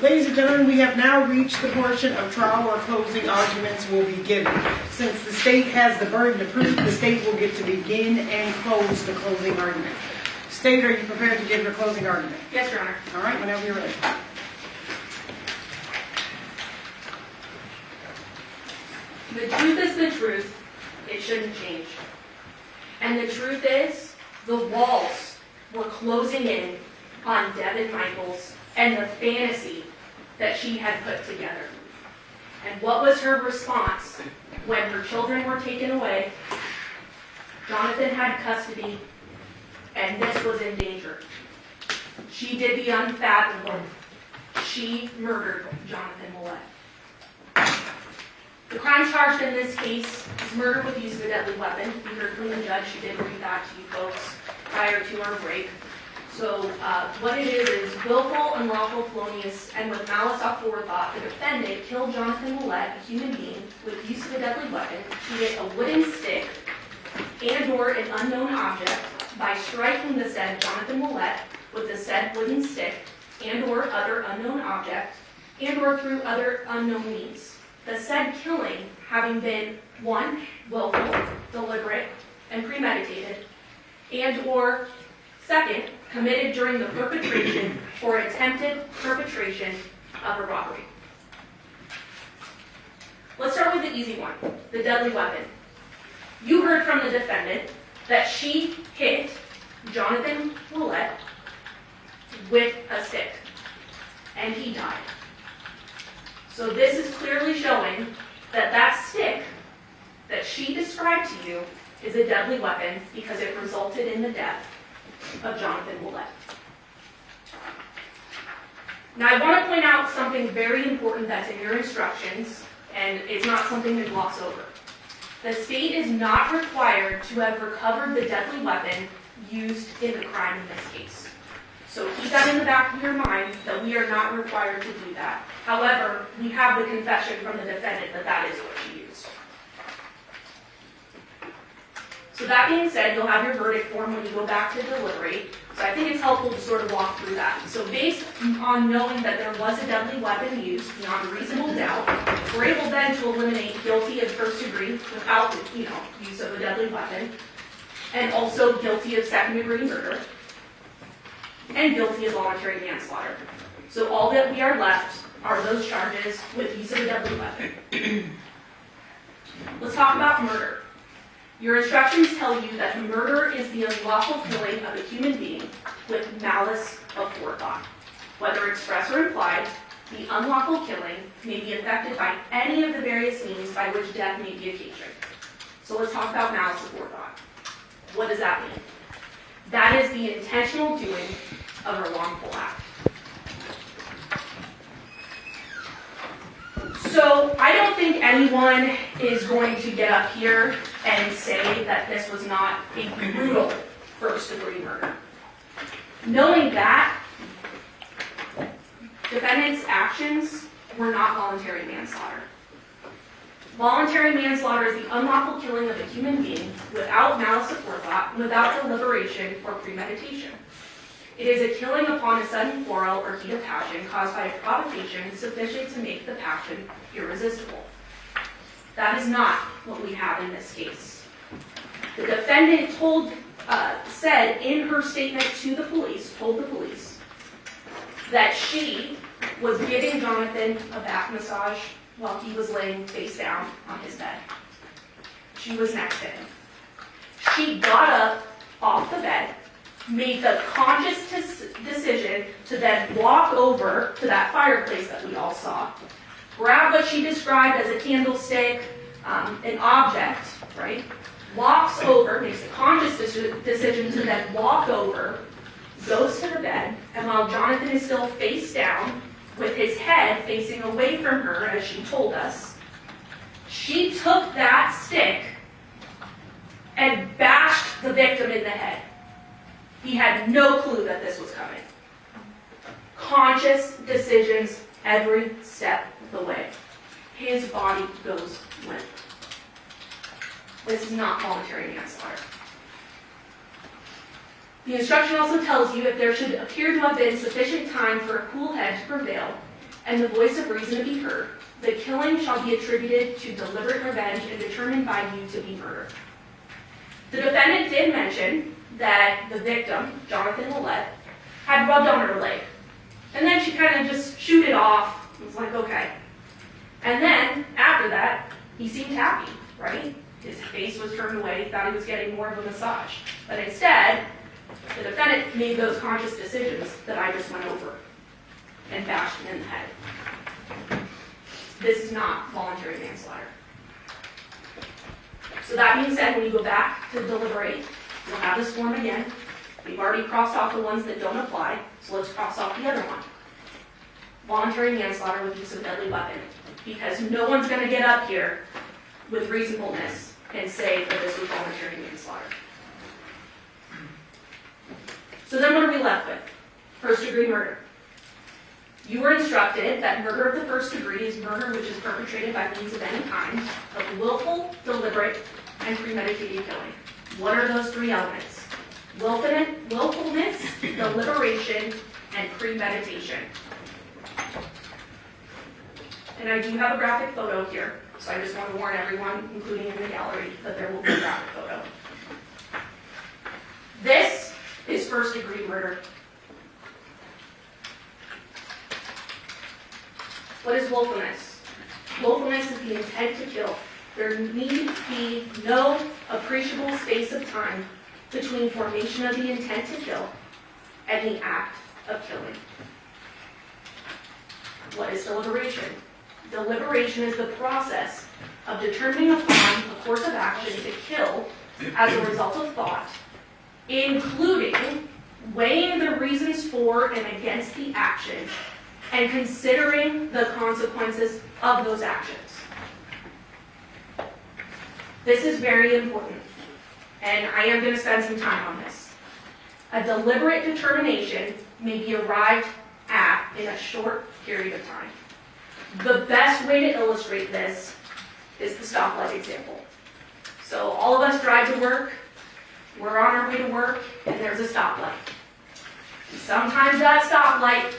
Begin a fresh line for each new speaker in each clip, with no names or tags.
Ladies and gentlemen, we have now reached the portion of trial where closing arguments will be given. Since the state has the burden of proof, the state will get to begin and close the closing argument. State, are you prepared to give your closing argument?
Yes, Your Honor.
All right, whenever you're ready.
The truth is the truth. It shouldn't change. And the truth is, the walls were closing in on Devyn Michaels and the fantasy that she had put together. And what was her response when her children were taken away? Jonathan had custody, and this was in danger. She did the unfathomable. She murdered Jonathan Willette. The crime charged in this case is murder with use of a deadly weapon. You heard from the judge. She did read that to you folks prior to our break. So what it is willful, unlawful, felonious, and with malice aforethought, the defendant killed Jonathan Willette, a human being, with use of a deadly weapon, be it a wooden stick and or an unknown object, by striking the said Jonathan Willette with the said wooden stick and or other unknown object, and or through other unknown means. The said killing having been 1, willful, deliberate, and premeditated, and or 2nd, committed during the perpetration or attempted perpetration of a robbery. Let's start with the easy one, the deadly weapon. You heard from the defendant that she hit Jonathan Willette with a stick, and he died. So this is clearly showing that that stick that she described to you is a deadly weapon because it resulted in the death of Jonathan Willette. Now I want to point out something very important that's in your instructions, and it's not something to gloss over. The state is not required to have recovered the deadly weapon used in the crime in this case. So keep that in the back of your mind that we are not required to do that. However, we have the confession from the defendant that that is what she used. So that being said, you'll have your verdict form when you go back to deliberate. So I think it's helpful to sort of walk through that. So based on knowing that there was a deadly weapon used beyond reasonable doubt, we're able then to eliminate guilty of first degree without the use of a deadly weapon, and also guilty of second-degree murder, and guilty of voluntary manslaughter. So all that we are left are those charges with use of a deadly weapon. Let's talk about murder. Your instructions tell you that murder is the unlawful killing of a human being with malice aforethought. Whether express or implied, the unlawful killing may be effected by any of the various means by which death may be occasioned. So let's talk about malice aforethought. What does that mean? That is the intentional doing of a wrongful act. So I don't think anyone is going to get up here and say that this was not a brutal first-degree murder. Knowing that, defendant's actions were not voluntary manslaughter. Voluntary manslaughter is the unlawful killing of a human being without malice aforethought, without deliberation or premeditation. It is a killing upon a sudden quarrel or heat of passion caused by a provocation sufficient to make the passion irresistible. That is not what we have in this case. The defendant said in her statement to the police, told the police, that she was giving Jonathan a back massage while he was laying face down on his bed. She was next to him. She got up off the bed, made the conscious decision to then walk over to that fireplace that we all saw, grab what she described as a candlestick, an object, right? Walks over, makes the conscious decision to then walk over, goes to the bed, and while Jonathan is still face down, with his head facing away from her, as she told us, she took that stick and bashed the victim in the head. He had no clue that this was coming. Conscious decisions every step of the way. His body goes limp. This is not voluntary manslaughter. The instruction also tells you if there should appear to have been sufficient time for a cool head to prevail, and the voice of reason to be heard, the killing shall be attributed to deliberate revenge and determined by you to be murder. The defendant did mention that the victim, Jonathan Willette, had rubbed on her leg. And then she kind of just shooed it off. It was like, okay. And then, after that, he seemed happy, right? His face was turned away, he thought he was getting more of a massage. But instead, the defendant made those conscious decisions that I just went over and bashed him in the head. This is not voluntary manslaughter. So that being said, when you go back to deliberate, you'll have this form again. We've already crossed off the ones that don't apply, so let's cross off the other one. Voluntary manslaughter with use of deadly weapon. Because no one's going to get up here with reasonableness and say that this was voluntary manslaughter. So then what are we left with? First degree murder. You were instructed that murder of the first degree is murder which is perpetrated by means of any kind of willful, deliberate, and premeditated killing. What are those three elements? Willfulness, deliberation, and premeditation. And I do have a graphic photo here, so I just want to warn everyone, including in the gallery, that there will be a graphic photo. This is first degree murder. What is willfulness? Willfulness is the intent to kill. There need be no appreciable space of time between formation of the intent to kill and the act of killing. What is deliberation? Deliberation is the process of determining upon a course of action to kill as a result of thought, including weighing the reasons for and against the action and considering the consequences of those actions. This is very important, and I am going to spend some time on this. A deliberate determination may be arrived at in a short period of time. The best way to illustrate this is the stoplight example. So all of us drive to work, we're on our way to work, and there's a stoplight. Sometimes that stoplight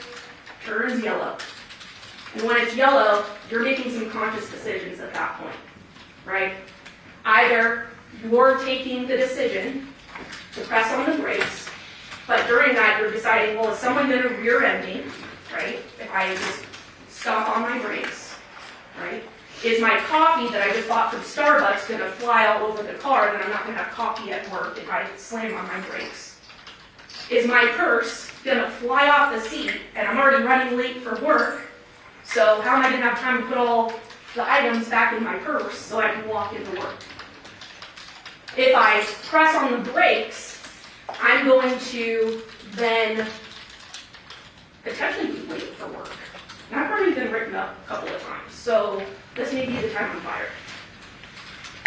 turns yellow. And when it's yellow, you're making some conscious decisions at that point, right? Either you're taking the decision to press on the brakes, but during that you're deciding, well, is someone going to rear end me, right? If I just stop on my brakes, right? Is my coffee that I just bought from Starbucks going to fly all over the car, then I'm not going to have coffee at work if I slam on my brakes? Is my purse going to fly off the seat, and I'm already running late for work, so how am I going to have time to put all the items back in my purse so I can walk into work? If I press on the brakes, I'm going to then potentially be late for work. And I've already been written up a couple of times, so this may be the time I'm fired.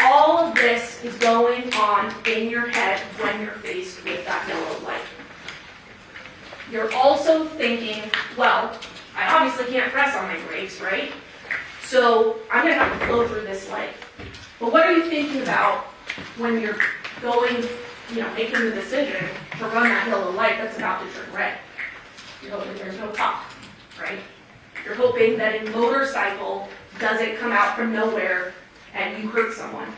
All of this is going on in your head when you're faced with that yellow light. You're also thinking, well, I obviously can't press on my brakes, right? So I'm going to have to blow through this light. But what are you thinking about when you're going, making the decision to run that yellow light that's about to turn red? You're hoping there's no cop, right? You're hoping that a motorcycle doesn't come out from nowhere and you hurt someone.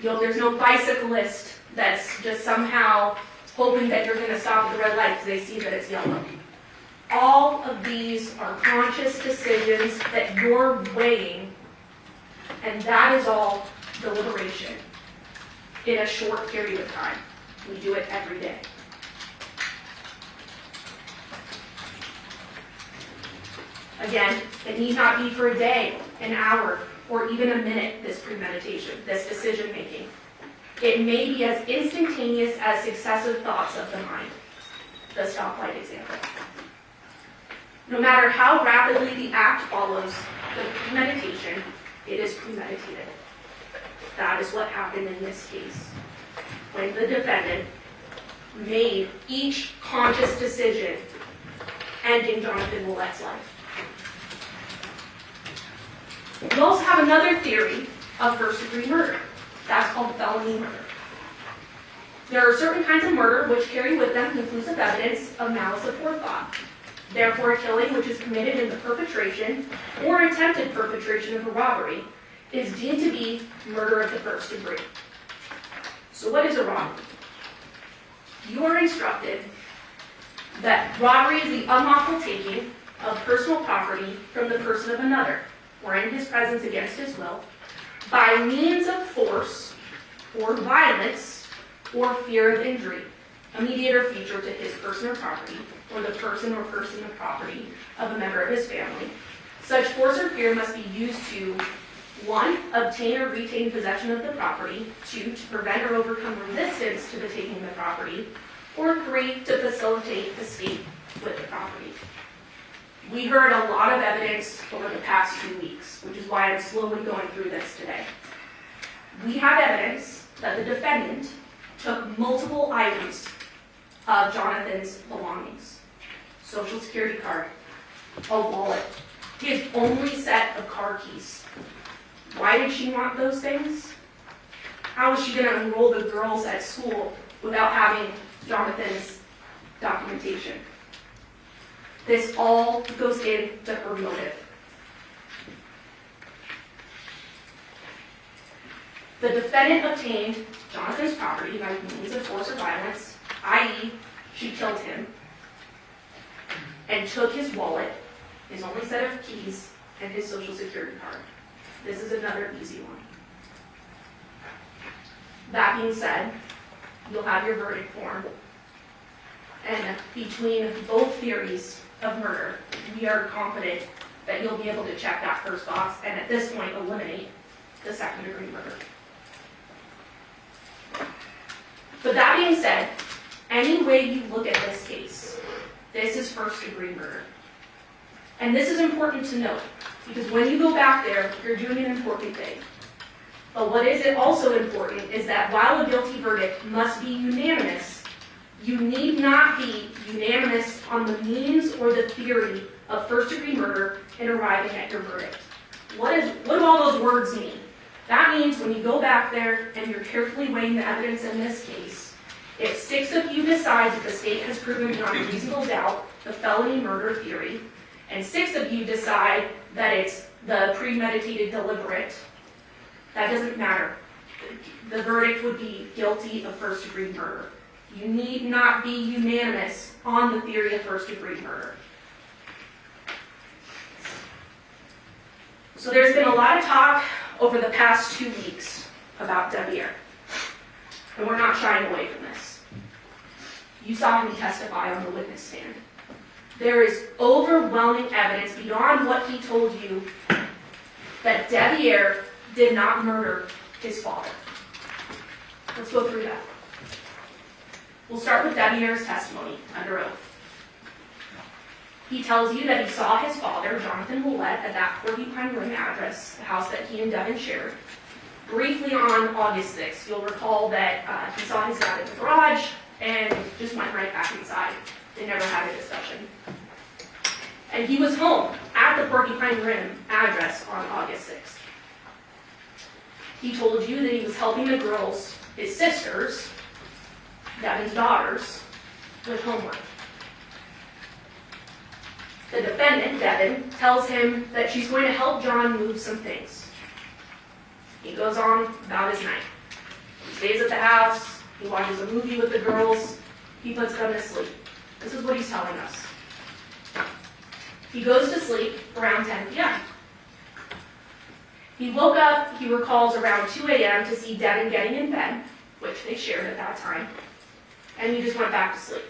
There's no bicyclist that's just somehow hoping that you're going to stop at the red light because they see that it's yellow. All of these are conscious decisions that you're weighing, and that is all deliberation in a short period of time. We do it every day. Again, it need not be for a day, an hour, or even a minute, this premeditation, this decision making. It may be as instantaneous as successive thoughts of the mind. The stoplight example. No matter how rapidly the act follows the premeditation, it is premeditated. That is what happened in this case, when the defendant made each conscious decision ending Jonathan Willette's life. We also have another theory of first-degree murder. That's called felony murder. There are certain kinds of murder which carry with them conclusive evidence of malice aforethought. Therefore, a killing which is committed in the perpetration or attempted perpetration of a robbery is deemed to be murder of the first degree. So what is a robbery? You are instructed that robbery is the unlawful taking of personal property from the person of another, or in his presence against his will, by means of force or violence or fear of injury, immediate or future to his person or property, or the person or person of property of a member of his family. Such force or fear must be used to 1. Obtain or retain possession of the property, 2. To prevent or overcome resistance to the taking of the property, or 3. To facilitate escape with the property. We heard a lot of evidence over the past 2 weeks, which is why I'm slowly going through this today. We have evidence that the defendant took multiple items of Jonathan's belongings. Social security card, a wallet, his only set of car keys. Why did she want those things? How was she going to enroll the girls at school without having Jonathan's documentation? This all goes into her motive. The defendant obtained Jonathan's property by means of force or violence, i.e., she killed him, and took his wallet, his only set of keys, and his social security card. This is another easy one. That being said, you'll have your verdict form. And between both theories of murder, we are confident that you'll be able to check that first box and at this point eliminate the second-degree murder. But that being said, any way you look at this case, this is first-degree murder. And this is important to note, because when you go back there, you're doing an important thing. But what is also important is that while a guilty verdict must be unanimous, you need not be unanimous on the means or the theory of first-degree murder in arriving at your verdict. What do all those words mean? That means when you go back there and you're carefully weighing the evidence in this case, if 6 of you decide that the state has proven beyond a reasonable doubt the felony murder theory, and 6 of you decide that it's the premeditated deliberate, that doesn't matter. The verdict would be guilty of first-degree murder. You need not be unanimous on the theory of first-degree murder. So there's been a lot of talk over the past 2 weeks about Deviere, and we're not shying away from this. You saw him testify on the witness stand. There is overwhelming evidence beyond what he told you that Deviere did not murder his father. Let's go through that. We'll start with Deviere's testimony under oath. He tells you that he saw his father, Jonathan Willette, at that Porcupine Rim address, the house that he and Devyn shared, briefly on August 6th. You'll recall that he saw his dad in the garage and just went right back inside. They never had a discussion. And he was home at the Porcupine Rim address on August 6th. He told you that he was helping the girls, his sisters, Devyn's daughters, with homework. The defendant, Devyn, tells him that she's going to help John move some things. He goes on about his night. He stays at the house, he watches a movie with the girls, he puts them to sleep. This is what he's telling us. He goes to sleep around 10 p.m. He woke up, he recalls, around 2 a.m. to see Devyn getting in bed, which they shared at that time, and he just went back to sleep.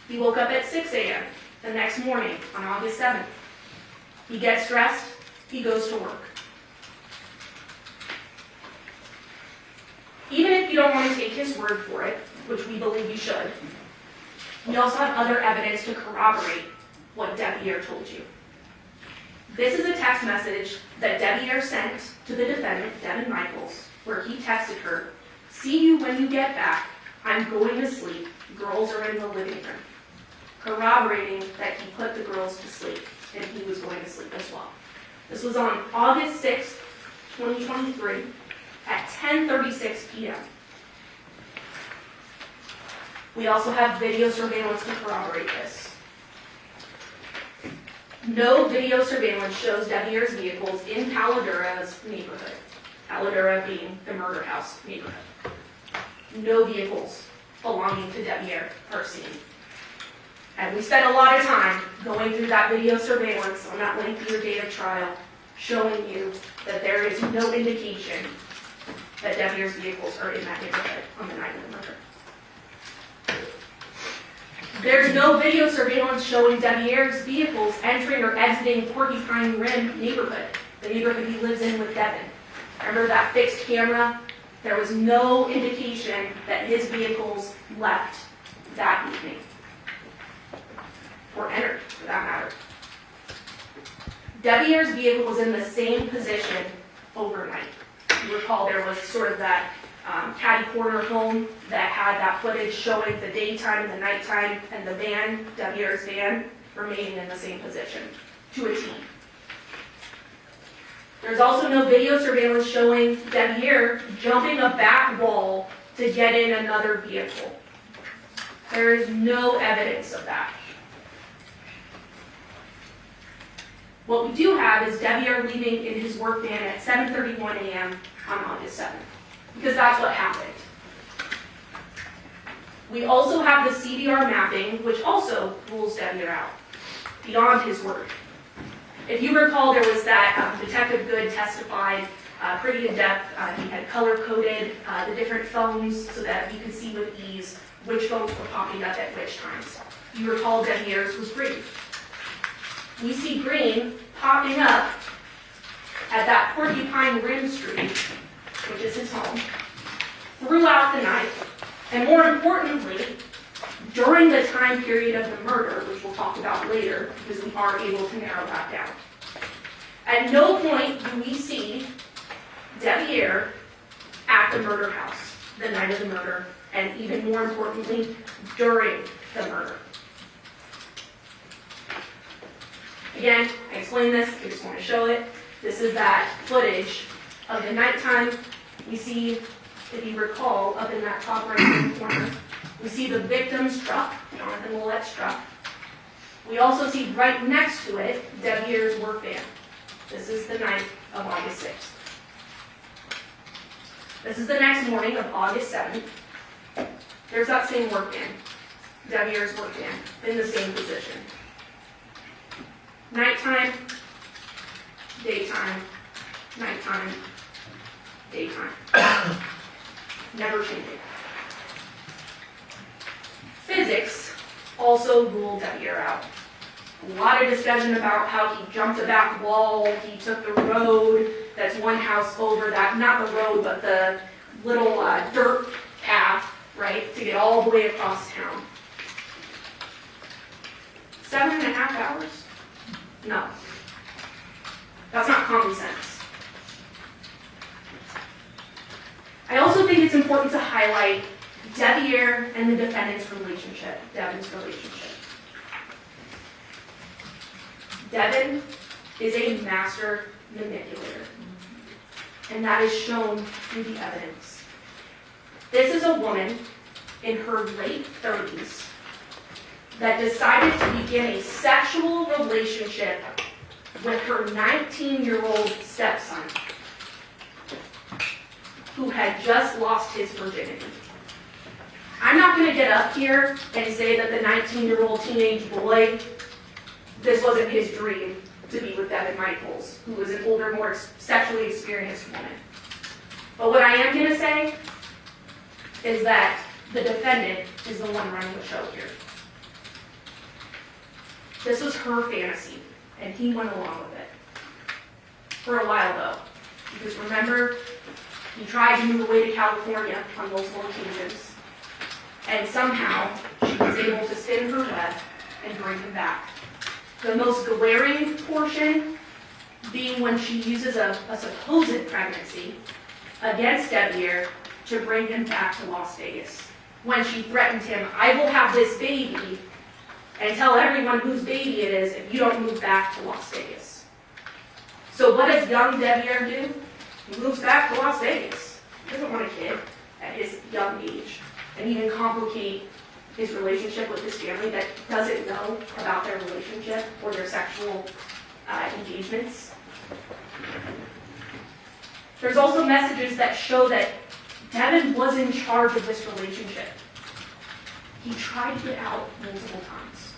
He woke up at 6 a.m. the next morning on August 7th. He gets dressed, he goes to work. Even if you don't want to take his word for it, which we believe you should, we also have other evidence to corroborate what Deviere told you. This is a text message that Deviere sent to the defendant, Devyn Michaels, where he texted her, "See you when you get back. I'm going to sleep. Girls are in the living room," corroborating that he put the girls to sleep and he was going to sleep as well. This was on August 6th, 2023 at 10:36 p.m. We also have video surveillance to corroborate this. No video surveillance shows Deviere's vehicles in Paladura's neighborhood. Paladura being the murder house neighborhood. No vehicles belonging to Deviere are seen. And we spent a lot of time going through that video surveillance on that lengthier day of trial, showing you that there is no indication that Deviere's vehicles are in that neighborhood on the night of the murder. There's no video surveillance showing Deviere's vehicles entering or exiting Porcupine Rim neighborhood, the neighborhood he lives in with Devyn. Remember that fixed camera? There was no indication that his vehicles left that evening, or entered, for that matter. Deviere's vehicle was in the same position overnight. You recall there was sort of that catty corner home that had that footage showing the daytime and the nighttime, and the van, Deviere's van, remaining in the same position, to a T. There's also no video surveillance showing Deviere jumping a back wall to get in another vehicle. There is no evidence of that. What we do have is Deviere leaving in his work van at 7:31 a.m. on August 7th, because that's what happened. We also have the CDR mapping, which also rules Deviere out, beyond his word. If you recall, there was that Detective Good testified pretty in depth. He had color-coded the different phones so that you could see with ease which phones were popping up at which times. You recall Deviere's was green. We see green popping up at that Porcupine Rim Street, which is his home, throughout the night, and more importantly, during the time period of the murder, which we'll talk about later, because we are able to narrow that down. At no point do we see Deviere at the murder house the night of the murder, and even more importantly, during the murder. Again, I explained this, I just want to show it. This is that footage of the nighttime. We see, if you recall, up in that top right-hand corner, we see the victim's truck, Jonathan Willette's truck. We also see right next to it, Deviere's work van. This is the night of August 6th. This is the next morning of August 7th. There's that same work van, Deviere's work van, in the same position. Nighttime, daytime, nighttime, daytime. Never changing. Physics also ruled Deviere out. A lot of discussion about how he jumped a back wall, he took the road that's one house over, that, not the road, but the little dirt path, right, to get all the way across town. 7.5 hours? No. That's not common sense. I also think it's important to highlight Deviere and the defendant's relationship, Devyn's relationship. Devyn is a master manipulator, and that is shown through the evidence. This is a woman in her late 30s that decided to begin a sexual relationship with her 19-year-old stepson, who had just lost his virginity. I'm not going to get up here and say that the 19-year-old teenage boy, this wasn't his dream to be with Devyn Michaels, who was an older, more sexually experienced woman. But what I am going to say is that the defendant is the one running the show here. This was her fantasy, and he went along with it. For a while, though. Because remember, he tried to move away to California on multiple occasions, and somehow she was able to spin her web and bring him back. The most glaring portion being when she uses a supposed pregnancy against Deviere to bring him back to Las Vegas. When she threatened him, I will have this baby and tell everyone whose baby it is if you don't move back to Las Vegas. So what does young Deviere do? He moves back to Las Vegas. He doesn't want a kid at his young age, and even complicate his relationship with his family that doesn't know about their relationship or their sexual engagements. There's also messages that show that Devyn was in charge of this relationship. He tried to get out multiple times.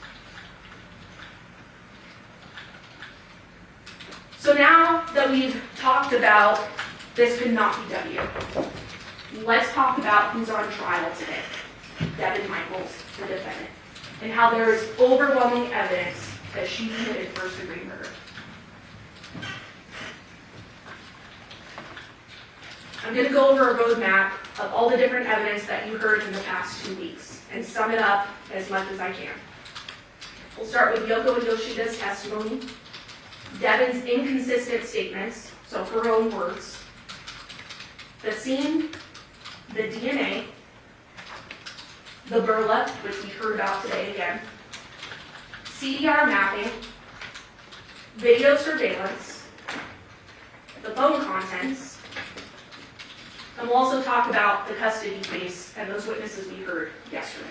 So now that we've talked about this could not be Deviere, let's talk about who's on trial today. Devyn Michaels, the defendant, and how there is overwhelming evidence that she committed first-degree murder. I'm going to go over a roadmap of all the different evidence that you heard in the past 2 weeks and sum it up as much as I can. We'll start with Yoko and Yoshida's testimony, Devyn's inconsistent statements, so her own words, the scene, the DNA, the burlap, which we heard about today again, CDR mapping, video surveillance, the phone contents, and we'll also talk about the custody case and those witnesses we heard yesterday.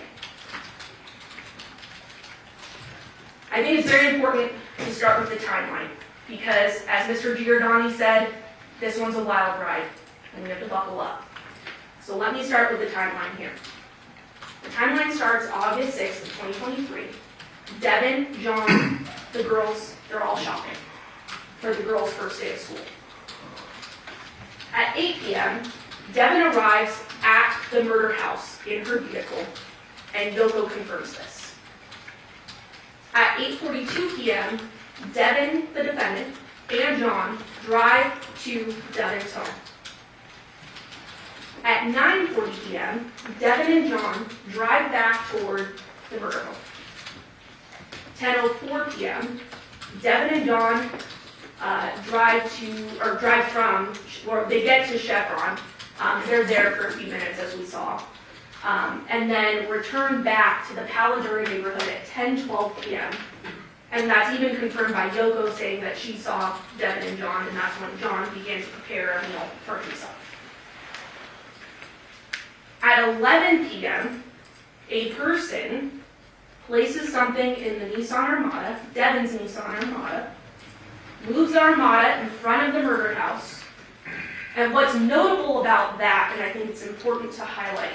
I think it's very important to start with the timeline because, as Mr. Giordani said, this one's a wild ride and we have to buckle up. So let me start with the timeline here. The timeline starts August 6th of 2023. Devyn, John, the girls, they're all shopping for the girls' first day of school. At 8 p.m., Devyn arrives at the murder house in her vehicle, and Yoko confirms this. At 8:42 p.m., Devyn, the defendant, and John drive to Devyn's home. At 9:40 p.m., Devyn and John drive back toward the murder home. 10:04 p.m., Devyn and John they get to Chevron. They're there for a few minutes, as we saw, and then return back to the Paladura neighborhood at 10:12 p.m. And that's even confirmed by Yoko saying that she saw Devyn and John, and that's when John began to prepare a meal for himself. At 11 p.m., a person places something in the Nissan Armada, Devyn's Nissan Armada, moves the Armada in front of the murder house. And what's notable about that, and I think it's important to highlight,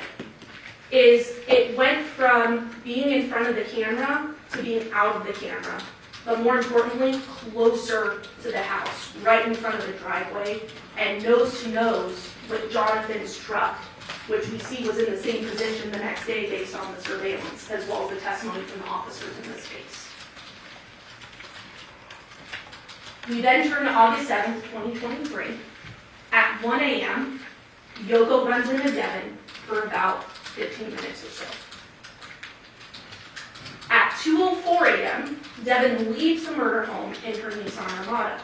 is it went from being in front of the camera to being out of the camera, but more importantly, closer to the house, right in front of the driveway, and nose to nose with Jonathan's truck, which we see was in the same position the next day based on the surveillance, as well as the testimony from the officers in this case. We then turn to August 7th, 2023. At 1 a.m., Yoko runs into Devyn for about 15 minutes or so. At 2:04 a.m., Devyn leaves the murder home in her Nissan Armada.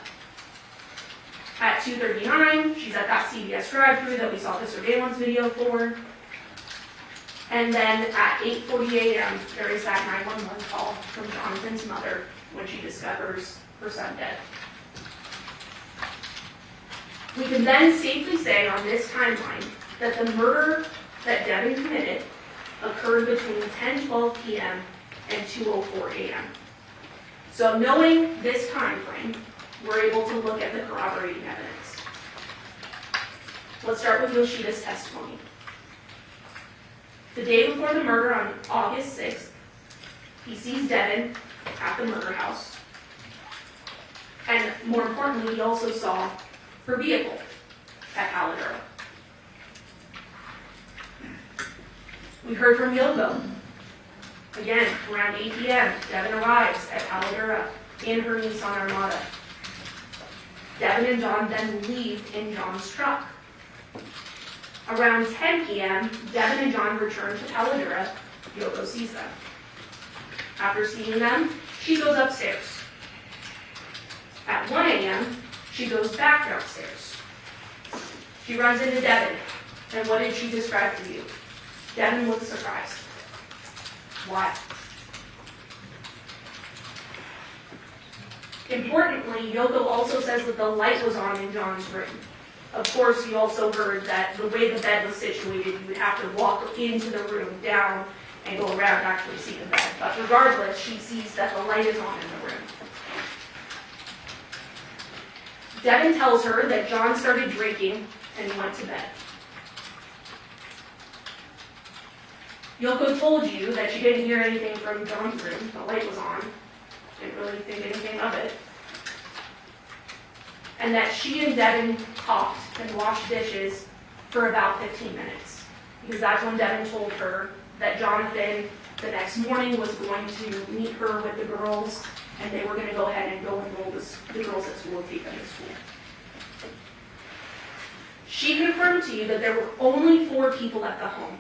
At 2:39, she's at that CVS drive-thru that we saw the surveillance video for. And then at 8:40 a.m., there is that 911 call from Jonathan's mother when she discovers her son dead. We can then safely say on this timeline that the murder that Devyn committed occurred between 10:12 p.m. and 2:04 a.m. So knowing this time frame, we're able to look at the corroborating evidence. Let's start with Yoshida's testimony. The day before the murder on August 6th, he sees Devyn at the murder house. And more importantly, he also saw her vehicle at Paladura. We heard from Yoko. Again, around 8 p.m., Devyn arrives at Paladura in her Nissan Armada. Devyn and John then leave in John's truck. Around 10 p.m., Devyn and John return to Paladura. Yoko sees them. After seeing them, she goes upstairs. At 1 a.m., she goes back downstairs. She runs into Devyn, and what did she describe to you? Devyn looks surprised. Why? Importantly, Yoko also says that the light was on in John's room. Of course, you also heard that the way the bed was situated, you would have to walk into the room, down, and go around to actually see the bed. But regardless, she sees that the light is on in the room. Devyn tells her that John started drinking and went to bed. Yoko told you that she didn't hear anything from John's room. The light was on. Didn't really think anything of it. And that she and Devyn talked and washed dishes for about 15 minutes. Because that's when Devyn told her that Jonathan, the next morning, was going to meet her with the girls, and they were going to go ahead and go enroll the girls at school and take them to school. She confirmed to you that there were only 4 people at the home.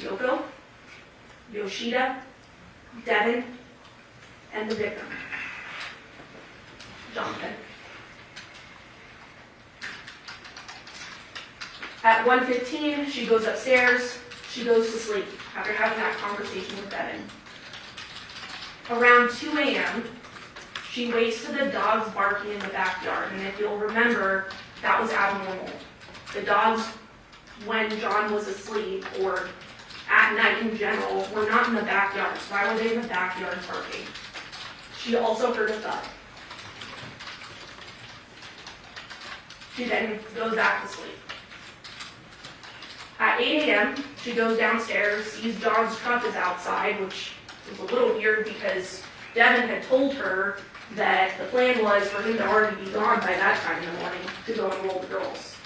Yoko, Yoshida, Devyn, and the victim, Jonathan. At 1:15, she goes upstairs. She goes to sleep after having that conversation with Devyn. Around 2 a.m., she wakes to the dogs barking in the backyard. And if you'll remember, that was abnormal. The dogs, when John was asleep or at night in general, were not in the backyard. So why were they in the backyard barking? She also heard a thud. She then goes back to sleep. At 8 a.m., she goes downstairs, sees John's truck is outside, which is a little weird because Devyn had told her that the plan was for him to already be gone by that time in the morning to go enroll the girls.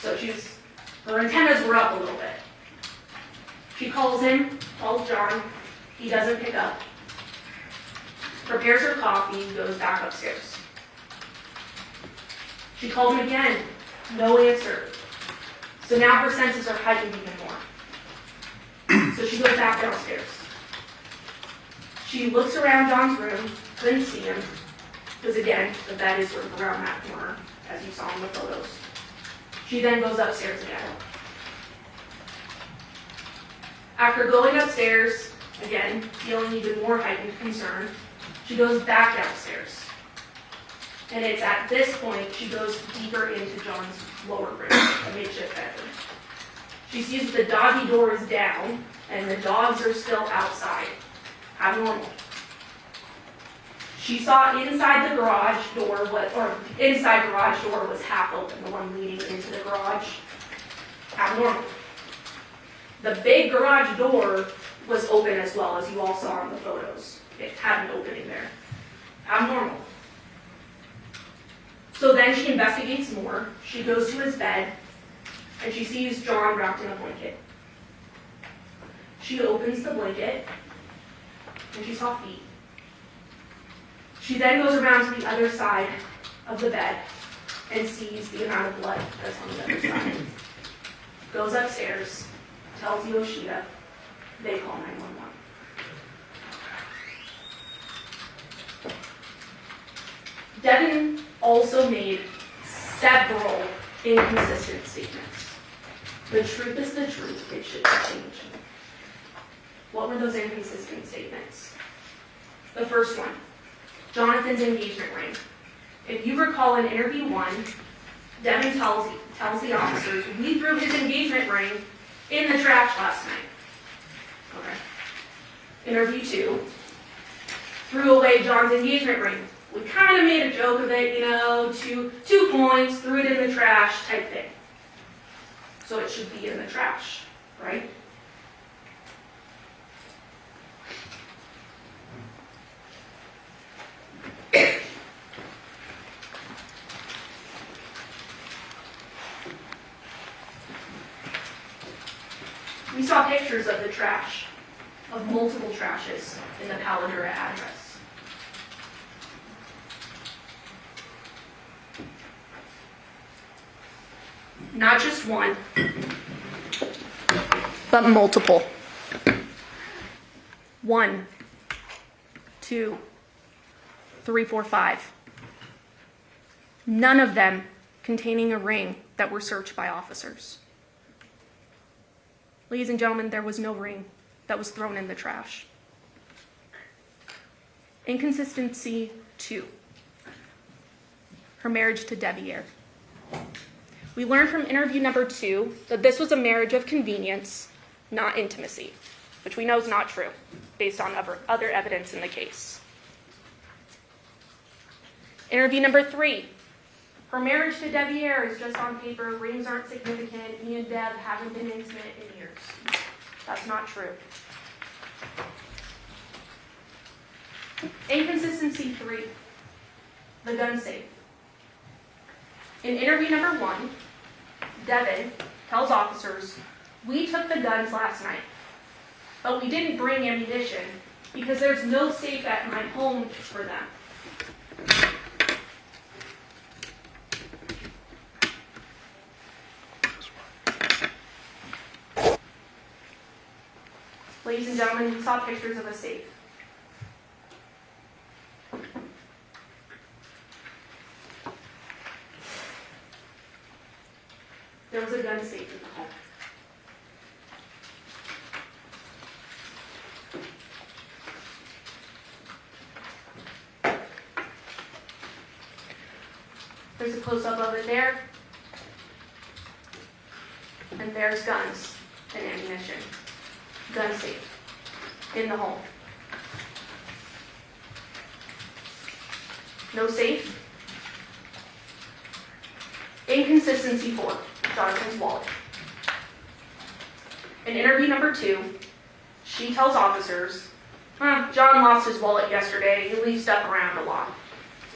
So her antennas were up a little bit. She calls him, calls John, he doesn't pick up, prepares her coffee, goes back upstairs. She called him again, no answer. So now her senses are heightened even more. So she goes back downstairs. She looks around John's room, couldn't see him, because again, the bed is sort of around that corner, as you saw in the photos. She then goes upstairs again. After going upstairs, again, feeling even more heightened concern, she goes back downstairs. And it's at this point she goes deeper into John's lower room, a makeshift bedroom. She sees that the doggy door is down, and the dogs are still outside, abnormal. She saw inside garage door was half open, the one leading into the garage, abnormal. The big garage door was open as well, as you all saw in the photos. It had an opening there, abnormal. So then she investigates more. She goes to his bed, and she sees John wrapped in a blanket. She opens the blanket, and she saw feet. She then goes around to the other side of the bed and sees the amount of blood that's on the other side. Goes upstairs, tells Yoshida, they call 911. Devyn also made several inconsistent statements. The truth is the truth, it shouldn't change. What were those inconsistent statements? The first one, Jonathan's engagement ring. If you recall in interview 1, Devyn tells the officers, we threw his engagement ring in the trash last night. Okay. Interview 2, threw away John's engagement ring. We kind of made a joke of it, 2 points, threw it in the trash type thing. So it should be in the trash, right? We saw pictures of the trash, of multiple trashes in the Paladura address. Not just one, but multiple. 1, 2, 3, 4, 5. None of them containing a ring that were searched by officers. Ladies and gentlemen, there was no ring that was thrown in the trash. Inconsistency 2. Her marriage to Deviere. We learned from interview number 2 that this was a marriage of convenience, not intimacy, which we know is not true based on other evidence in the case. Interview number 3, Her marriage to Deviere is just on paper. Rings aren't significant. Me and Dev haven't been intimate in years. That's not true. Inconsistency 3, the gun safe. In interview number 1, Devyn tells officers, "We took the guns last night, but we didn't bring ammunition because there's no safe at my home for them." Ladies and gentlemen, we saw pictures of a safe. There was a gun safe in the home. There's a close-up of it there. And there's guns and ammunition. Gun safe in the home. No safe. Inconsistency 4, Jonathan's wallet. In interview number 2, she tells officers, "John lost his wallet yesterday. He leaves stuff around a lot,"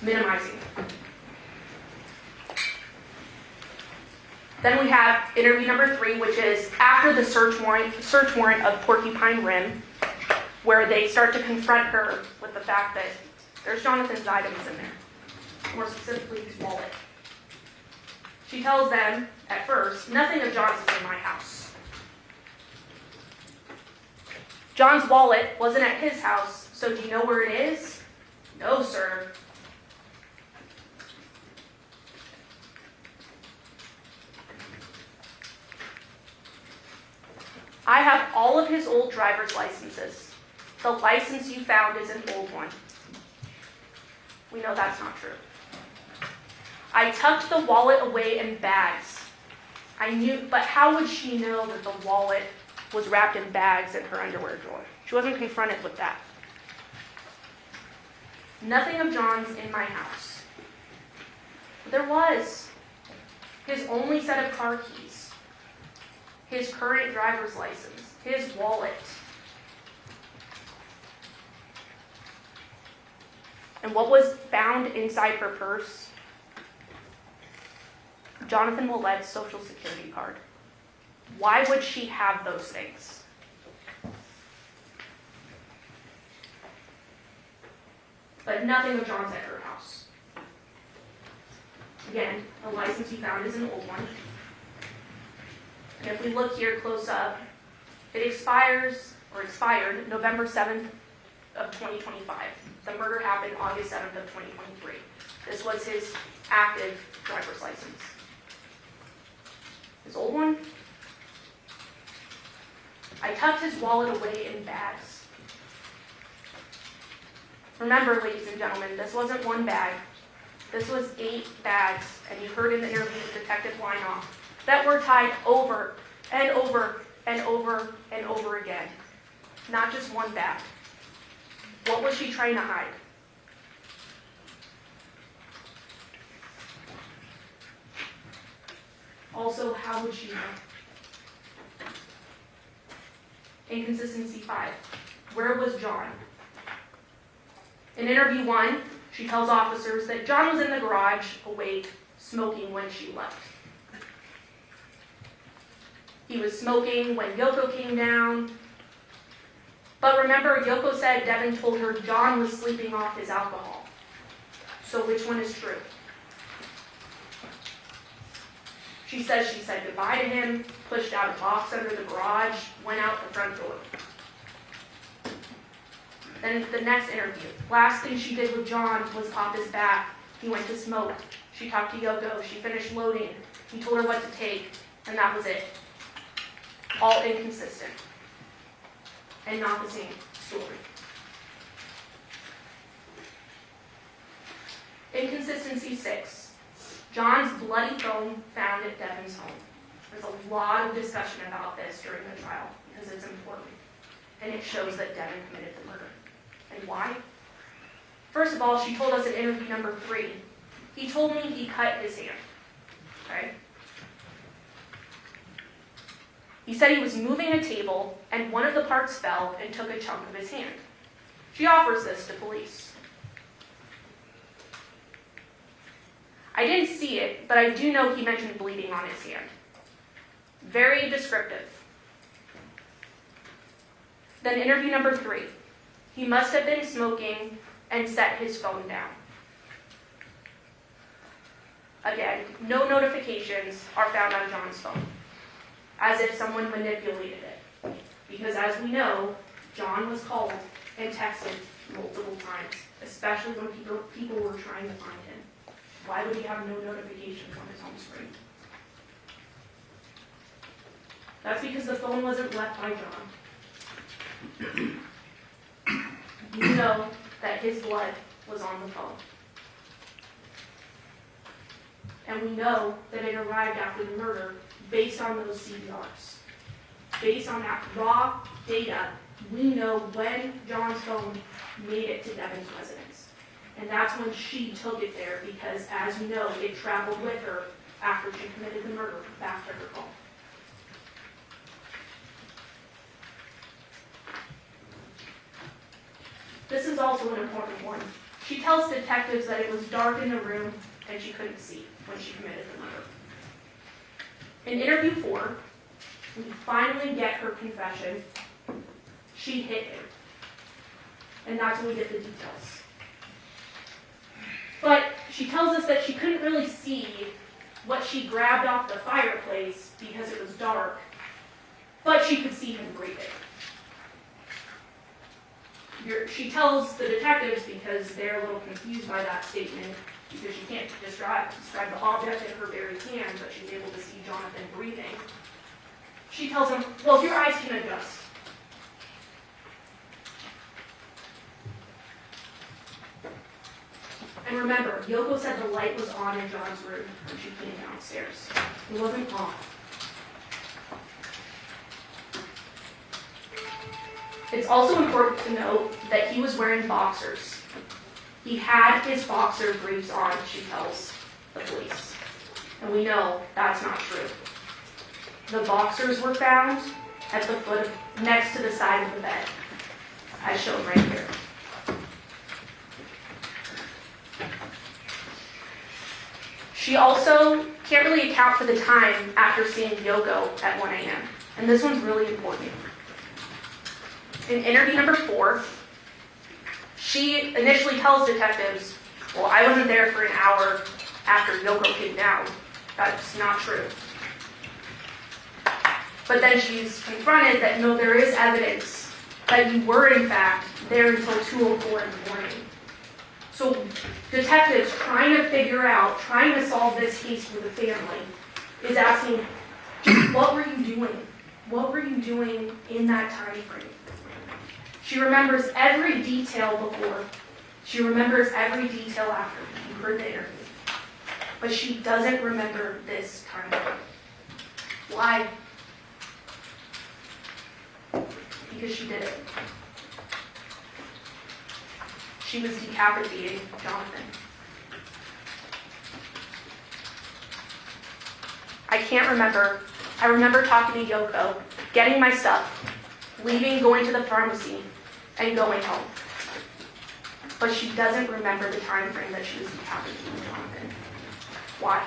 minimizing. Then we have interview number 3, which is after the search warrant of Porcupine Rim, where they start to confront her with the fact that there's Jonathan's items in there, more specifically his wallet. She tells them, at first, "Nothing of John's is in my house." John's wallet wasn't at his house, so do you know where it is? "No, sir." "I have all of his old driver's licenses. The license you found is an old one." We know that's not true. "I tucked the wallet away in bags. I knew, but how would she know that the wallet was wrapped in bags in her underwear drawer? She wasn't confronted with that. "Nothing of John's in my house." But there was. His only set of car keys, his current driver's license, his wallet. And what was found inside her purse? Jonathan Willette's Social Security card. Why would she have those things? But nothing of John's at her house. Again, the license you found is an old one. And if we look here close up, it expired November 7th of 2025. The murder happened August 7th of 2023. This was his active driver's license. His old one? "I tucked his wallet away in bags." Remember, ladies and gentlemen, this wasn't one bag. This was 8 bags, and you heard in the interview with Detective Weinoff, that were tied over and over and over and over again. Not just one bag. What was she trying to hide? Also, how would she know? Inconsistency 5. Where was John? In interview 1, she tells officers that John was in the garage, awake, smoking when she left. He was smoking when Yoko came down. But remember, Yoko said Devyn told her John was sleeping off his alcohol. So which one is true? She says she said goodbye to him, pushed out a box under the garage, went out the front door. Then the next interview, last thing she did with John was pop his back. He went to smoke. She talked to Yoko. She finished loading. He told her what to take, and that was it. All inconsistent. And not the same story. Inconsistency 6. John's bloody phone found at Devyn's home. There's a lot of discussion about this during the trial because it's important. And it shows that Devyn committed the murder. And why? First of all, she told us in interview number 3 He told me he cut his hand. Okay? He said he was moving a table and one of the parts fell and took a chunk of his hand. She offers this to police. I didn't see it, but I do know he mentioned bleeding on his hand. Very descriptive. Then interview number 3. He must have been smoking and set his phone down. Again, no notifications are found on John's phone, as if someone manipulated it. Because as we know, John was called and texted multiple times, especially when people were trying to find him. Why would he have no notifications on his home screen? That's because the phone wasn't left by John. You know that his blood was on the phone. And we know that it arrived after the murder based on those CVRs. Based on that raw data, we know when John's phone made it to Devyn's residence. And that's when she took it there because, as you know, it traveled with her after she committed the murder back to her home. This is also an important one. She tells detectives that it was dark in the room and she couldn't see when she committed the murder. In interview 4, we finally get her confession. She hit him. And that's when we get the details. But she tells us that she couldn't really see what she grabbed off the fireplace because it was dark, but she could see him breathing. She tells the detectives, because they're a little confused by that statement, because she can't describe the object in her very hand, but she's able to see Jonathan breathing. She tells him, well, your eyes can adjust. And remember, Yoko said the light was on in John's room when she came downstairs. It wasn't off. It's also important to note that he was wearing boxers. He had his boxer briefs on, she tells the police. And we know that's not true. The boxers were found at the foot, next to the side of the bed, as shown right here. She also can't really account for the time after seeing Yoko at 1 a.m. And this one's really important. In interview number 4, she initially tells detectives, well, I wasn't there for an hour after Yoko came down. That's not true. But then she's confronted that, no, there is evidence that you were, in fact, there until 2:04 in the morning. So detectives trying to solve this case for the family, is asking, what were you doing? What were you doing in that time frame? She remembers every detail before. She remembers every detail after. You heard the interview. But she doesn't remember this time. Why? Because she did it. She was decapitating Jonathan. I can't remember. I remember talking to Yoko, getting my stuff, leaving, going to the pharmacy, and going home. But she doesn't remember the time frame that she was decapitating Jonathan. Why?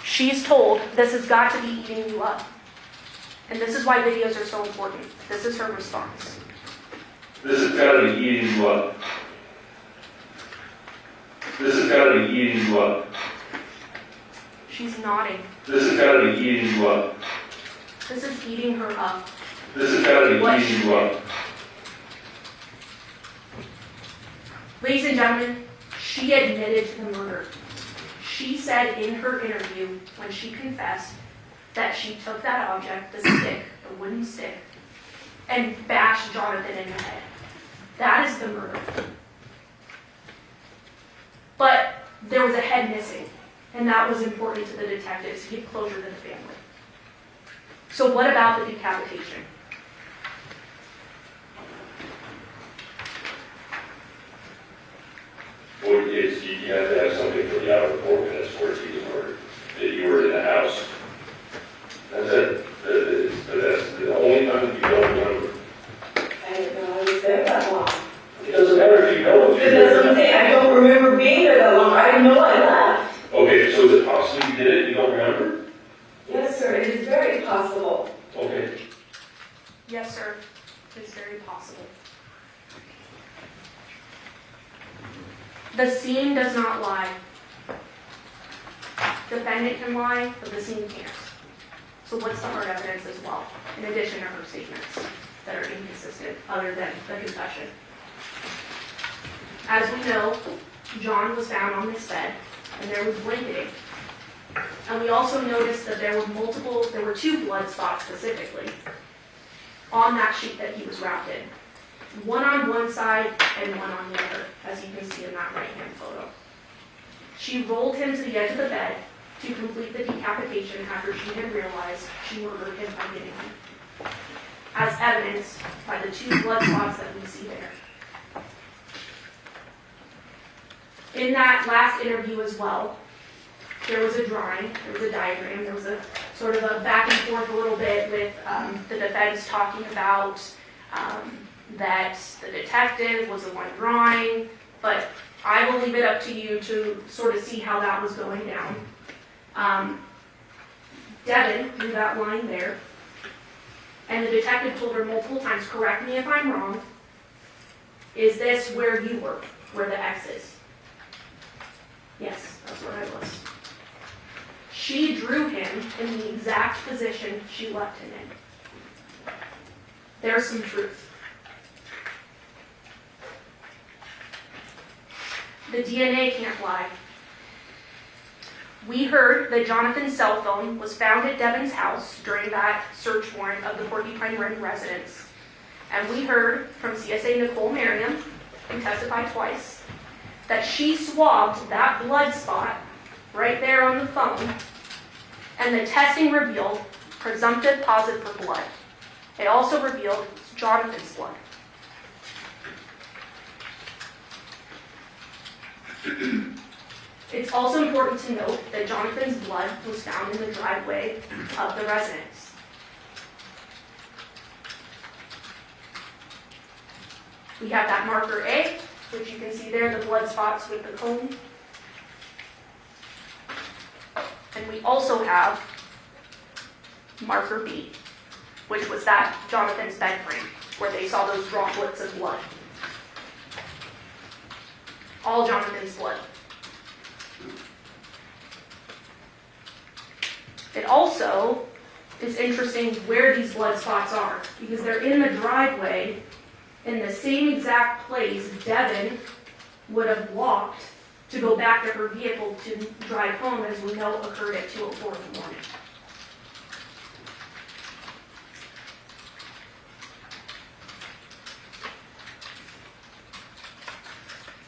She's told, this has got to be eating you up. And this is why videos are so important. This is her response.
This has got to be eating you up. This has got to be eating you up.
She's nodding.
This has got to be eating you up.
This is eating her up.
This has got to be eating you up.
Ladies and gentlemen, she admitted to the murder. She said in her interview, when she confessed, that she took that object, the stick, the wooden stick, and bashed Jonathan in the head. That is the murder. But there was a head missing, and that was important to the detectives to give closure to the family. So what about the decapitation?
Well, it's, you have to have something for the outer report, and that's where he was murdered, that you were in the house. That's it. That's the only time that you don't remember.
I didn't know I was there that long.
It doesn't matter if you know.
Because that's what I'm saying, I don't remember being there that long, I didn't know I left.
Okay, so is it possible you did it, you don't remember?
Yes, sir, it is very possible.
Okay.
Yes, sir. It's very possible. The scene does not lie. Defendant can lie, but the scene can't. So what's the hard evidence as well, in addition to her statements that are inconsistent, other than the confession? As we know, John was found on this bed, and there was blanketing. And we also noticed that there were two blood spots specifically on that sheet that he was wrapped in. One on one side and one on the other, as you can see in that right-hand photo. She rolled him to the edge of the bed to complete the decapitation after she had realized she murdered him by hitting him, as evidenced by the two blood spots that we see there. In that last interview as well, there was a drawing, there was a diagram, there was a sort of a back and forth a little bit with the defense talking about that the detective was the one drawing, but I will leave it up to you to sort of see how that was going down. Devyn drew that line there, and the detective told her multiple times, correct me if I'm wrong, is this where you were, where the X is? Yes, that's where I was. She drew him in the exact position she left him in. There's some truth. The DNA can't lie. We heard that Jonathan's cell phone was found at Devyn's house during that search warrant of the Porcupine Run residence. And we heard from CSA Nicole Merriam, who testified twice, that she swabbed that blood spot right there on the phone, and the testing revealed presumptive positive for blood. It also revealed Jonathan's blood. It's also important to note that Jonathan's blood was found in the driveway of the residence. We have that marker A, which you can see there, the blood spots with the cone. And we also have marker B, which was that Jonathan's bed frame, where they saw those droplets of blood. All Jonathan's blood. It also is interesting where these blood spots are, because they're in the driveway in the same exact place Devyn would have walked to go back to her vehicle to drive home, as we know occurred at 2:04 in the morning.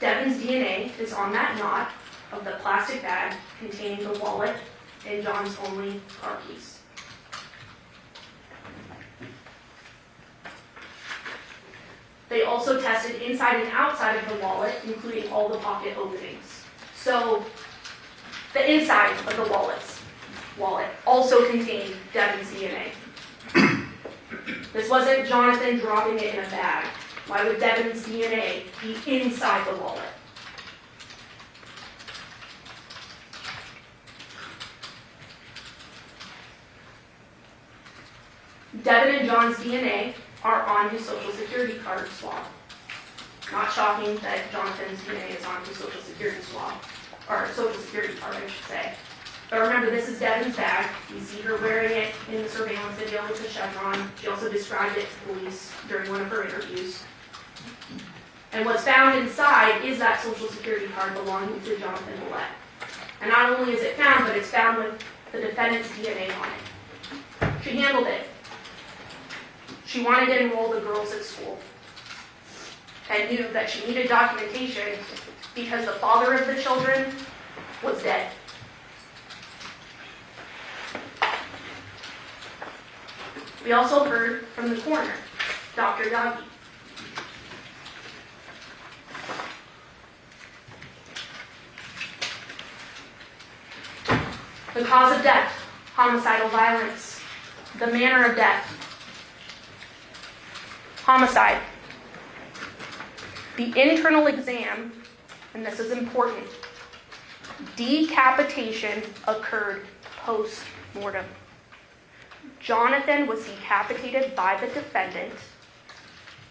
Devyn's DNA is on that knot of the plastic bag containing the wallet and John's only car keys. They also tested inside and outside of the wallet, including all the pocket openings. So the inside of the wallet also contained Devyn's DNA. This wasn't Jonathan dropping it in a bag. Why would Devyn's DNA be inside the wallet? Devyn and John's DNA are on his Social Security card swab. Not shocking that Jonathan's DNA is on his Social Security swab, or Social Security card, I should say. But remember, this is Devyn's bag. You see her wearing it in the surveillance video with the chevron. She also described it to police during one of her interviews. And what's found inside is that Social Security card belonging to Jonathan Willette. And not only is it found, but it's found with the defendant's DNA on it. She handled it. She wanted to enroll the girls at school and knew that she needed documentation because the father of the children was dead. We also heard from the coroner, Dr. Yagi. The cause of death, homicidal violence. The manner of death, homicide. The internal exam, and this is important, decapitation occurred post-mortem. Jonathan was decapitated by the defendant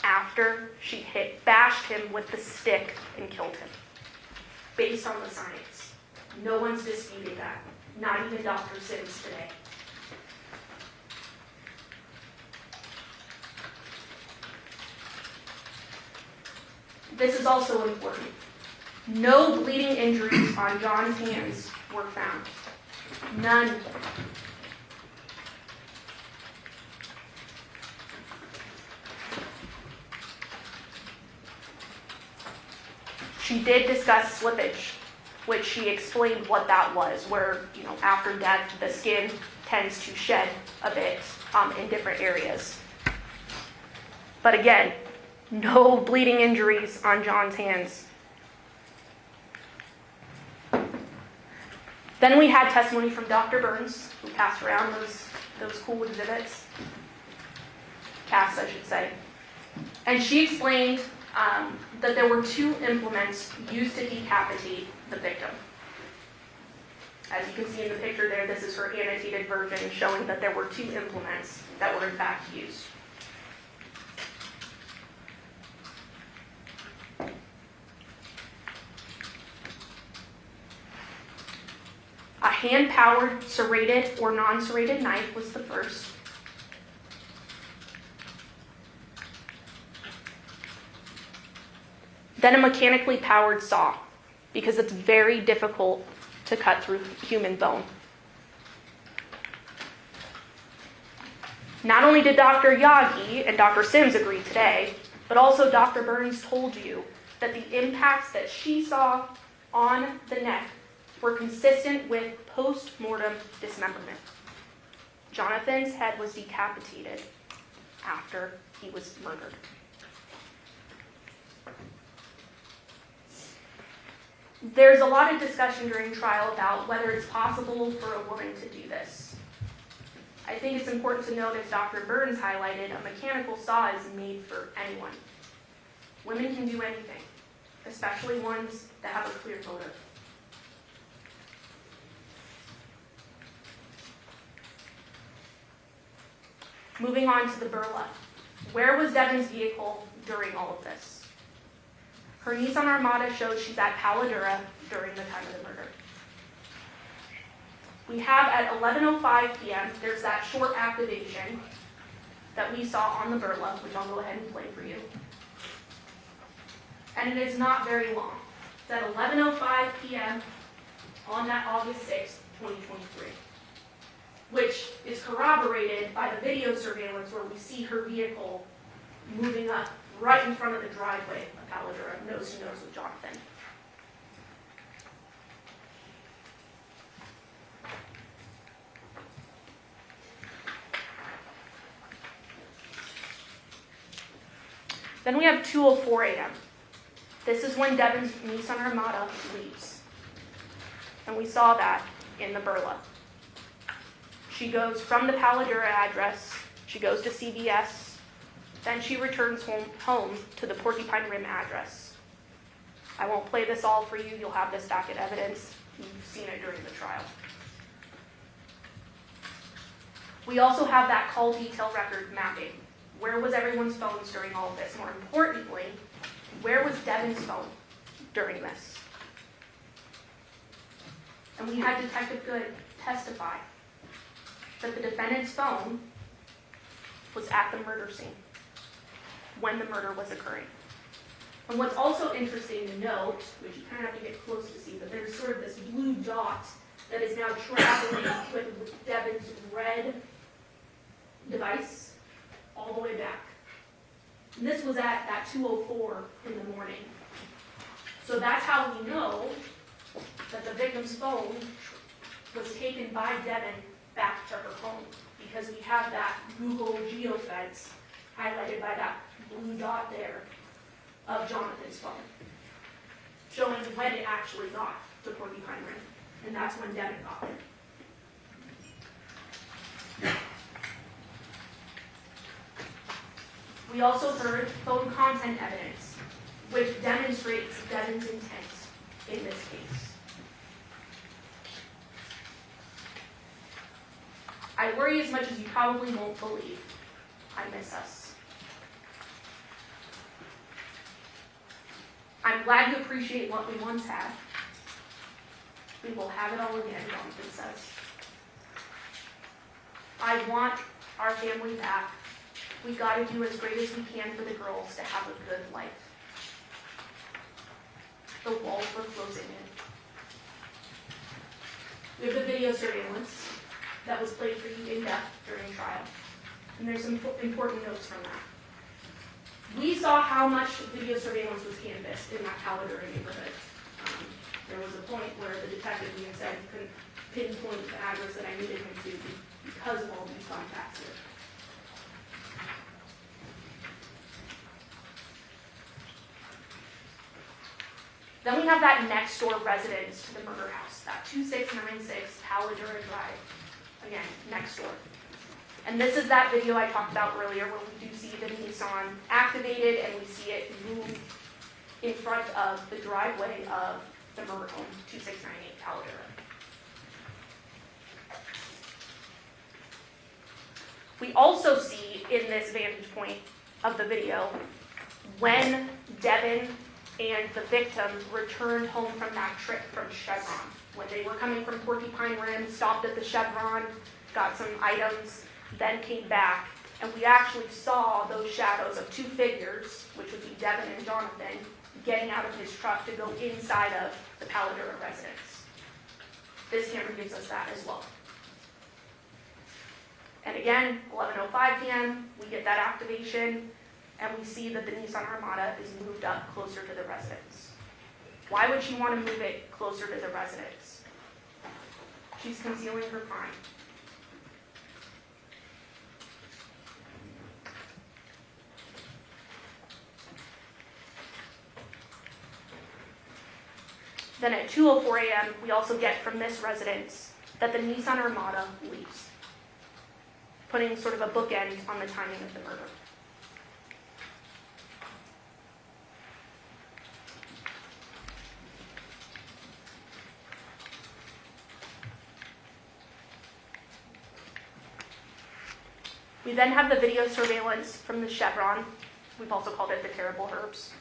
after she bashed him with the stick and killed him. Based on the science. No one's disputing that. Not even Dr. Sims today. This is also important. No bleeding injuries on John's hands were found. None. She did discuss slippage, which she explained what that was, where, after death, the skin tends to shed a bit in different areas. But again, no bleeding injuries on John's hands. Then we had testimony from Dr. Burns, who passed around those cool exhibits. Cass, I should say. And she explained that there were 2 implements used to decapitate the victim. As you can see in the picture there, this is her annotated version showing that there were 2 implements that were in fact used. A hand-powered serrated or non-serrated knife was the first. Then a mechanically powered saw, because it's very difficult to cut through human bone. Not only did Dr. Yagi and Dr. Sims agree today, but also Dr. Burns told you that the impacts that she saw on the neck were consistent with post-mortem dismemberment. Jonathan's head was decapitated after he was murdered. There's a lot of discussion during trial about whether it's possible for a woman to do this. I think it's important to note, as Dr. Burns highlighted, a mechanical saw is made for anyone. Women can do anything, especially ones that have a clear motive. Moving on to the burla. Where was Devyn's vehicle during all of this? Her Nissan Armada shows she's at Paladura during the time of the murder. We have at 11:05 p.m., there's that short activation that we saw on the burla, which I'll go ahead and play for you. And it is not very long. It's at 11:05 p.m. on that August 6th, 2023. Which is corroborated by the video surveillance where we see her vehicle moving up right in front of the driveway of Paladura, nose to nose with Jonathan. Then we have 2:04 a.m. This is when Devyn's Nissan Armada leaves. And we saw that in the burla. She goes from the Paladura address, she goes to CVS, then she returns home to the Porcupine Rim address. I won't play this all for you, you'll have this back at evidence. You've seen it during the trial. We also have that call detail record mapping. Where was everyone's phones during all of this? More importantly, where was Devyn's phone during this? And we had Detective Good testify that the defendant's phone was at the murder scene when the murder was occurring. And what's also interesting to note, which you kind of have to get close to see, that there's sort of this blue dot that is now traveling with Devyn's red device all the way back. And this was at that 2:04 in the morning. So that's how we know that the victim's phone was taken by Devyn back to her home, because we have that Google geofence highlighted by that blue dot there of Jonathan's phone, showing when it actually got to Porcupine Rim, and that's when Devyn got there. We also heard phone content evidence, which demonstrates Devyn's intent in this case. I worry as much as you probably won't believe. I miss us. I'm glad you appreciate what we once had. We will have it all again, Jonathan says. I want our family back. We gotta do as great as we can for the girls to have a good life. The walls were closing in. We have the video surveillance that was played for you in depth during trial. And there's some important notes from that. We saw how much video surveillance was canvassed in that Paladura neighborhood. There was a point where the detective even said he couldn't pinpoint the address that I needed him to because of all these contacts here. Then we have that next door residence to the murder house, that 2696 Paladura Drive. Again, next door. And this is that video I talked about earlier where we do see the Nissan activated and we see it move in front of the driveway of the murder home, 2698 Paladura. We also see in this vantage point of the video when Devyn and the victim returned home from that trip from Chevron. When they were coming from Porcupine Rim, stopped at the Chevron, got some items, then came back, and we actually saw those shadows of two figures, which would be Devyn and Jonathan, getting out of his truck to go inside of the Paladura residence. This camera gives us that as well. And again, 11:05 p.m., we get that activation, and we see that the Nissan Armada is moved up closer to the residence. Why would she want to move it closer to the residence? She's concealing her crime. Then at 2:04 a.m., we also get from this residence that the Nissan Armada leaves, putting sort of a bookend on the timing of the murder. We then have the video surveillance from the Chevron. We've also called it the Terrible Herbs.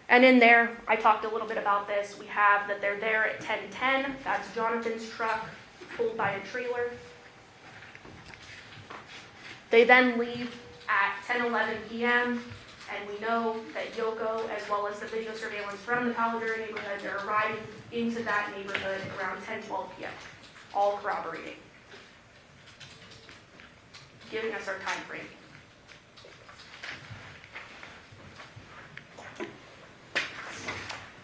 And in there, I talked a little bit about this. We have that they're there at 10:10. That's Jonathan's truck pulled by a trailer. They then leave at 10:11 p.m. And we know that Yoko, as well as the video surveillance from the Paladura neighborhood, they're arriving into that neighborhood around 10:12 p.m., all corroborating, giving us our time frame.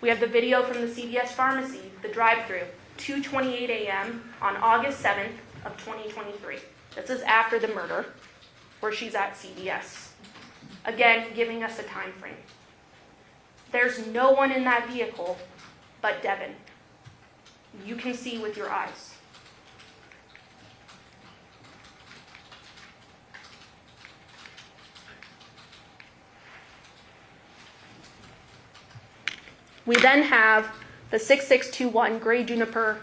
We have the video from the CVS pharmacy, the drive-thru, 2:28 a.m. on August 7th of 2023. This is after the murder, where she's at CVS. Again, giving us a time frame. There's no one in that vehicle but Devyn. You can see with your eyes. We then have the 6621 Gray Juniper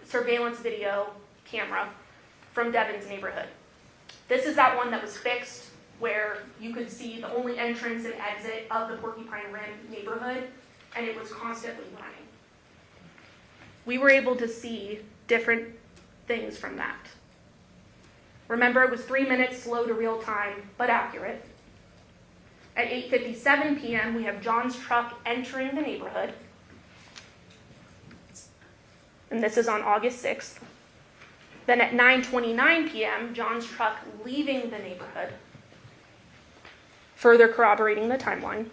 surveillance video camera from Devyn's neighborhood. This is that one that was fixed where you could see the only entrance and exit of the Porcupine Rim neighborhood, and it was constantly running. We were able to see different things from that. Remember, it was 3 minutes slow to real time, but accurate. At 8:57 p.m., we have John's truck entering the neighborhood. And this is on August 6th. Then at 9:29 p.m., John's truck leaving the neighborhood, further corroborating the timeline.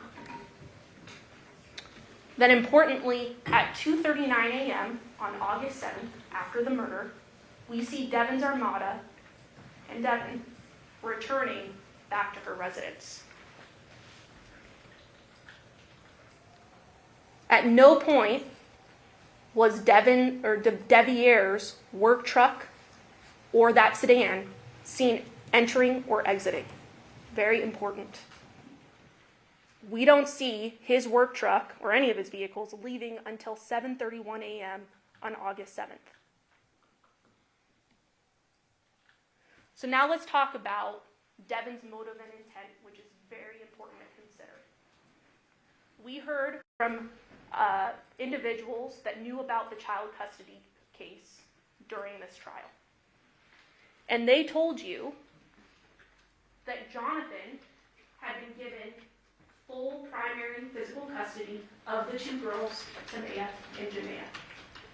Then importantly, at 2:39 a.m. on August 7th, after the murder, we see Devyn's Armada and Devyn returning back to her residence. At no point was Devyn or Deviere's work truck or that sedan seen entering or exiting. Very important. We don't see his work truck or any of his vehicles leaving until 7:31 a.m. on August 7th. So now let's talk about Devyn's motive and intent, which is very important to consider. We heard from individuals that knew about the child custody case during this trial. And they told you that Jonathan had been given full primary physical custody of the two girls, Tamea and Jamea.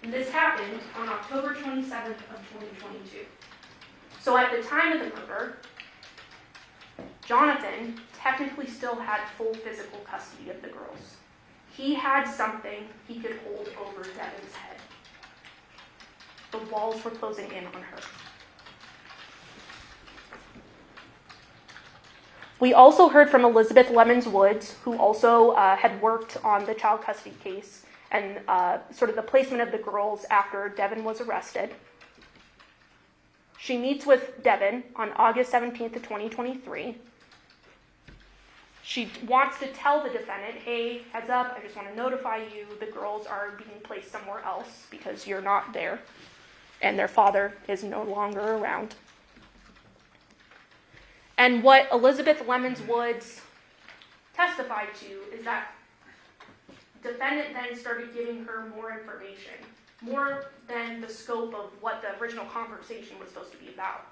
And this happened on October 27th of 2022. So at the time of the murder, Jonathan technically still had full physical custody of the girls. He had something he could hold over Devyn's head. The walls were closing in on her. We also heard from Elizabeth Lemons Woods, who also had worked on the child custody case and sort of the placement of the girls after Devyn was arrested. She meets with Devyn on August 17th of 2023. She wants to tell the defendant, hey, heads up, I just want to notify you, the girls are being placed somewhere else because you're not there, and their father is no longer around. And what Elizabeth Lemons Woods testified to is that defendant then started giving her more information, more than the scope of what the original conversation was supposed to be about.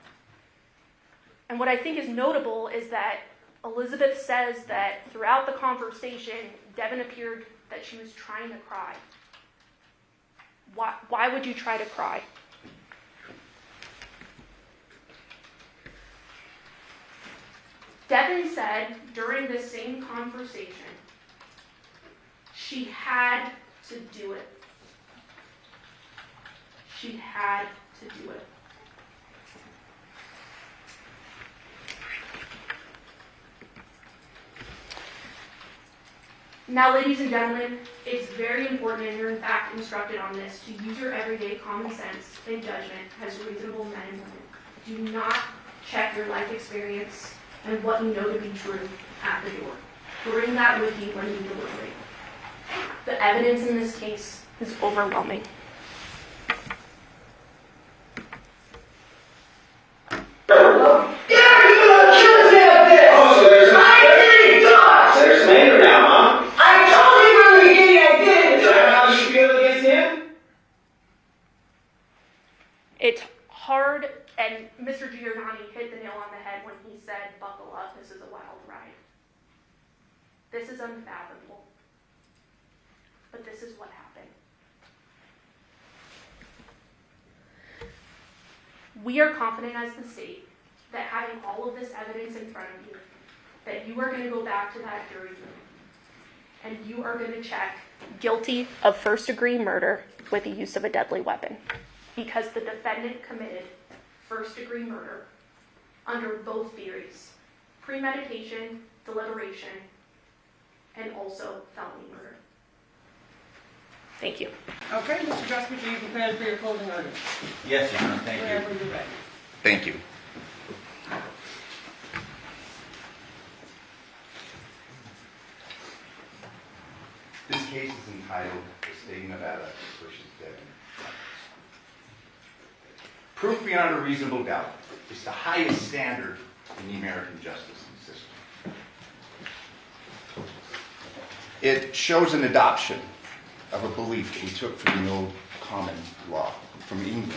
And what I think is notable is that Elizabeth says that throughout the conversation, Devyn appeared that she was trying to cry. Why would you try to cry? Devyn said during this same conversation, she had to do it. She had to do it. Now, ladies and gentlemen, it's very important, and you're in fact instructed on this, to use your everyday common sense and judgment as reasonable men and women. Do not check your life experience and what you know to be true at the door. Bring that with you when you deliberate. The evidence in this case is overwhelming. It's hard, and Mr. Giordani hit the nail on the head when he said, buckle up, this is a wild ride. This is unfathomable. But this is what happened. We are confident as the state that having all of this evidence in front of you, that you are going to go back to that jury room and you are going to check guilty of first-degree murder with the use of a deadly weapon, because the defendant committed first-degree murder under both theories: premeditation, deliberation, and also felony murder. Thank you.
Okay, Mr. Justice, are you prepared for your closing argument?
Yes, Your Honor, thank you.
Whenever you're ready.
Thank you. This case is entitled The State of Nevada versus Devyn. Proof beyond a reasonable doubt is the highest standard in the American justice system. It shows an adoption of a belief that we took from the old common law from England,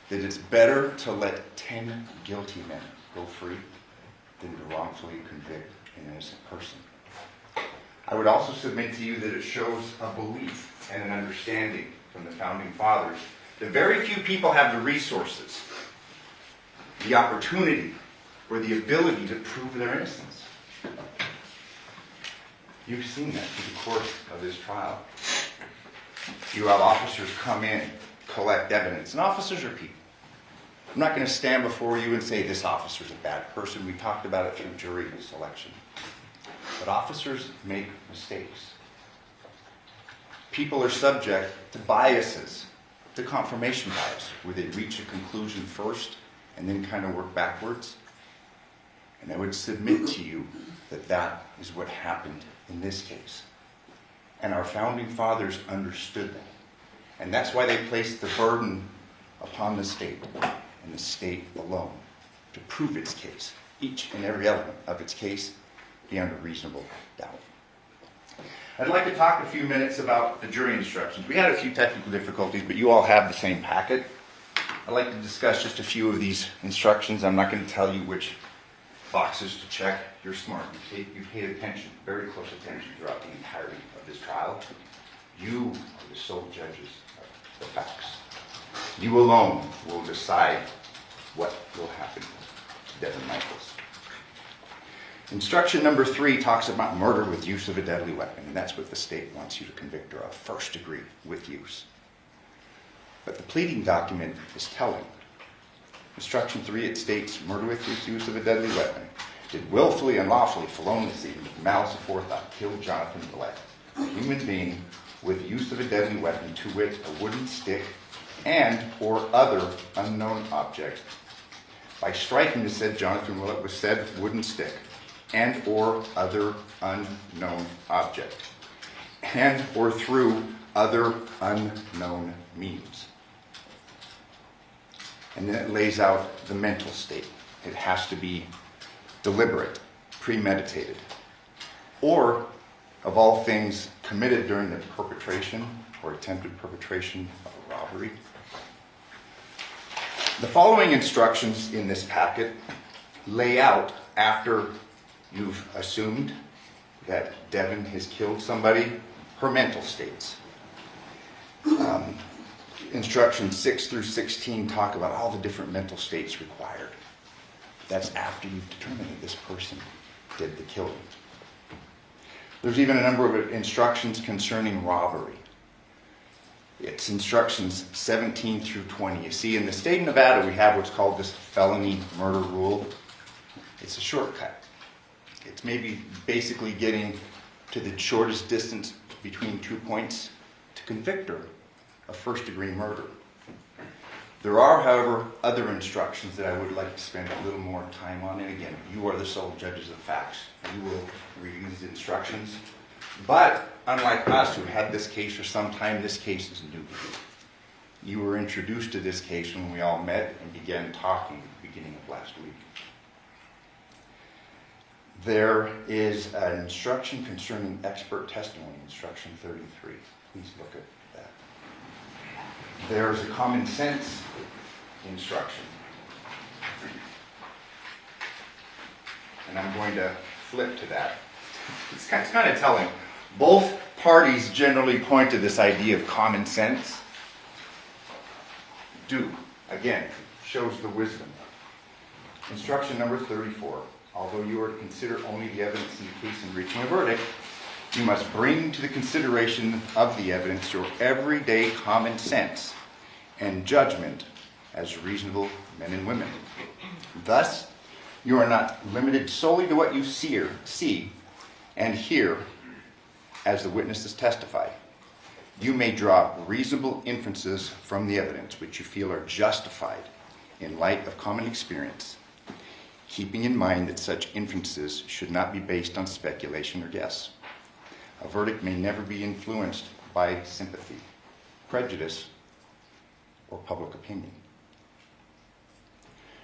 that it's better to let 10 guilty men go free than to wrongfully convict an innocent person. I would also submit to you that it shows a belief and an understanding from the Founding Fathers that very few people have the resources, the opportunity, or the ability to prove their innocence. You've seen that through the course of this trial. You have officers come in, collect evidence, and officers are people. I'm not going to stand before you and say this officer's a bad person. We talked about it through jury selection. But officers make mistakes. People are subject to biases, to confirmation bias, where they reach a conclusion first and then kind of work backwards. And I would submit to you that that is what happened in this case. And our founding fathers understood that. And that's why they placed the burden upon the state, and the state alone, to prove its case, each and every element of its case, beyond a reasonable doubt. I'd like to talk a few minutes about the jury instructions. We had a few technical difficulties, but you all have the same packet. I'd like to discuss just a few of these instructions. I'm not going to tell you which boxes to check. You're smart. You paid attention, very close attention throughout the entirety of this trial. You are the sole judges of the facts. You alone will decide what will happen to Devyn Michaels. Instruction number 3 talks about murder with use of a deadly weapon, and that's what the state wants you to convict her of, first degree with use. But the pleading document is telling. Instruction 3, it states, murder with use of a deadly weapon. Did willfully and lawfully, feloniously, with malice aforethought, kill Jonathan Willette, a human being, with use of a deadly weapon, to wit, a wooden stick, and or other unknown object, by striking the said Jonathan Willette with said wooden stick, and or other unknown object, and or through other unknown means. And then it lays out the mental state. It has to be deliberate, premeditated, or, of all things, committed during the perpetration or attempted perpetration of a robbery. The following instructions in this packet lay out, after you've assumed that Devyn has killed somebody, her mental states. Instructions 6 through 16 talk about all the different mental states required. That's after you've determined that this person did the killing. There's even a number of instructions concerning robbery. It's instructions 17 through 20. You see, in the state of Nevada, we have what's called this felony murder rule. It's a shortcut. It's maybe basically getting to the shortest distance between 2 points to convict her of first-degree murder. There are, however, other instructions that I would like to spend a little more time on. And again, you are the sole judges of facts. You will review these instructions. But unlike us, who had this case for some time, this case is new to you. You were introduced to this case when we all met and began talking at the beginning of last week. There is an instruction concerning expert testimony, instruction 33. Please look at that. There's a common sense instruction. And I'm going to flip to that. It's kind of telling. Both parties generally point to this idea of common sense. Again, shows the wisdom. Instruction number 34. Although you are to consider only the evidence in the case in reaching a verdict, you must bring to the consideration of the evidence your everyday common sense and judgment as reasonable men and women. Thus, you are not limited solely to what you see and hear as the witnesses testify. You may draw reasonable inferences from the evidence which you feel are justified in light of common experience, keeping in mind that such inferences should not be based on speculation or guess. A verdict may never be influenced by sympathy, prejudice, or public opinion.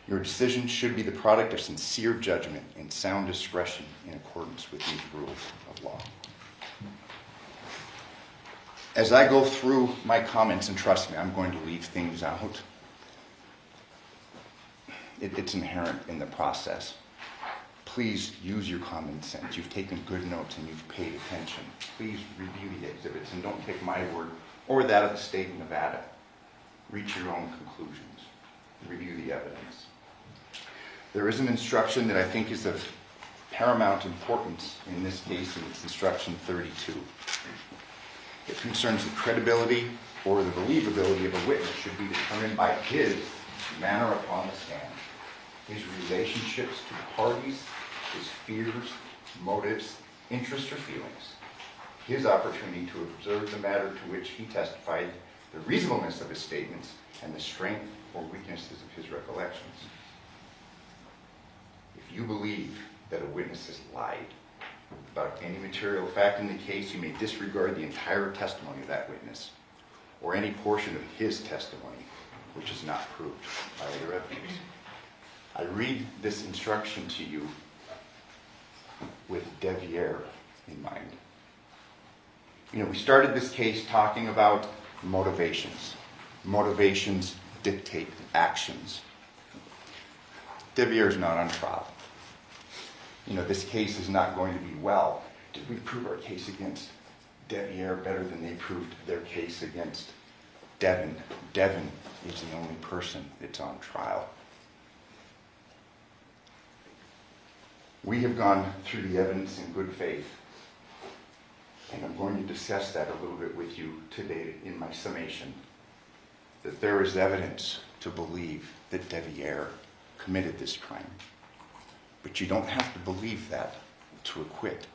Your decision should be the product of sincere judgment and sound discretion in accordance with these rules of law. As I go through my comments, and trust me, I'm going to leave things out. It's inherent in the process. Please use your common sense. You've taken good notes and you've paid attention. Please review the exhibits and don't take my word or that of the state of Nevada. Reach your own conclusions. Review the evidence. There is an instruction that I think is of paramount importance in this case, and it's instruction 32. It concerns the credibility or the believability of a witness should be determined by his manner upon the stand, his relationships to the parties, his fears, motives, interests, or feelings, his opportunity to observe the matter to which he testified, the reasonableness of his statements, and the strength or weaknesses of his recollections. If you believe that a witness has lied about any material fact in the case, you may disregard the entire testimony of that witness or any portion of his testimony which is not proved by other evidence. I read this instruction to you with Deviere in mind. You know, we started this case talking about motivations. Motivations dictate actions. Deviere is not on trial. You know, this case is not going to be, well, did we prove our case against Deviere better than they proved their case against Devyn? Devyn is the only person that's on trial. We have gone through the evidence in good faith, and I'm going to discuss that a little bit with you today in my summation, that there is evidence to believe that Deviere committed this crime. But you don't have to believe that to acquit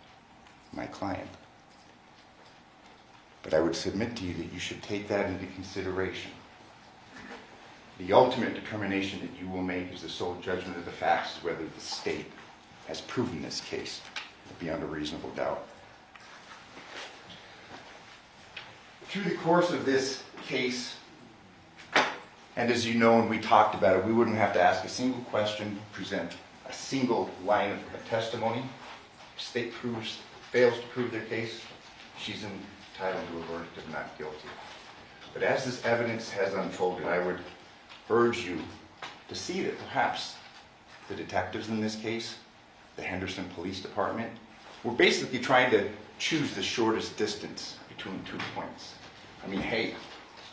my client. But I would submit to you that you should take that into consideration. The ultimate determination that you will make is the sole judgment of the facts is whether the state has proven this case beyond a reasonable doubt. Through the course of this case, and as you know, when we talked about it, we wouldn't have to ask a single question, present a single line of testimony. If the state fails to prove their case, she's entitled to a verdict of not guilty. But as this evidence has unfolded, I would urge you to see that perhaps the detectives in this case, the Henderson Police Department, were basically trying to choose the shortest distance between 2 points. I mean, hey,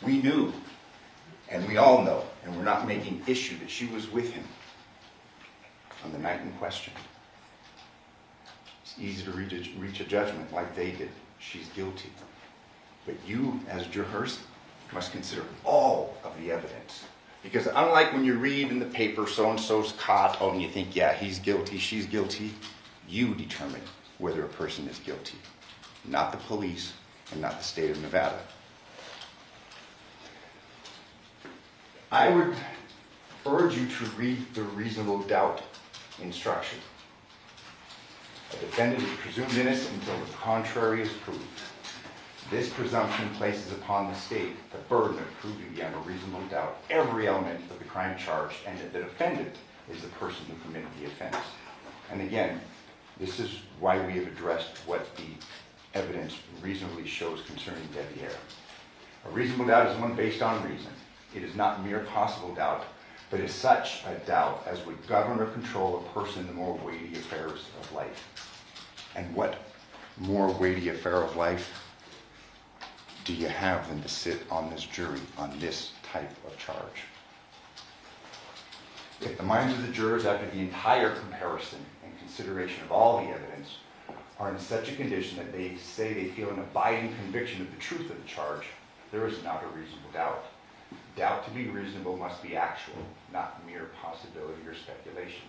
we knew, and we all know, and we're not making issue that she was with him on the night in question. It's easy to reach a judgment like they did. She's guilty. But you, as jurors, must consider all of the evidence. Because unlike when you read in the paper, so-and-so's caught, oh, and you think, yeah, he's guilty, she's guilty, you determine whether a person is guilty, not the police and not the state of Nevada. I would urge you to read the reasonable doubt instruction. A defendant is presumed innocent until the contrary is proved. This presumption places upon the state the burden of proving beyond a reasonable doubt every element of the crime charged and that the defendant is the person who committed the offense. And again, this is why we have addressed what the evidence reasonably shows concerning Deviere. A reasonable doubt is one based on reason. It is not mere possible doubt, but is such a doubt as would govern or control a person in the more weighty affairs of life. And what more weighty affair of life do you have than to sit on this jury on this type of charge? If the minds of the jurors, after the entire comparison and consideration of all the evidence, are in such a condition that they say they feel an abiding conviction of the truth of the charge, there is not a reasonable doubt. Doubt to be reasonable must be actual, not mere possibility or speculation.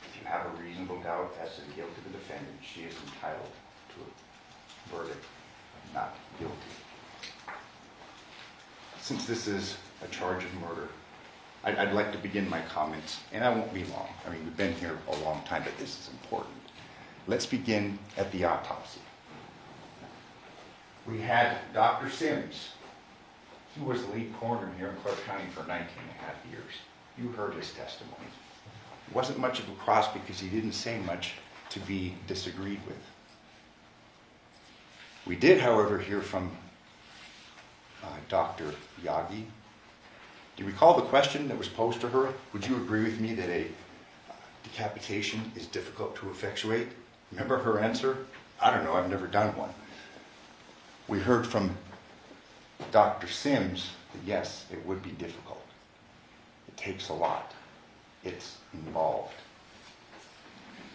If you have a reasonable doubt as to the guilt of the defendant, she is entitled to a verdict of not guilty. Since this is a charge of murder, I'd like to begin my comments, and I won't be long. I mean, we've been here a long time, but this is important. Let's begin at the autopsy. We had Dr. Sims. He was the lead coroner here in Clark County for 19 and a half years. You heard his testimony. It wasn't much of a cross because he didn't say much to be disagreed with. We did, however, hear from Dr. Yagi. Do you recall the question that was posed to her? Would you agree with me that a decapitation is difficult to effectuate? Remember her answer? I don't know, I've never done one. We heard from Dr. Sims that yes, it would be difficult. It takes a lot. It's involved.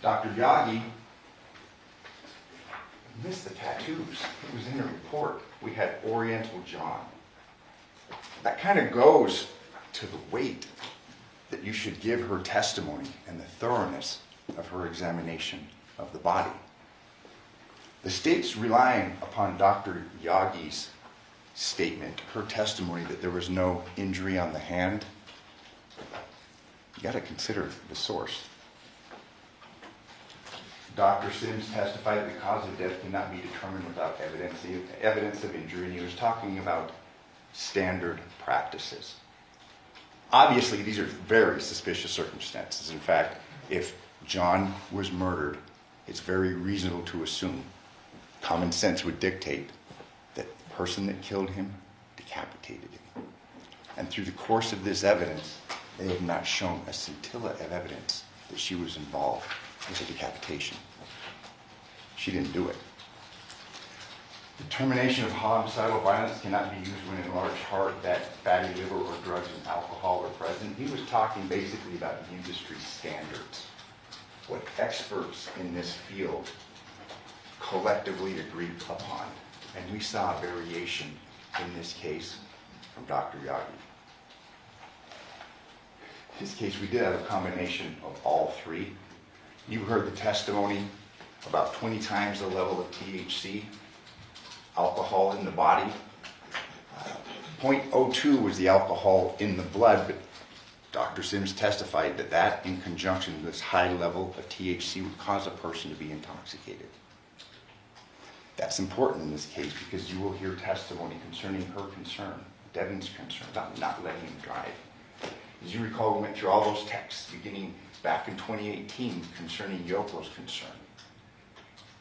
Dr. Yagi missed the tattoos. It was in the report. We had Oriental John. That kind of goes to the weight that you should give her testimony and the thoroughness of her examination of the body. The state's relying upon Dr. Yagi's statement, her testimony that there was no injury on the hand. You got to consider the source. Dr. Sims testified that the cause of death cannot be determined without evidence of injury, and he was talking about standard practices. Obviously, these are very suspicious circumstances. In fact, if John was murdered, it's very reasonable to assume, common sense would dictate, that the person that killed him decapitated him. And through the course of this evidence, they have not shown a scintilla of evidence that she was involved with the decapitation. She didn't do it. Determination of homicidal violence cannot be used when in large part that fatty liver or drugs and alcohol are present. He was talking basically about industry standards, what experts in this field collectively agreed upon. And we saw a variation in this case from Dr. Yagi. In this case, we did have a combination of all three. You heard the testimony about 20 times the level of THC, alcohol in the body. 0.02 was the alcohol in the blood, but Dr. Sims testified that that, in conjunction with this high level of THC, would cause a person to be intoxicated. That's important in this case because you will hear testimony concerning her concern, Devyn's concern, about not letting him drive. As you recall, we went through all those texts beginning back in 2018 concerning Yoko's concern.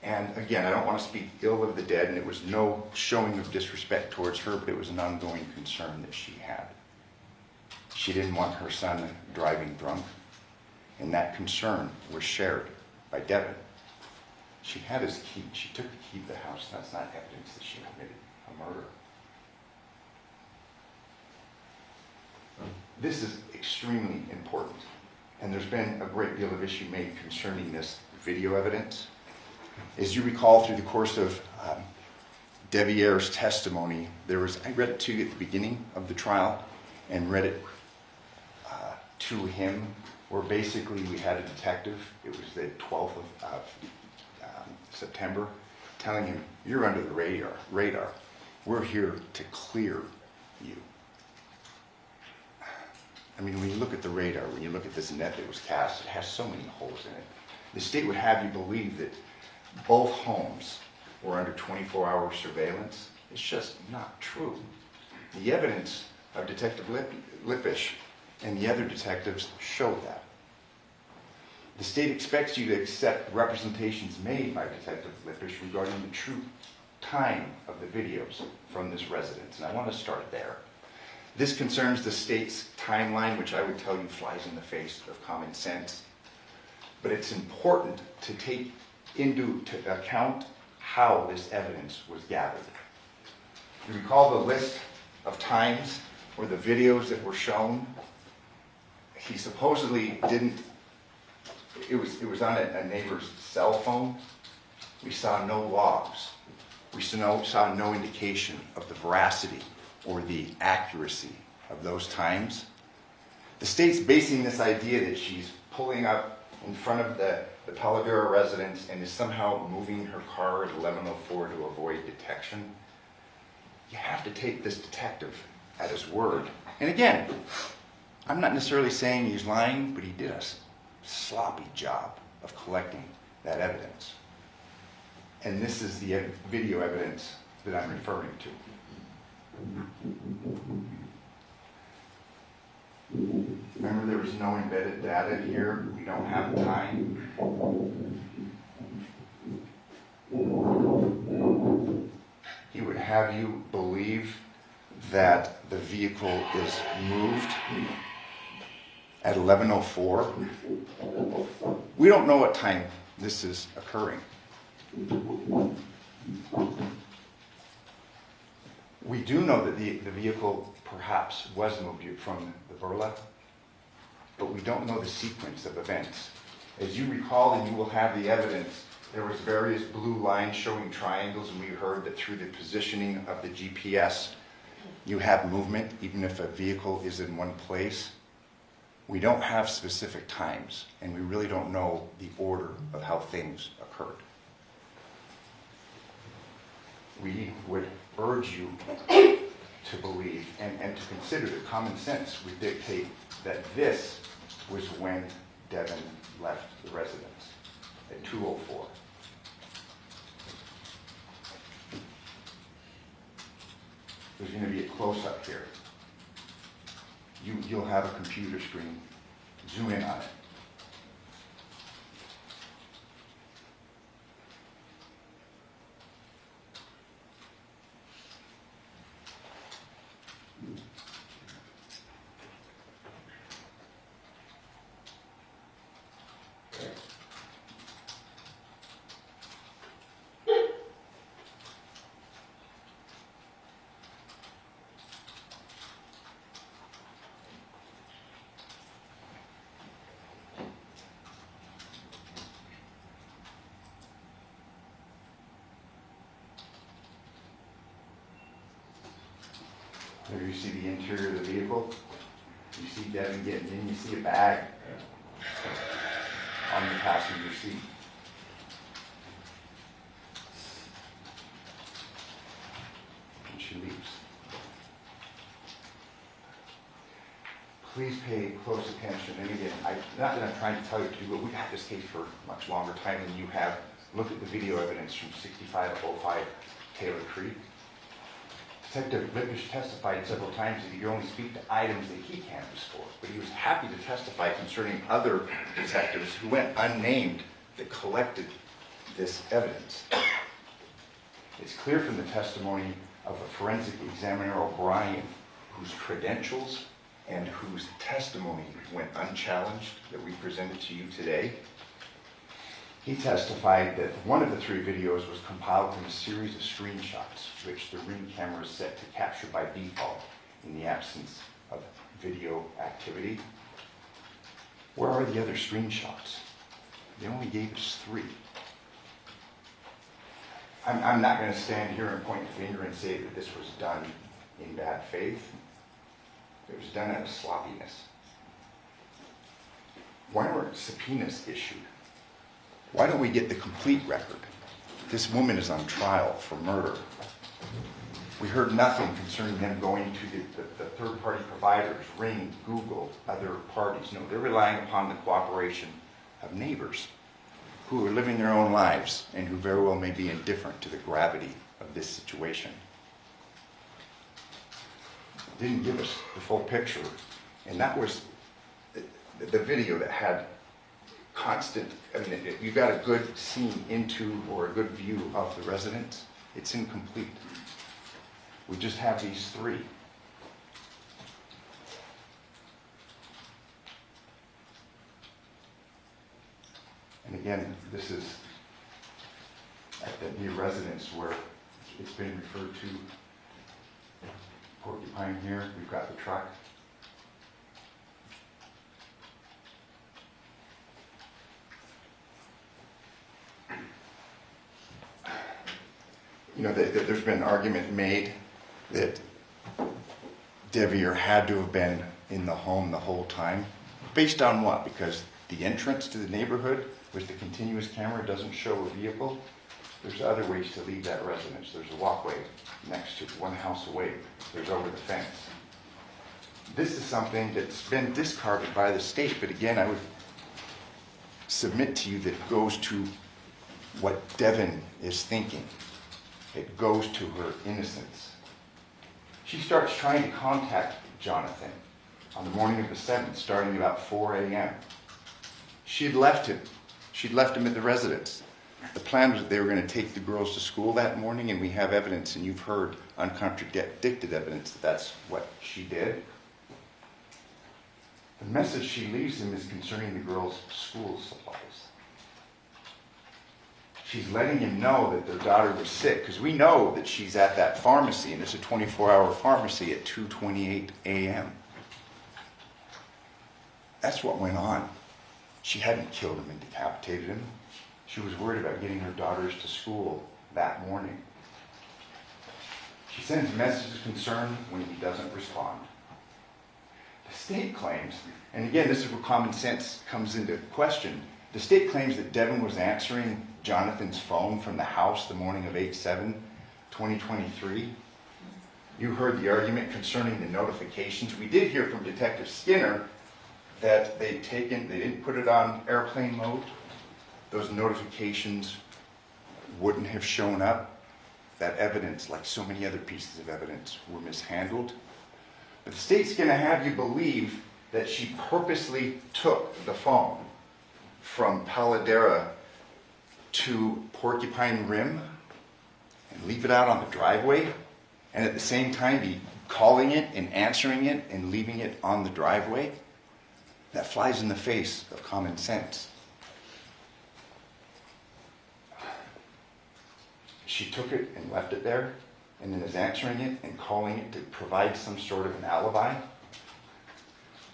And again, I don't want to speak ill of the dead, and it was no showing of disrespect towards her, but it was an ongoing concern that she had. She didn't want her son driving drunk, and that concern was shared by Devyn. She had his key. She took the key to the house. That's not evidence that she committed a murder. This is extremely important, and there's been a great deal of issue made concerning this video evidence. As you recall, through the course of Deviere's testimony, I read it to you at the beginning of the trial and read it to him, where basically we had a detective, it was the 12th of September, telling him, you're under the radar. We're here to clear you. I mean, when you look at the radar, when you look at this net that was cast, it has so many holes in it. The state would have you believe that both homes were under 24-hour surveillance. It's just not true. The evidence of Detective Lippisch and the other detectives show that. The state expects you to accept representations made by Detective Lippisch regarding the true time of the videos from this residence, and I want to start there. This concerns the state's timeline, which I would tell you flies in the face of common sense, but it's important to take into account how this evidence was gathered. You recall the list of times where the videos that were shown? He supposedly didn't, it was on a neighbor's cell phone. We saw no logs. We saw no indication of the veracity or the accuracy of those times. The state's basing this idea that she's pulling up in front of the Talavera residence and is somehow moving her car at 11:04 to avoid detection. You have to take this detective at his word. And again, I'm not necessarily saying he's lying, but he did a sloppy job of collecting that evidence. And this is the video evidence that I'm referring to. Remember, there was no embedded data here. We don't have time. He would have you believe that the vehicle is moved at 11:04. We don't know what time this is occurring. We do know that the vehicle perhaps was moved from the Burla, but we don't know the sequence of events. As you recall, and you will have the evidence, there was various blue lines showing triangles, and we heard that through the positioning of the GPS, you have movement, even if a vehicle is in one place. We don't have specific times, and we really don't know the order of how things occurred. We would urge you to believe and to consider that common sense would dictate that this was when Devyn left the residence at 204. There's going to be a close-up here. You'll have a computer screen. Zoom in on it. There you see the interior of the vehicle. You see Devyn getting in. You see a bag on the passenger seat. And she leaves. Please pay close attention. And again, not that I'm trying to tell you to do it. We've had this case for much longer time than you have. Look at the video evidence from 6505 Taylor Creek. Detective Lippish testified several times that he could only speak to items that he canvassed for, but he was happy to testify concerning other detectives who went unnamed that collected this evidence. It's clear from the testimony of a forensic examiner, O'Brien, whose credentials and whose testimony went unchallenged that we presented to you today. He testified that one of the 3 videos was compiled from a series of screenshots, which the Ring camera is set to capture by default in the absence of video activity. Where are the other screenshots? They only gave us 3. I'm not going to stand here and point the finger and say that this was done in bad faith. It was done out of sloppiness. Why weren't subpoenas issued? Why don't we get the complete record? This woman is on trial for murder. We heard nothing concerning them going to the third-party providers, Ring, Google, other parties. No, they're relying upon the cooperation of neighbors who are living their own lives and who very well may be indifferent to the gravity of this situation. Didn't give us the full picture, and that was the video that had constant, I mean, you got a good scene into or a good view of the residence. It's incomplete. We just have these 3. And again, this is at the new residence where it's been referred to. Porcupine here, we've got the truck. You know, there's been an argument made that Deviere had to have been in the home the whole time. Based on what? Because the entrance to the neighborhood with the continuous camera doesn't show a vehicle. There's other ways to leave that residence. There's a walkway next to one house away. There's over the fence. This is something that's been discarded by the state, but again, I would submit to you that it goes to what Devyn is thinking. It goes to her innocence. She starts trying to contact Jonathan on the morning of the 7th, starting about 4 a.m. She'd left him. She'd left him at the residence. The plan was that they were going to take the girls to school that morning, and we have evidence, and you've heard uncontradicted evidence that that's what she did. The message she leaves him is concerning the girls' school supplies. She's letting him know that their daughter was sick, because we know that she's at that pharmacy, and it's a 24-hour pharmacy at 2:28 a.m. That's what went on. She hadn't killed him and decapitated him. She was worried about getting her daughters to school that morning. She sends messages of concern when he doesn't respond. The state claims, and again, this is where common sense comes into question, the state claims that Devyn was answering Jonathan's phone from the house the morning of 8/7/2023. You heard the argument concerning the notifications. We did hear from Detective Skinner that they didn't put it on airplane mode. those notifications wouldn't have shown up. That evidence, like so many other pieces of evidence, were mishandled. But the state's going to have you believe that she purposely took the phone from Paladera to Porcupine Rim and leave it out on the driveway, and at the same time be calling it and answering it and leaving it on the driveway. That flies in the face of common sense. She took it and left it there, and then is answering it and calling it to provide some sort of an alibi.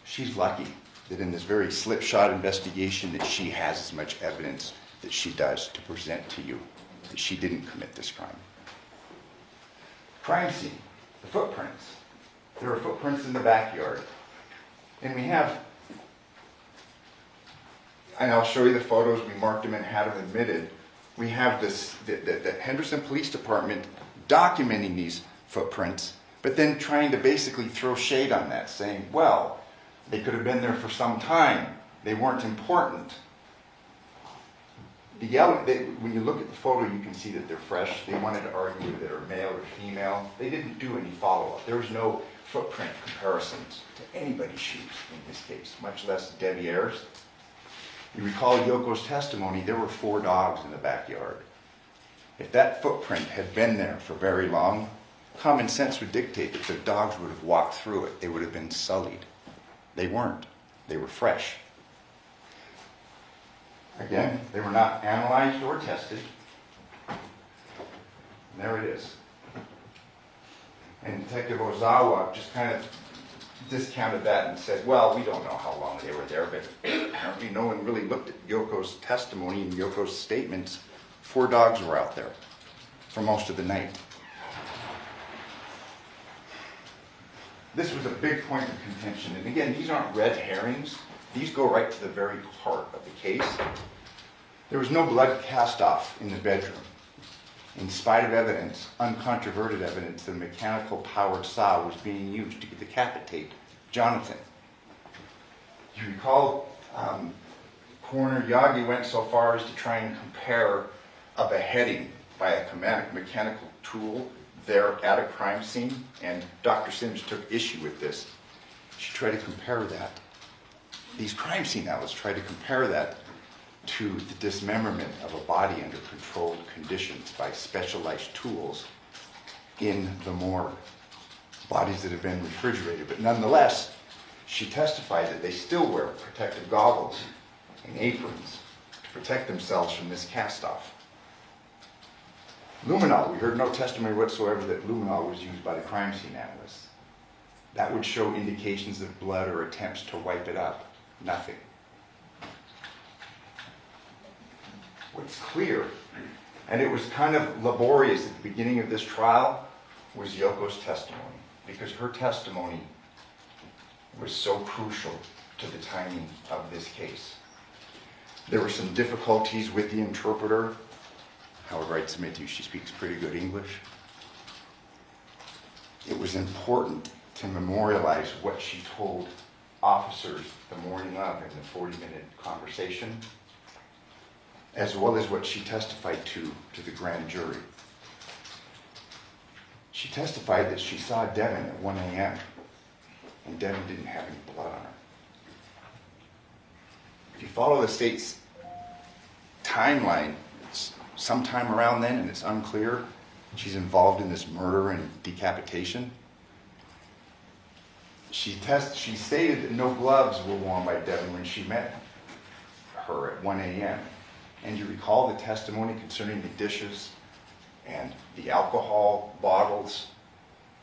She's lucky that in this very slipshod investigation that she has as much evidence that she does to present to you that she didn't commit this crime. Crime scene, the footprints. There are footprints in the backyard. And we have, and I'll show you the photos, we marked them and had them admitted. We have this, the Henderson Police Department documenting these footprints, but then trying to basically throw shade on that, saying, well, they could have been there for some time. They weren't important. When you look at the photo, you can see that they're fresh. They wanted to argue that they're male or female. They didn't do any follow-up. There was no footprint comparisons to anybody's shoes in this case, much less Deviere's. You recall Yoko's testimony, there were 4 dogs in the backyard. If that footprint had been there for very long, common sense would dictate that the dogs would have walked through it. They would have been sullied. They weren't. They were fresh. Again, they were not analyzed or tested. And there it is. And Detective Ozawa just kind of discounted that and said, well, we don't know how long they were there, but apparently no one really looked at Yoko's testimony and Yoko's statements. 4 dogs were out there for most of the night. This was a big point of contention. And again, these aren't red herrings. These go right to the very heart of the case. There was no blood cast off in the bedroom. In spite of evidence, uncontroverted evidence, that a mechanical powered saw was being used to decapitate Jonathan. You recall, Coroner Yagi went so far as to try and compare a beheading by a mechanical tool there at a crime scene, and Dr. Sims took issue with this. She tried to compare that. These crime scene analysts tried to compare that to the dismemberment of a body under controlled conditions by specialized tools in the morgue. Bodies that have been refrigerated. But nonetheless, she testified that they still wear protective goggles and aprons to protect themselves from this cast-off. Luminol, we heard no testimony whatsoever that luminol was used by the crime scene analysts. That would show indications of blood or attempts to wipe it up. Nothing. What's clear, and it was kind of laborious at the beginning of this trial, was Yoko's testimony, because her testimony was so crucial to the timing of this case. There were some difficulties with the interpreter. However, I'd submit to you she speaks pretty good English. It was important to memorialize what she told officers the morning of in the 40-minute conversation, as well as what she testified to the grand jury. She testified that she saw Devyn at 1 a.m. and Devyn didn't have any blood on her. If you follow the state's timeline, it's sometime around then, and it's unclear, she's involved in this murder and decapitation. She stated that no gloves were worn by Devyn when she met her at 1 a.m. And you recall the testimony concerning the dishes and the alcohol bottles.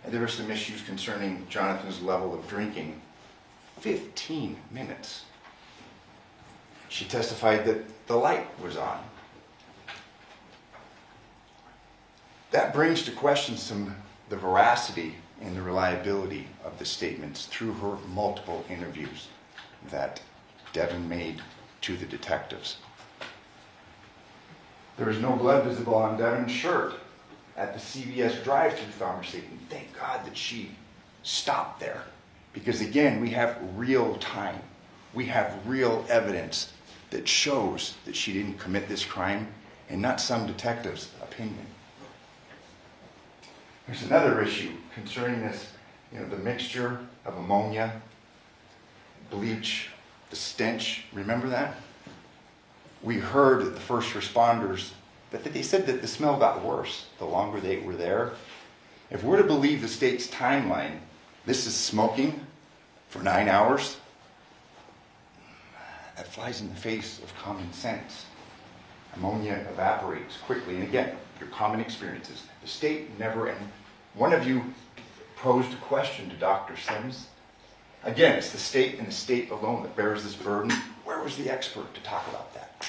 And there were some issues concerning Jonathan's level of drinking. 15 minutes. She testified that the light was on. That brings to question the veracity and the reliability of the statements through her multiple interviews that Devyn made to the detectives. There was no blood visible on Devyn's shirt at the CVS drive-thru pharmacy. And thank God that she stopped there. Because again, we have real time. We have real evidence that shows that she didn't commit this crime and not some detective's opinion. There's another issue concerning this, the mixture of ammonia, bleach, the stench. Remember that? We heard that the first responders, that they said that the smell got worse the longer they were there. If we're to believe the state's timeline, this is smoking for 9 hours. That flies in the face of common sense. Ammonia evaporates quickly. And again, your common experiences. The state never, and one of you posed a question to Dr. Sims. Again, it's the state and the state alone that bears this burden. Where was the expert to talk about that?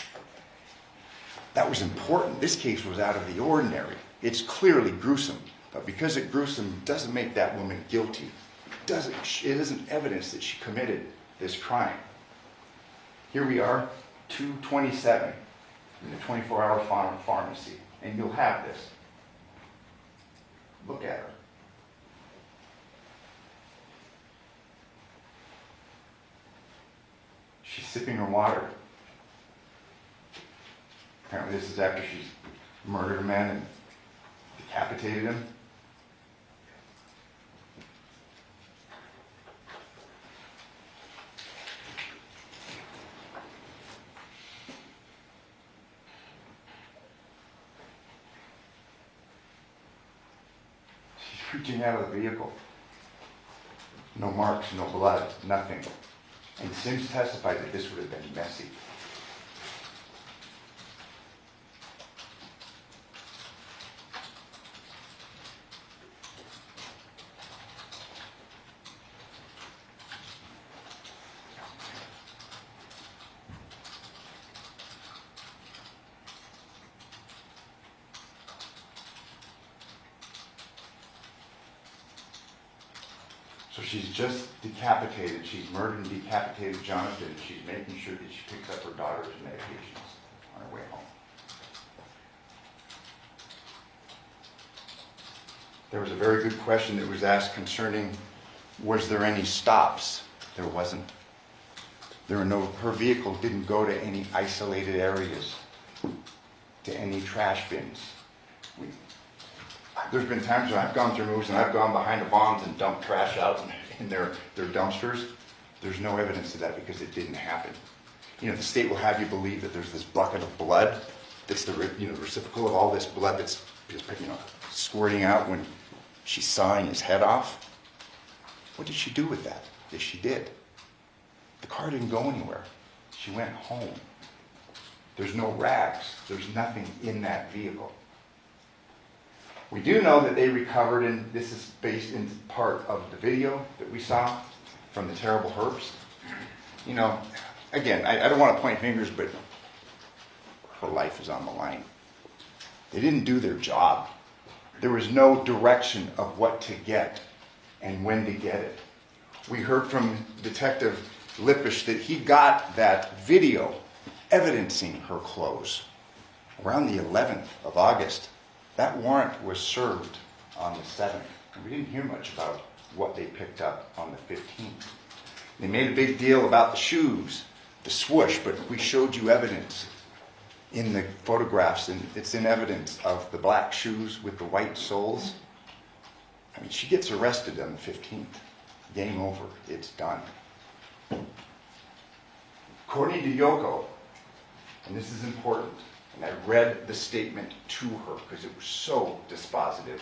That was important. This case was out of the ordinary. It's clearly gruesome, but because it's gruesome doesn't make that woman guilty. It isn't evidence that she committed this crime. Here we are, 2:27 in the 24-hour pharmacy, and you'll have this. Look at her. She's sipping her water. Apparently this is after she's murdered a man and decapitated him. She's reaching out of the vehicle. No marks, no blood, nothing. And Sims testified that this would have been messy. So she's just decapitated. She's murdered and decapitated Jonathan, and she's making sure that she picks up her daughter's medications on her way home. There was a very good question that was asked concerning, was there any stops? There wasn't. There were no, her vehicle didn't go to any isolated areas, to any trash bins. There's been times when I've gone through moves and I've gone behind the bonds and dumped trash out in their dumpsters. There's no evidence of that because it didn't happen. The state will have you believe that there's this bucket of blood that's the reciprocal of all this blood that's squirting out when she's sawing his head off. What did she do with that? Yes, she did. The car didn't go anywhere. She went home. There's no rags. There's nothing in that vehicle. We do know that they recovered, and this is based in part of the video that we saw from the terrible herbs. Again, I don't want to point fingers, but her life is on the line. They didn't do their job. There was no direction of what to get and when to get it. We heard from Detective Lippisch that he got that video evidencing her clothes around the 11th of August. That warrant was served on the 7th, and we didn't hear much about what they picked up on the 15th. They made a big deal about the shoes, the swoosh, but we showed you evidence in the photographs, and it's in evidence of the black shoes with the white soles. She gets arrested on the 15th. Game over. It's done. According to Yoko, and this is important, and I read the statement to her because it was so dispositive.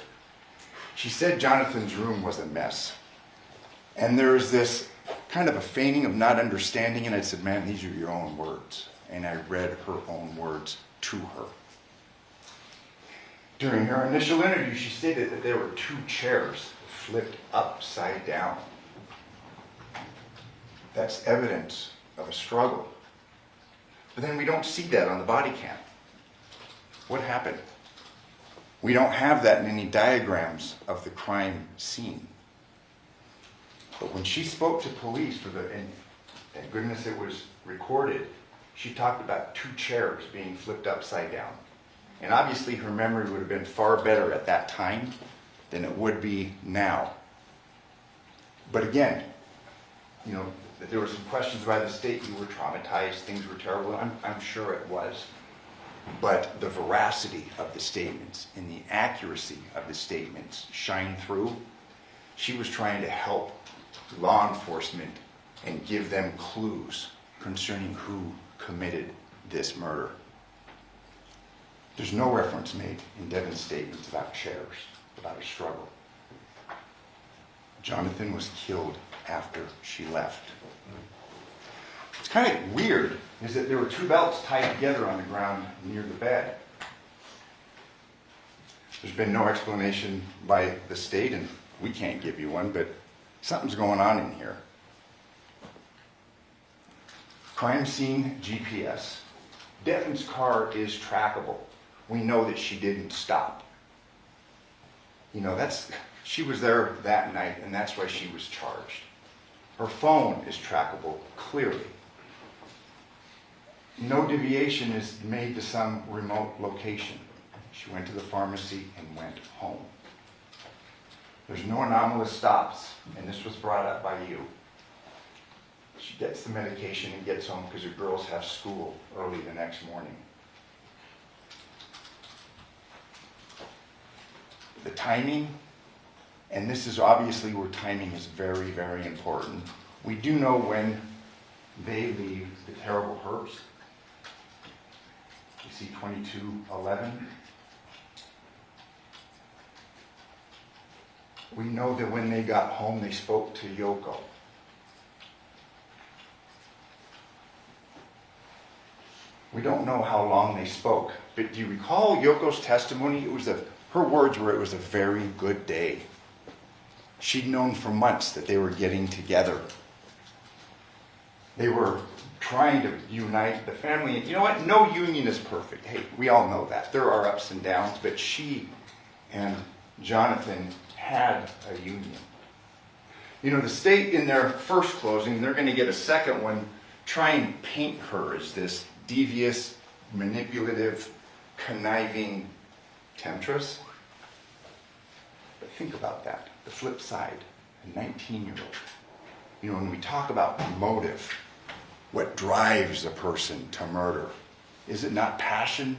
She said Jonathan's room was a mess. And there's this kind of a feigning of not understanding, and I said, man, these are your own words. And I read her own words to her. During her initial interview, she stated that there were 2 chairs flipped upside down. That's evidence of a struggle. But then we don't see that on the body cam. What happened? We don't have that in any diagrams of the crime scene. But when she spoke to police and thank goodness it was recorded, she talked about 2 chairs being flipped upside down. And obviously her memory would have been far better at that time than it would be now. But again, that there were some questions by the state, you were traumatized, things were terrible. I'm sure it was. But the veracity of the statements and the accuracy of the statements shine through. She was trying to help law enforcement and give them clues concerning who committed this murder. There's no reference made in Devyn's statements about chairs, about a struggle. Jonathan was killed after she left. What's kind of weird is that there were two belts tied together on the ground near the bed. There's been no explanation by the state, and we can't give you one, but something's going on in here. Crime scene GPS. Devyn's car is trackable. We know that she didn't stop. You know, she was there that night, and that's why she was charged. Her phone is trackable, clearly. No deviation is made to some remote location. She went to the pharmacy and went home. There's no anomalous stops, and this was brought up by you. She gets the medication and gets home because her girls have school early the next morning. The timing, and this is obviously where timing is very, very important. We do know when they leave the terrible herbs. You see 22:11. We know that when they got home, they spoke to Yoko. We don't know how long they spoke, but do you recall Yoko's testimony? Her words were, it was a very good day. She'd known for months that they were getting together. They were trying to unite the family. And you know what? No union is perfect. Hey, we all know that. There are ups and downs, but she and Jonathan had a union. You know, the state in their first closing, they're going to get a second one, try and paint her as this devious, manipulative, conniving temptress. But think about that, the flip side, a 19-year-old. You know, when we talk about motive, what drives a person to murder, is it not passion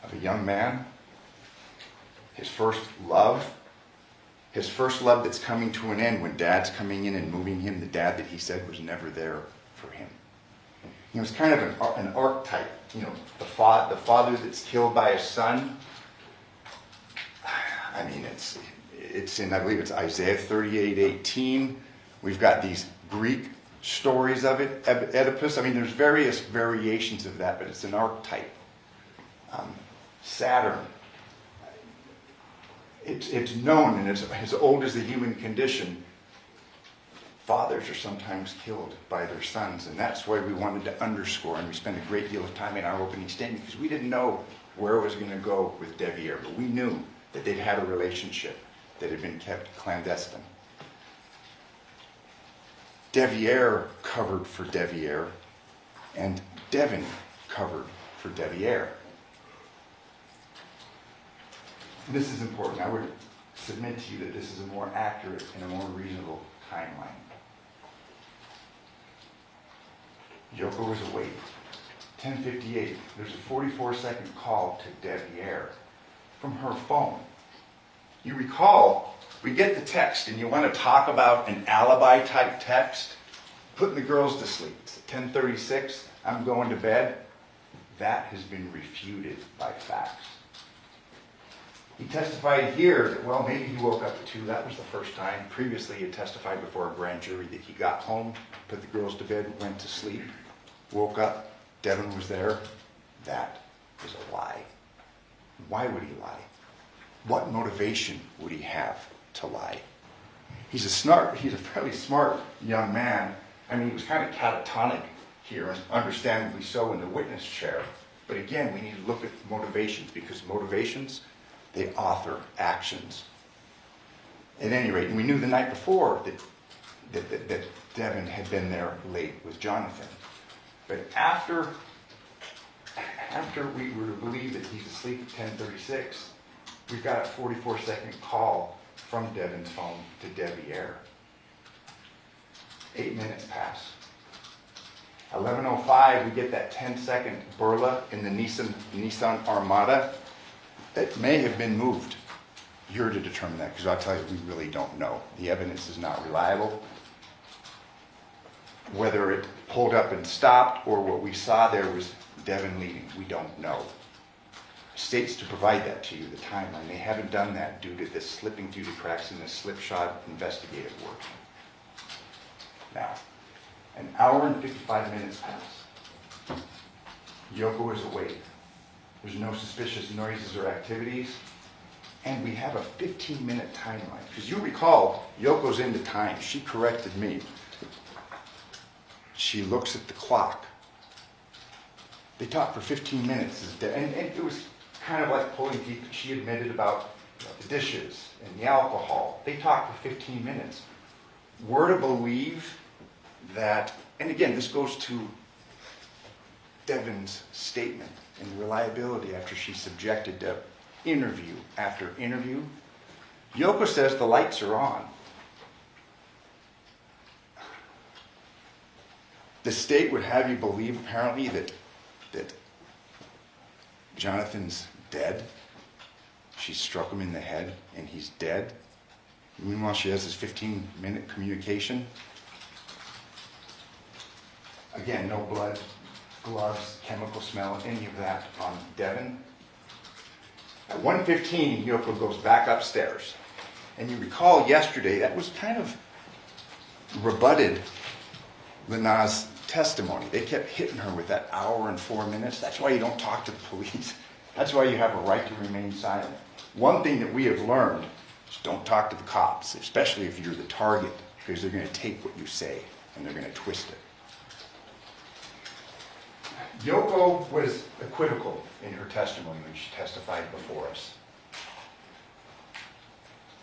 of a young man? His first love that's coming to an end when dad's coming in and moving him, the dad that he said was never there for him. You know, it's kind of an archetype. You know, the father that's killed by his son. I mean, it's in, I believe it's Isaiah 38:18. We've got these Greek stories of it, Oedipus. I mean, there's various variations of that, but it's an archetype. Saturn. It's known, and it's as old as the human condition. Fathers are sometimes killed by their sons, and that's why we wanted to underscore, and we spent a great deal of time in our opening statement, because we didn't know where it was going to go with Deviere, but we knew that they'd had a relationship that had been kept clandestine. Deviere covered for Deviere, and Devyn covered for Deviere. And this is important. I would submit to you that this is a more accurate and a more reasonable timeline. Yoko was awake. 10:58. There's a 44-second call to Deviere from her phone. You recall, we get the text, and you want to talk about an alibi-type text? Putting the girls to sleep. It's 10:36. I'm going to bed. That has been refuted by facts. He testified here that, well, maybe he woke up at 2. That was the first time. Previously, he had testified before a grand jury that he got home, put the girls to bed, went to sleep, woke up, Devyn was there. That is a lie. Why would he lie? What motivation would he have to lie? He's a fairly smart young man. I mean, he was kind of catatonic here, and understandably so in the witness chair. But again, we need to look at motivations, because motivations, they author actions. At any rate, and we knew the night before that Devyn had been there late with Jonathan. But after we were to believe that he's asleep at 10:36, we've got a 44-second call from Devyn's phone to Deviere. 8 minutes pass. 11:05, we get that 10-second burla in the Nissan Armada. It may have been moved. You're to determine that, because I'll tell you, we really don't know. The evidence is not reliable. Whether it pulled up and stopped, or what we saw there was Devyn leaving, we don't know. State's to provide that to you, the timeline. They haven't done that due to this slipping through the cracks in this slipshod investigative work. Now, an hour and 55 minutes pass. Yoko is awake. There's no suspicious noises or activities. And we have a 15-minute timeline. Because you recall, Yoko's into time. She corrected me. She looks at the clock. They talked for 15 minutes. And it was kind of like pulling teeth. She admitted about the dishes and the alcohol. They talked for 15 minutes. We're to believe that, and again, this goes to Devyn's statement and reliability after she's subjected to interview after interview. Yoko says the lights are on. The state would have you believe, apparently, that Jonathan's dead. She struck him in the head and he's dead. Meanwhile, she has this 15-minute communication. Again, no blood, gloves, chemical smell, any of that on Devyn. At 1:15, Yoko goes back upstairs. And you recall yesterday, that was kind of rebutted Lana's testimony. They kept hitting her with that hour and 4 minutes. That's why you don't talk to the police. That's why you have a right to remain silent. One thing that we have learned is don't talk to the cops, especially if you're the target, because they're going to take what you say and they're going to twist it. Yoko was equivocal in her testimony when she testified before us.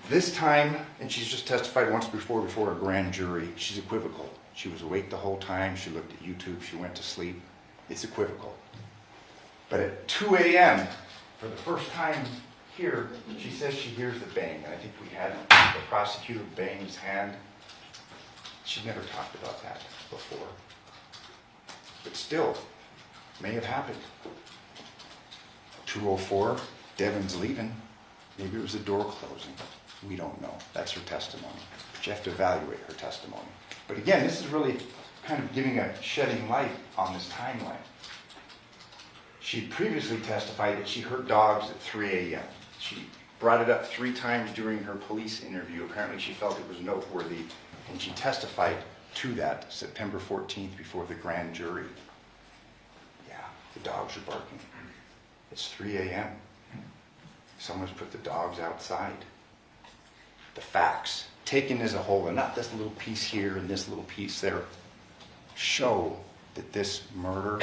This time, and she's just testified once before a grand jury, she's equivocal. She was awake the whole time. She looked at YouTube. She went to sleep. It's equivocal. But at 2 a.m., for the first time here, she says she hears the bang. And I think we had the prosecutor bang his hand. She'd never talked about that before. But still, may have happened. 2:04, Devyn's leaving. Maybe it was the door closing. We don't know. That's her testimony. But you have to evaluate her testimony. But again, this is really kind of shedding light on this timeline. She previously testified that she heard dogs at 3 a.m. She brought it up 3 times during her police interview. Apparently she felt it was noteworthy, and she testified to that September 14th before the grand jury. Yeah, the dogs are barking. It's 3 a.m. Someone's put the dogs outside. The facts, taken as a whole, and not this little piece here and this little piece there, show that this murder,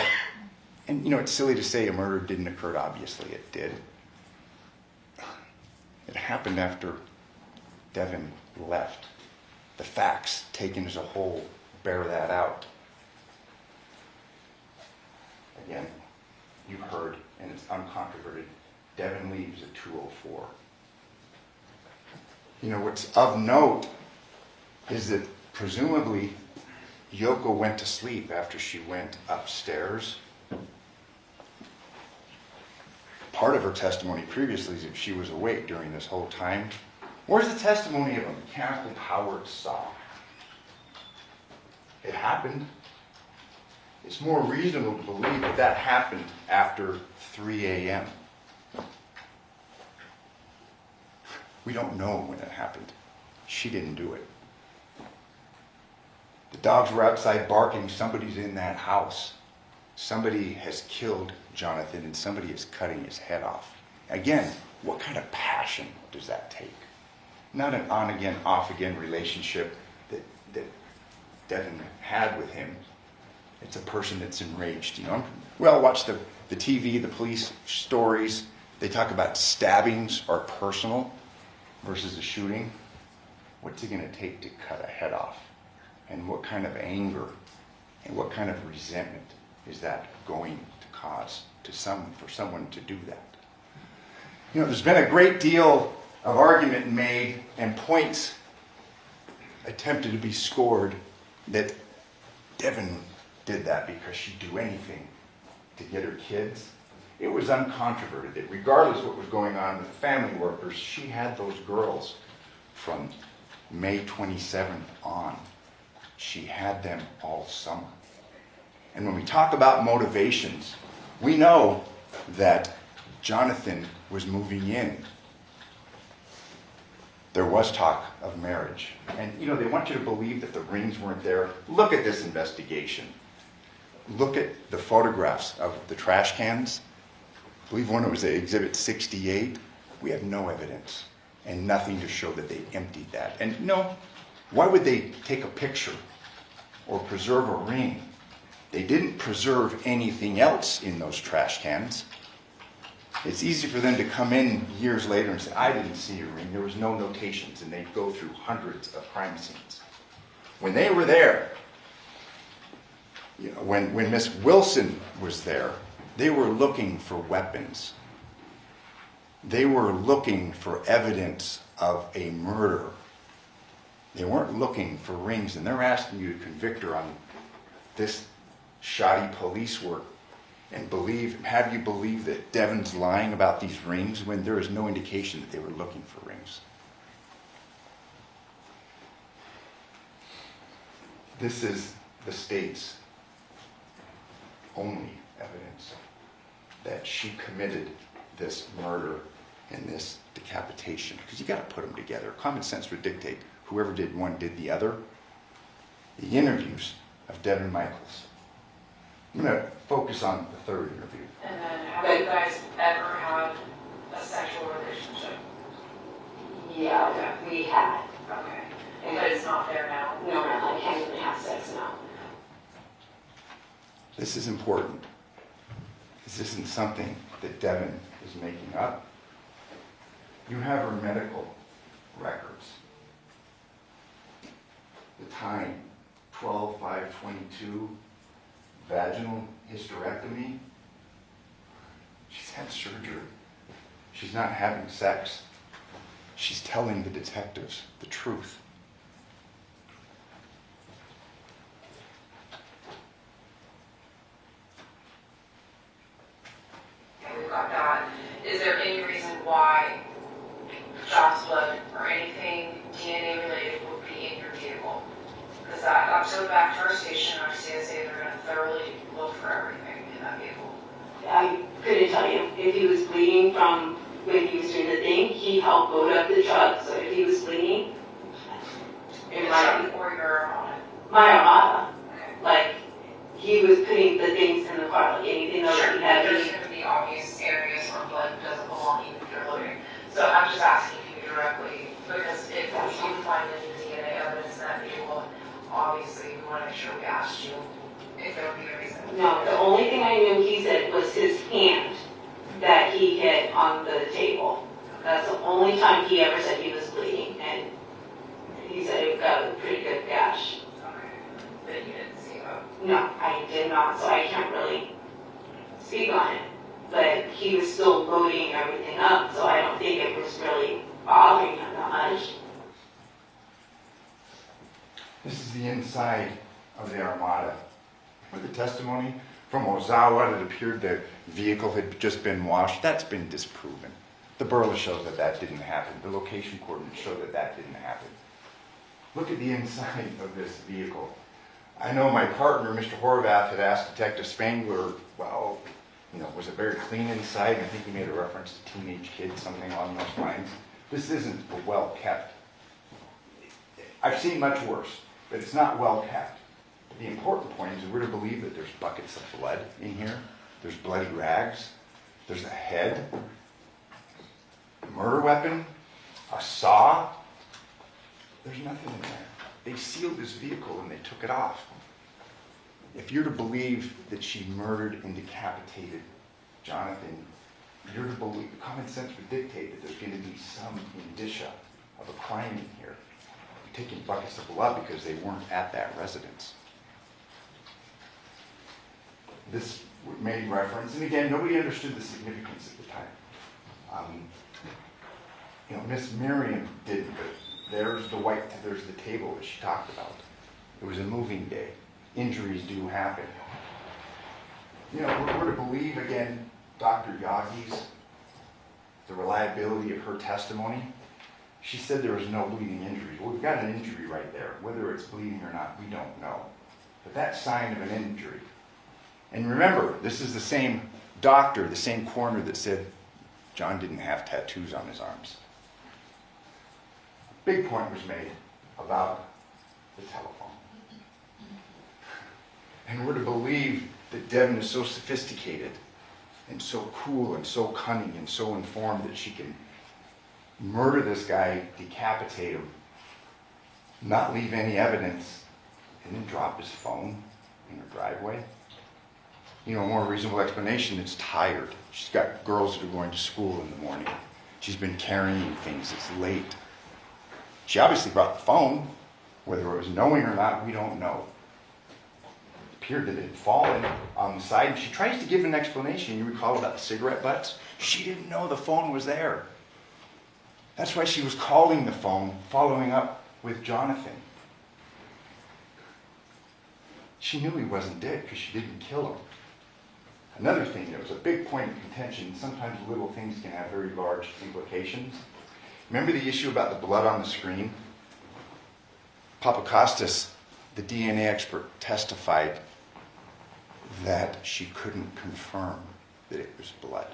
and you know, it's silly to say a murder didn't occur, obviously it did. It happened after Devyn left. The facts, taken as a whole, bear that out. Again, you've heard, and it's uncontroverted, Devyn leaves at 2:04. You know, what's of note is that presumably Yoko went to sleep after she went upstairs. Part of her testimony previously is that she was awake during this whole time. Where's the testimony of a mechanically powered saw? It happened. It's more reasonable to believe that that happened after 3 a.m. We don't know when it happened. She didn't do it. The dogs were outside barking. Somebody's in that house. Somebody has killed Jonathan and somebody is cutting his head off. Again, what kind of passion does that take? Not an on-again, off-again relationship that Devyn had with him. It's a person that's enraged. You know, well, watch the TV, the police stories. They talk about stabbings are personal versus a shooting. What's it going to take to cut a head off? And what kind of anger and what kind of resentment is that going to cause to for someone to do that? You know, there's been a great deal of argument made and points attempted to be scored that Devyn did that because she'd do anything to get her kids. It was uncontroverted that regardless of what was going on with the family workers, she had those girls from May 27th on. She had them all summer. And when we talk about motivations, we know that Jonathan was moving in. There was talk of marriage. And, they want you to believe that the rings weren't there. Look at this investigation. Look at the photographs of the trash cans. I believe one was Exhibit 68. We have no evidence and nothing to show that they emptied that. And why would they take a picture or preserve a ring? They didn't preserve anything else in those trash cans. It's easy for them to come in years later and say, I didn't see a ring. There was no notations, and they'd go through hundreds of crime scenes. When they were there, when Miss Wilson was there, they were looking for weapons. They were looking for evidence of a murder. They weren't looking for rings, and they're asking you to convict her on this shoddy police work and have you believe that Devyn's lying about these rings when there is no indication that they were looking for rings. This is the state's only evidence that she committed this murder and this decapitation. Because you got to put them together. Common sense would dictate whoever did one did the other. The interviews of Devyn Michaels. I'm going to focus on the third interview.
And then have you guys ever had a sexual relationship?
Yeah, we had.
Okay.
And
But it's not there now?
no, I can't even have sex now.
This is important. This isn't something that Devyn is making up. You have her medical records. The time, 12/5/22, vaginal hysterectomy. She's had surgery. She's not having sex. She's telling the detectives the truth.
Okay, we've got that. Is there any reason why John's blood or anything DNA related would be in your vehicle? Because I'm so back to our station, our CSA, they're going to thoroughly look for everything in that vehicle.
I couldn't tell you. If he was bleeding from when he was doing the thing, he helped load up the truck. So if he was bleeding,
In the truck or your on it?
my Armada,
Okay.
like, he was putting the things in the car, like anything that
Sure,
he had.
there's going to be obvious areas where blood doesn't belong even if you're loading. So I'm just asking you directly, because if you find any DNA evidence in that vehicle, obviously we want to make sure we asked you if there would be a reason.
No, the only thing I knew he said was his hand that he hit on the table. That's the only time he ever said he was bleeding, and he said it got a pretty good gash.
Okay, but you didn't see that.
No, I did not, so I can't really speak on it. But he was still loading everything up, so I don't think it was really bothering him that much.
This is the inside of the Armada. With the testimony from Ozawa, it appeared the vehicle had just been washed. That's been disproven. The burla shows that that didn't happen. The location coordinates show that that didn't happen. Look at the inside of this vehicle. I know my partner, Mr. Horvath, had asked Detective Spangler, well, was it very clean inside? I think he made a reference to teenage kids, something along those lines. This isn't well kept. I've seen much worse, but it's not well kept. The important point is we're to believe that there's buckets of blood in here. There's bloody rags. There's a head, a murder weapon, a saw. There's nothing in there. They sealed this vehicle and they took it off. If you're to believe that she murdered and decapitated Jonathan, you're to believe, common sense would dictate that there's going to be some indicia of a crime in here. You're taking buckets of blood because they weren't at that residence. This made reference, and again, nobody understood the significance at the time. Miss Miriam didn't, but there's the table that she talked about. It was a moving day. injuries do happen. You know, we're to believe, again, Dr. Yagi's, the reliability of her testimony. She said there was no bleeding injuries. Well, we've got an injury right there. Whether it's bleeding or not, we don't know. But that's sign of an injury. And remember, this is the same doctor, the same coroner that said John didn't have tattoos on his arms. Big point was made about the telephone. And we're to believe that Devyn is so sophisticated and so cool and so cunning and so informed that she can murder this guy, decapitate him, not leave any evidence, and then drop his phone in her driveway. You know, a more reasonable explanation, it's tired. She's got girls that are going to school in the morning. She's been carrying things, it's late. She obviously brought the phone. Whether it was knowing or not, we don't know. It appeared that it had fallen on the side, and she tries to give an explanation. You recall about the cigarette butts? She didn't know the phone was there. That's why she was calling the phone, following up with Jonathan. She knew he wasn't dead because she didn't kill him. Another thing that was a big point of contention, sometimes little things can have very large implications. Remember the issue about the blood on the screen? Papakostas, the DNA expert, testified that she couldn't confirm that it was blood.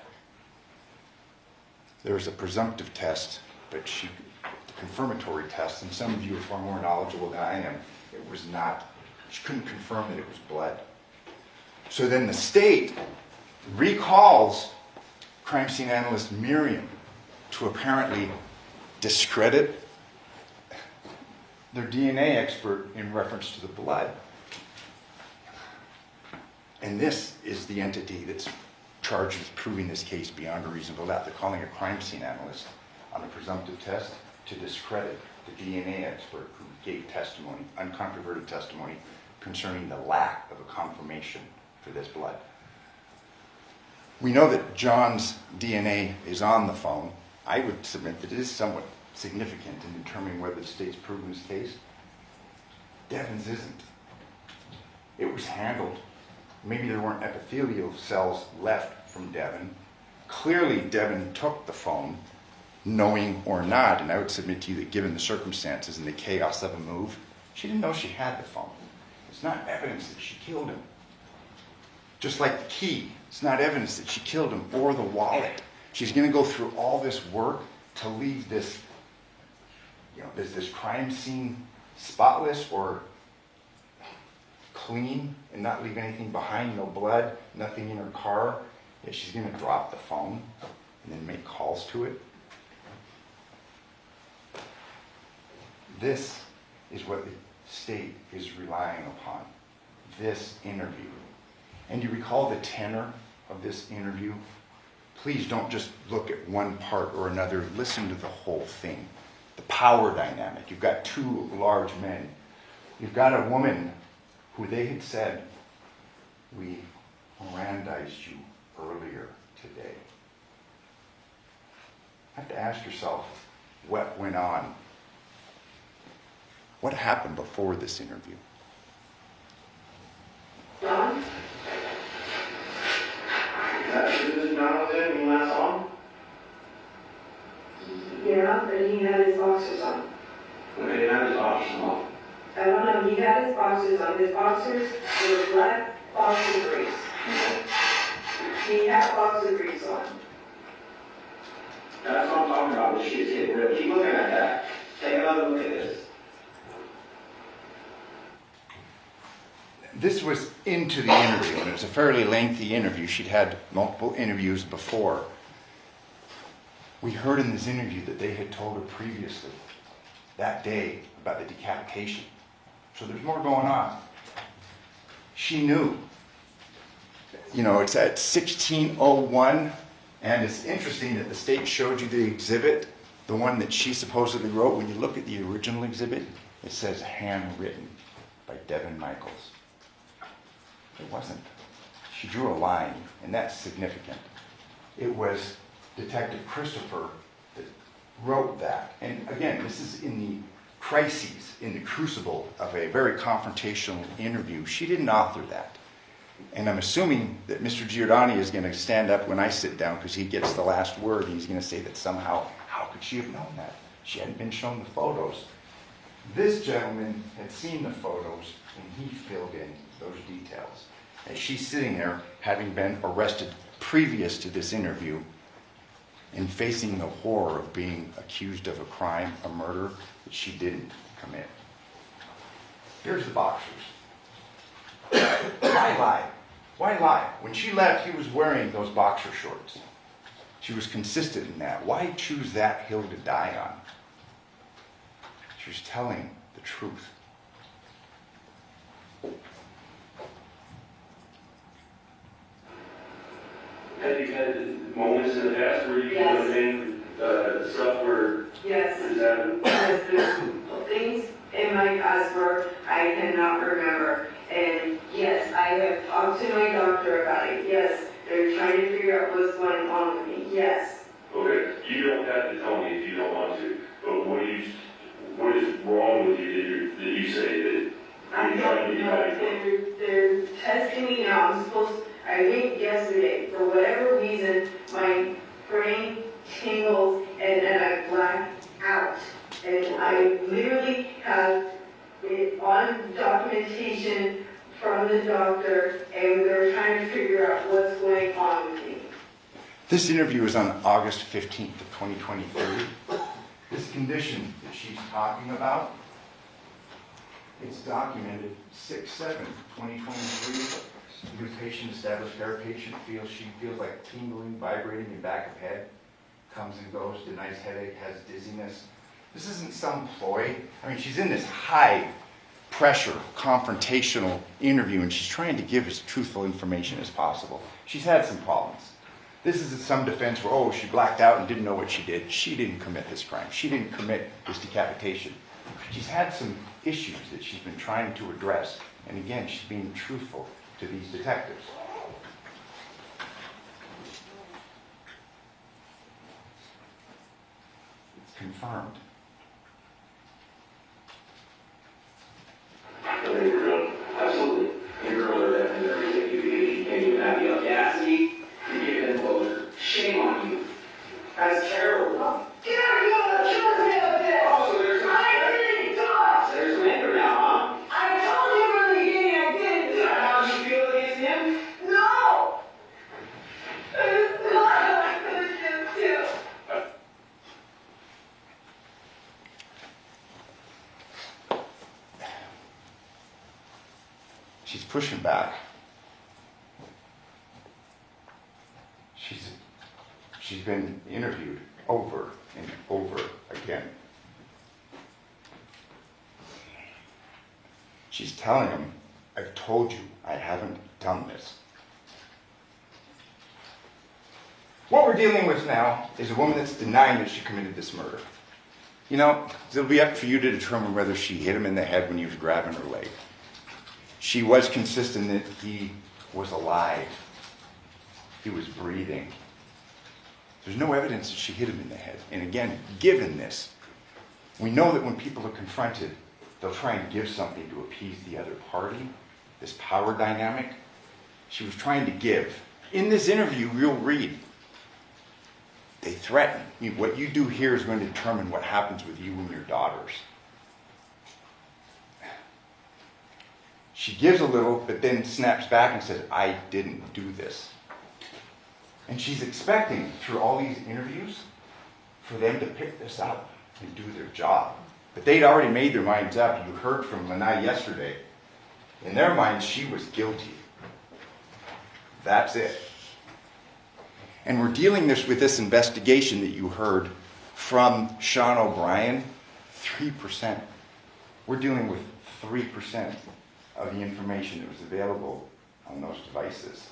There was a presumptive test, but the confirmatory test, and some of you are far more knowledgeable than I am, it was not. She couldn't confirm that it was blood. So then the state recalls crime scene analyst Miriam to apparently discredit their DNA expert in reference to the blood. And this is the entity that's charged with proving this case beyond a reasonable doubt. They're calling a crime scene analyst on a presumptive test to discredit the DNA expert who gave testimony, uncontroverted testimony, concerning the lack of a confirmation for this blood. We know that John's DNA is on the phone. I would submit that it is somewhat significant in determining whether the state's proven his case. Devyn's isn't. It was handled. Maybe there weren't epithelial cells left from Devyn. Clearly, Devyn took the phone, knowing or not, and I would submit to you that given the circumstances and the chaos of a move, she didn't know she had the phone. It's not evidence that she killed him. Just like the key, it's not evidence that she killed him, or the wallet. She's going to go through all this work to leave this, this crime scene spotless or clean and not leave anything behind, no blood, nothing in her car. Yet she's going to drop the phone and then make calls to it. This is what the state is relying upon, this interview. And you recall the tenor of this interview? Please don't just look at one part or another. Listen to the whole thing. The power dynamic. You've got two large men. You've got a woman who they had said, "We Mirandized you earlier today." You have to ask yourself what went on. What happened before this interview?
John? Is John over there when you last saw him?
Yeah, but he had his boxers on.
Okay, he had his boxers on.
I don't know, he had his boxers on. His boxers were black boxer briefs. He had boxer briefs on.
That's what I'm talking about. When she is getting rid of. Keep looking at that. Take another look at this.
This was into the interview, and it was a fairly lengthy interview. She'd had multiple interviews before. We heard in this interview that they had told her previously, that day, about the decapitation. So there's more going on. She knew. It's at 16:01, and it's interesting that the state showed you the exhibit, the one that she supposedly wrote. When you look at the original exhibit, it says handwritten by Devyn Michaels. It wasn't. She drew a line, and that's significant. It was Detective Christopher that wrote that. And again, this is in crises in the crucible of a very confrontational interview, she didn't author that. And I'm assuming that Mr. Giordani is going to stand up when I sit down because he gets the last word. He's going to say that somehow, how could she have known that? She hadn't been shown the photos. This gentleman had seen the photos and he filled in those details. And she's sitting there having been arrested previous to this interview and facing the horror of being accused of a crime, a murder that she didn't commit. Here's the boxers. Why lie? Why lie? When she left, he was wearing those boxer shorts. She was consistent in that. Why choose that hill to die on? She was telling the truth.
Have you had moments in the past where you
Yes.
have been stuff where
Yes.
this happened?
Yes, there's things in my past where I cannot remember. And yes, I have talked to my doctor about it. Yes, they're trying to figure out what's going on with me. Yes.
Okay, you don't have to tell me if you don't want to, but what is wrong with you that you say that
I
you're trying to
don't
be
know.
hiding?
They're testing me now. I think yesterday, for whatever reason, my brain tingles and I black out. And I literally have it on documentation from the doctor, and they're trying to figure out what's going on with me.
This interview is on August 15th of 2023. This condition that she's talking about, it's documented 6/7/2023. The patient established her patient she feels like tingling, vibrating in back of head, comes and goes, denies headache, has dizziness. This isn't some ploy. I mean, she's in this high pressure, confrontational interview, and she's trying to give as truthful information as possible. She's had some problems. This isn't some defense where, oh, she blacked out and didn't know what she did. She didn't commit this crime. She didn't commit this decapitation. She's had some issues that she's been trying to address. And again, she's being truthful to these detectives. It's confirmed.
Absolutely. Your girl are definitely everything you can't even have the audacity to give them closure. Shame on you. That's terrible. Get out of here! Kill me up there! Oh, so there's there's some anger now, huh?
I told you from the beginning I didn't do it.
How do you feel against him?
No! It's not against you.
She's pushing back. She's been interviewed over and over again. She's telling him, I've told you I haven't done this. What we're dealing with now is a woman that's denying that she committed this murder. You know, it'll be up for you to determine whether she hit him in the head when he was grabbing her leg. She was consistent that he was alive. He was breathing. There's no evidence that she hit him in the head. And again, given this, we know that when people are confronted, they'll try and give something to appease the other party, this power dynamic. She was trying to give. In this interview, you'll read, they threaten. What you do here is going to determine what happens with you and your daughters. She gives a little, but then snaps back and says, I didn't do this. And she's expecting, through all these interviews, for them to pick this up and do their job. But they'd already made their minds up. You heard from Lanai yesterday. In their minds, she was guilty. That's it. And we're dealing with this investigation that you heard from Sean O'Brien, 3%. We're dealing with 3% of the information that was available on those devices.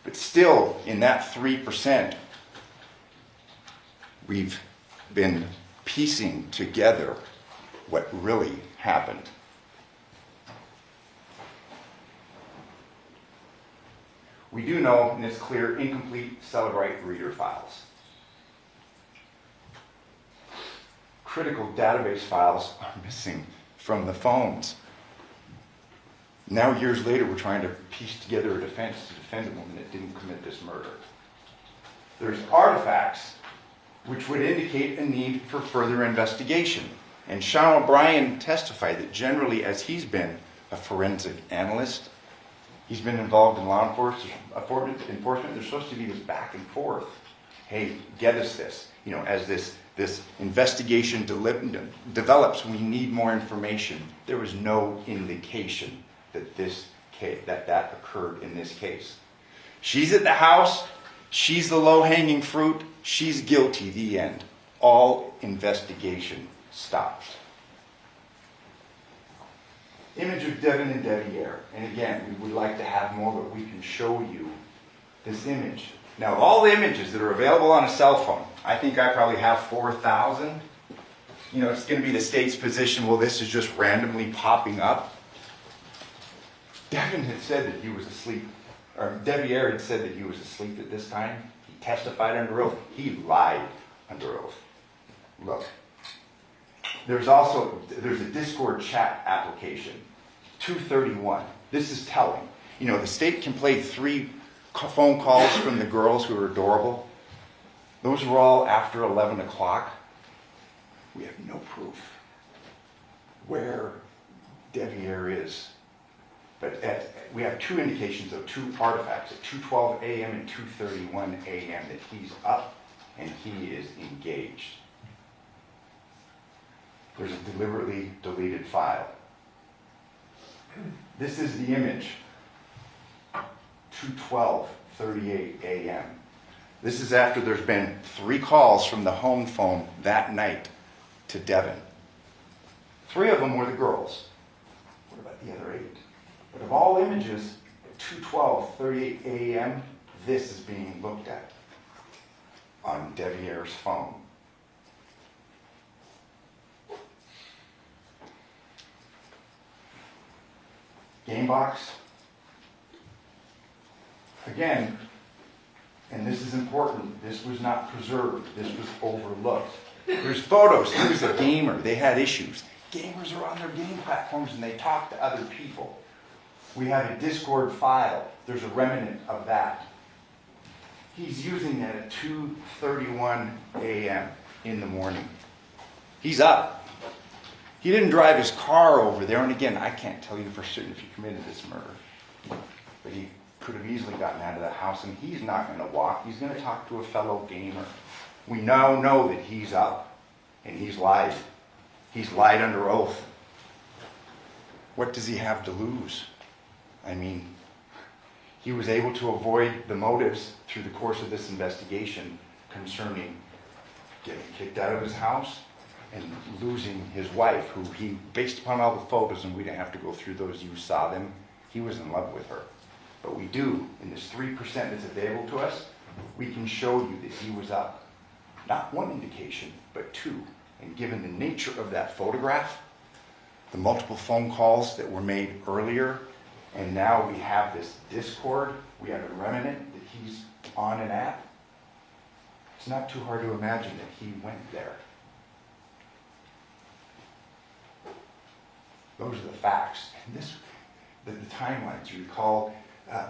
But still, in that 3%, we've been piecing together what really happened. We do know, and it's clear, incomplete Celebrite reader files. critical database files are missing from the phones. Now, years later, we're trying to piece together a defense to defend a woman that didn't commit this murder. There's artifacts which would indicate a need for further investigation. And Sean O'Brien testified that generally, as he's been a forensic analyst, he's been involved in law enforcement. There's supposed to be this back and forth. Hey, get us this. You know, as this investigation develops, we need more information. There was no indication that that occurred in this case. She's at the house. She's the low-hanging fruit. She's guilty. The end. All investigation stops. Image of Devyn and Deviere. And again, we would like to have more, but we can show you this image. Now, of all the images that are available on a cell phone, I think I probably have 4,000. You know, it's going to be the state's position, well, this is just randomly popping up. Devyn had said that he was asleep, or Deviere had said that he was asleep at this time. He testified under oath. He lied under oath. Look. There's a Discord chat application, 231. This is telling. You know, the state can play 3 phone calls from the girls who are adorable. Those were all after 11 o'clock. We have no proof where Deviere is. But we have 2 indications of 2 artifacts at 2:12 a.m. and 2:31 a.m. that he's up and he is engaged. There's a deliberately deleted file. This is the image, 2:12:38 a.m. This is after there's been 3 calls from the home phone that night to Devyn. 3 of them were the girls. What about the other 8? But of all images, at 2:12:38 a.m., this is being looked at on Deviere's phone. Game box. Again, and this is important, this was not preserved, this was overlooked. There's photos, he was a gamer, they had issues. Gamers are on their game platforms and they talk to other people. We have a Discord file, there's a remnant of that. He's using that at 2:31 a.m. in the morning. He's up. He didn't drive his car over there, and again, I can't tell you for certain if he committed this murder. But he could have easily gotten out of the house, and he's not going to walk. He's going to talk to a fellow gamer. We now know that he's up, and he's lied. He's lied under oath. What does he have to lose? I mean, he was able to avoid the motives through the course of this investigation concerning getting kicked out of his house and losing his wife, who he, based upon all the photos, and we didn't have to go through those, you saw them, he was in love with her. But we do, in this 3% that's available to us, we can show you that he was up. Not 1 indication, but 2. And given the nature of that photograph, the multiple phone calls that were made earlier, and now we have this Discord, we have a remnant that he's on an app. It's not too hard to imagine that he went there. Those are the facts. And the timelines. You recall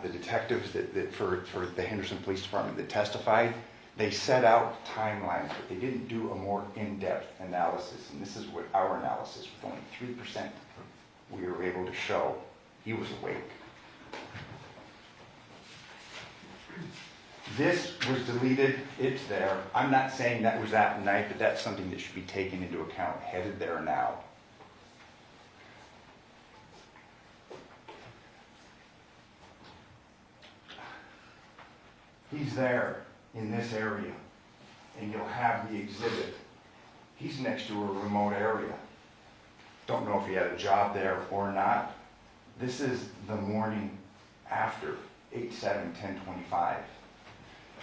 the detectives that for the Henderson Police Department that testified, they set out timelines, but they didn't do a more in-depth analysis. And this is what our analysis, with only 3%, we were able to show he was awake. This was deleted. It's there. I'm not saying that was that night, but that's something that should be taken into account. Headed there now. He's there in this area, and you'll have the exhibit. He's next to a remote area. Don't know if he had a job there or not. This is the morning after 8/7/10/25.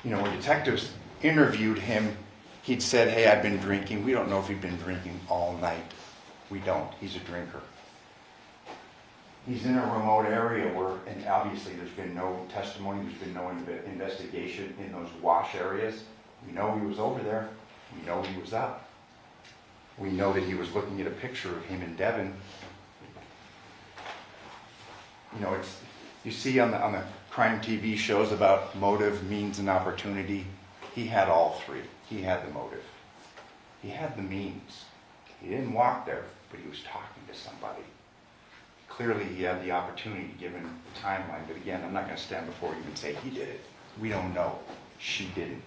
You know, when detectives interviewed him, he'd said, hey, I've been drinking. We don't know if he'd been drinking all night. We don't. He's a drinker. He's in a remote area where, and obviously there's been no testimony, there's been no investigation in those wash areas. We know he was over there. We know he was up. We know that he was looking at a picture of him and Devyn. You know, you see on the crime TV shows about motive, means, and opportunity. He had all three. He had the motive. He had the means. He didn't walk there, but he was talking to somebody. Clearly, he had the opportunity given the timeline. But again, I'm not going to stand before you and say he did it. We don't know. She didn't.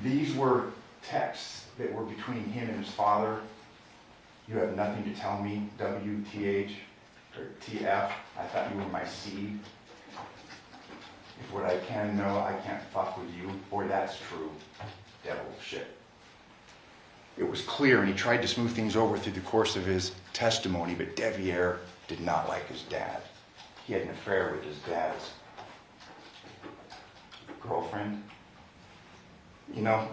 These were texts that were between him and his father. You have nothing to tell me, WTH or TF. I thought you were my seed. If what I can know, I can't fuck with you. Boy, that's true. Devil shit. It was clear, and he tried to smooth things over through the course of his testimony, but Deviere did not like his dad. He had an affair with his dad's girlfriend. You know,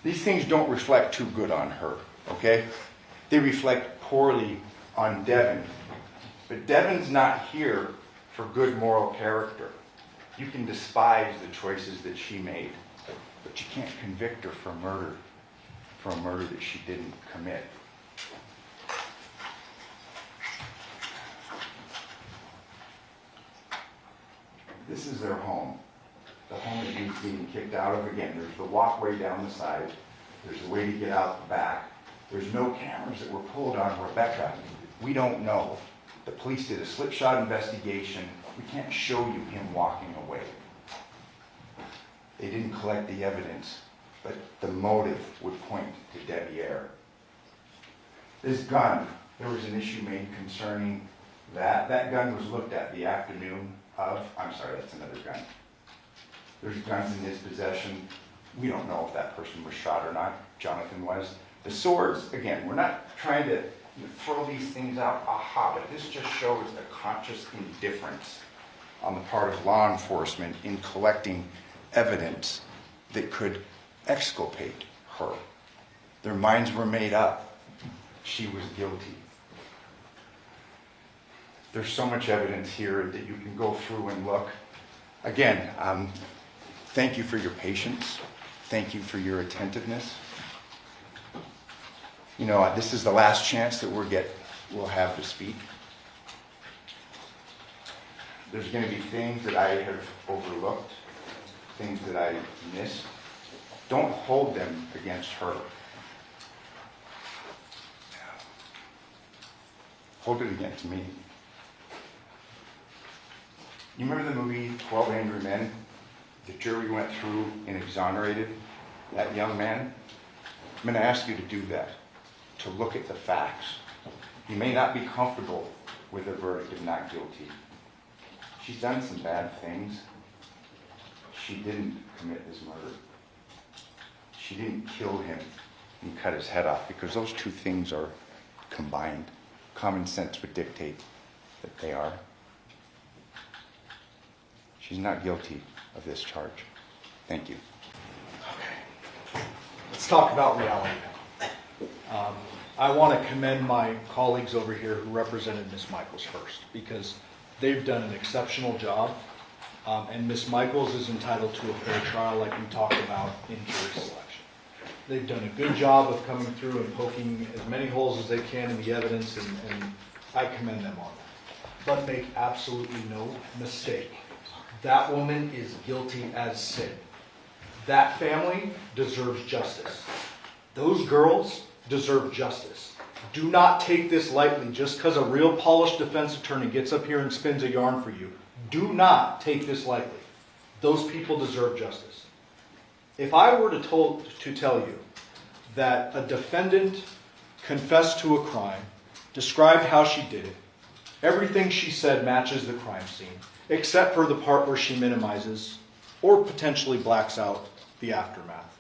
these things don't reflect too good on her, okay? They reflect poorly on Devyn. But Devyn's not here for good moral character. You can despise the choices that she made, but you can't convict her for murder that she didn't commit. This is their home. The home that he's being kicked out of. Again, there's the walkway down the side. There's a way to get out the back. There's no cameras that were pulled on Rebecca. We don't know. The police did a slipshod investigation. We can't show you him walking away. They didn't collect the evidence, but the motive would point to Deviere. This gun, there was an issue made concerning that. That gun was looked at the afternoon of, I'm sorry, that's another gun. There's guns in his possession. We don't know if that person was shot or not. Jonathan was. The swords, again, we're not trying to throw these things out, but this just shows a conscious indifference on the part of law enforcement in collecting evidence that could exculpate her. Their minds were made up. She was guilty. There's so much evidence here that you can go through and look. Again, thank you for your patience. Thank you for your attentiveness. You know, this is the last chance that we'll have to speak. There's going to be things that I have overlooked, things that I missed. Don't hold them against her. Hold it against me. You remember the movie 12 Angry Men? The jury went through and exonerated that young man. I'm going to ask you to do that, to look at the facts. You may not be comfortable with a verdict of not guilty. She's done some bad things. She didn't commit this murder. She didn't kill him and cut his head off, because those two things are combined. Common sense would dictate that they are. She's not guilty of this charge. Thank you.
Okay. Let's talk about reality now. I want to commend my colleagues over here who represented Ms. Michaels first, because they've done an exceptional job. And Ms. Michaels is entitled to a fair trial, like we talked about in jury selection. They've done a good job of coming through and poking as many holes as they can in the evidence, and I commend them on that. But make absolutely no mistake. That woman is guilty as sin. That family deserves justice. Those girls deserve justice. Do not take this lightly just because a real polished defense attorney gets up here and spins a yarn for you. Do not take this lightly. Those people deserve justice. If I were to tell you that a defendant confessed to a crime, described how she did it, everything she said matches the crime scene, except for the part where she minimizes or potentially blacks out the aftermath,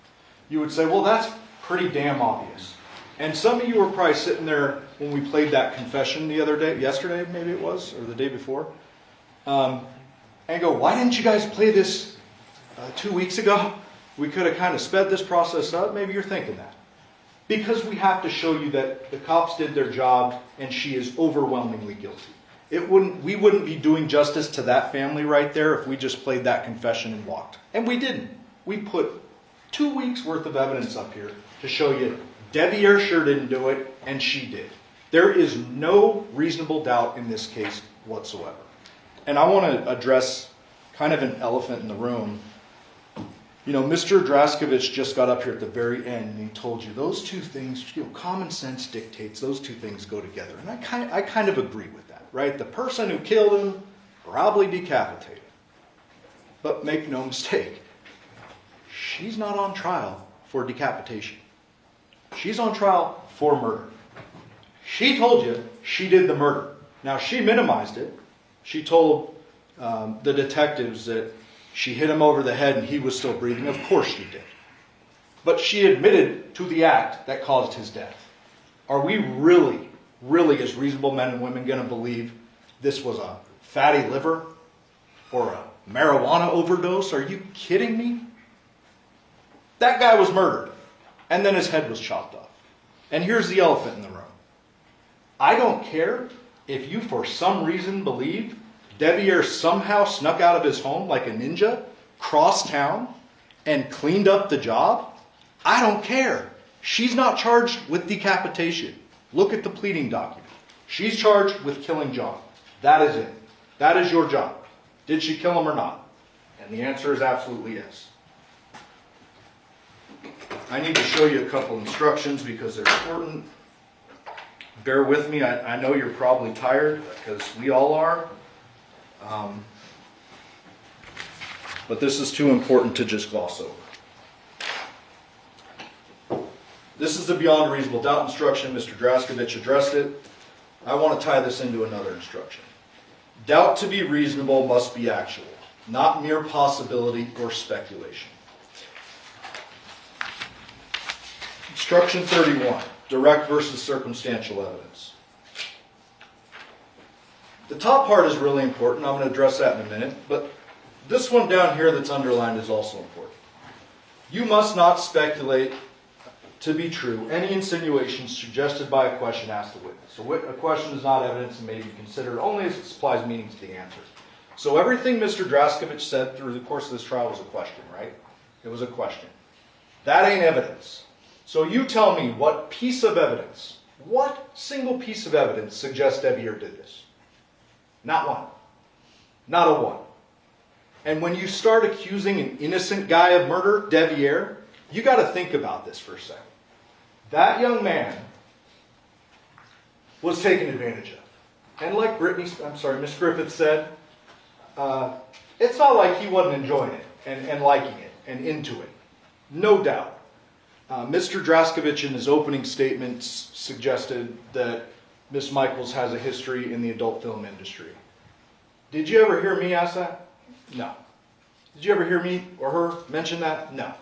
you would say, well, that's pretty damn obvious. And some of you were probably sitting there when we played that confession the other day, yesterday maybe it was, or the day before, and go, why didn't you guys play this 2 weeks ago? We could have kind of sped this process up. Maybe you're thinking that. Because we have to show you that the cops did their job and she is overwhelmingly guilty. We wouldn't be doing justice to that family right there if we just played that confession and walked. And we didn't. We put 2 weeks worth of evidence up here to show you Deviere sure didn't do it, and she did. There is no reasonable doubt in this case whatsoever. And I want to address kind of an elephant in the room. You know, Mr. Draskovic just got up here at the very end and he told you those two things, common sense dictates those two things go together. And I kind of agree with that, right? The person who killed him, probably decapitated. But make no mistake, she's not on trial for decapitation. She's on trial for murder. She told you she did the murder. Now, she minimized it. She told the detectives that she hit him over the head and he was still breathing. Of course she did. But she admitted to the act that caused his death. Are we really, as reasonable men and women, going to believe this was a fatty liver or a marijuana overdose? Are you kidding me? That guy was murdered. And then his head was chopped off. And here's the elephant in the room. I don't care if you for some reason believe Deviere somehow snuck out of his home like a ninja, crossed town, and cleaned up the job. I don't care. She's not charged with decapitation. Look at the pleading document. She's charged with killing John. That is it. That is your job. Did she kill him or not? And the answer is absolutely yes. I need to show you a couple instructions because they're important. Bear with me. I know you're probably tired because we all are. But this is too important to just gloss over. This is the beyond reasonable doubt instruction. Mr. Draskovic addressed it. I want to tie this into another instruction. Doubt to be reasonable must be actual, not mere possibility or speculation. Instruction 31, direct versus circumstantial evidence. The top part is really important. I'm going to address that in a minute. But this one down here that's underlined is also important. You must not speculate to be true any insinuations suggested by a question asked the witness. So a question is not evidence and may be considered only as it supplies meaning to the answer. So everything Mr. Draskovic said through the course of this trial was a question, right? It was a question. That ain't evidence. So you tell me what piece of evidence, what single piece of evidence suggests Deviere did this? Not one. Not a one. And when you start accusing an innocent guy of murder, Deviere, you got to think about this for a second. That young man was taken advantage of. And like Miss Griffith said, it's not like he wasn't enjoying it and liking it and into it. No doubt. Mr. Draskovic in his opening statements suggested that Miss Michaels has a history in the adult film industry. Did you ever hear me ask that? No. Did you ever hear me or her mention that? No.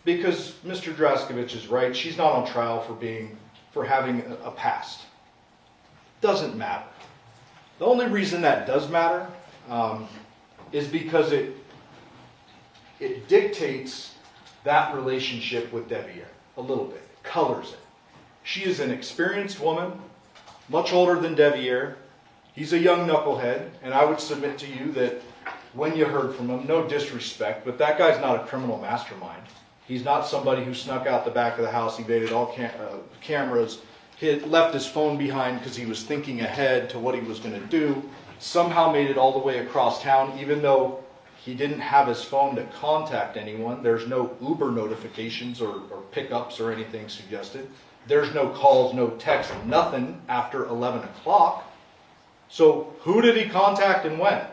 Because Mr. Draskovic is right. She's not on trial for having a past. Doesn't matter. The only reason that does matter is because it dictates that relationship with Deviere a little bit. It colors it. She is an experienced woman, much older than Deviere. He's a young knucklehead, and I would submit to you that when you heard from him, no disrespect, but that guy's not a criminal mastermind. He's not somebody who snuck out the back of the house, evaded all cameras, left his phone behind because he was thinking ahead to what he was going to do, somehow made it all the way across town, even though he didn't have his phone to contact anyone. There's no Uber notifications or pickups or anything suggested. There's no calls, no texts, nothing after 11 o'clock. So who did he contact and when?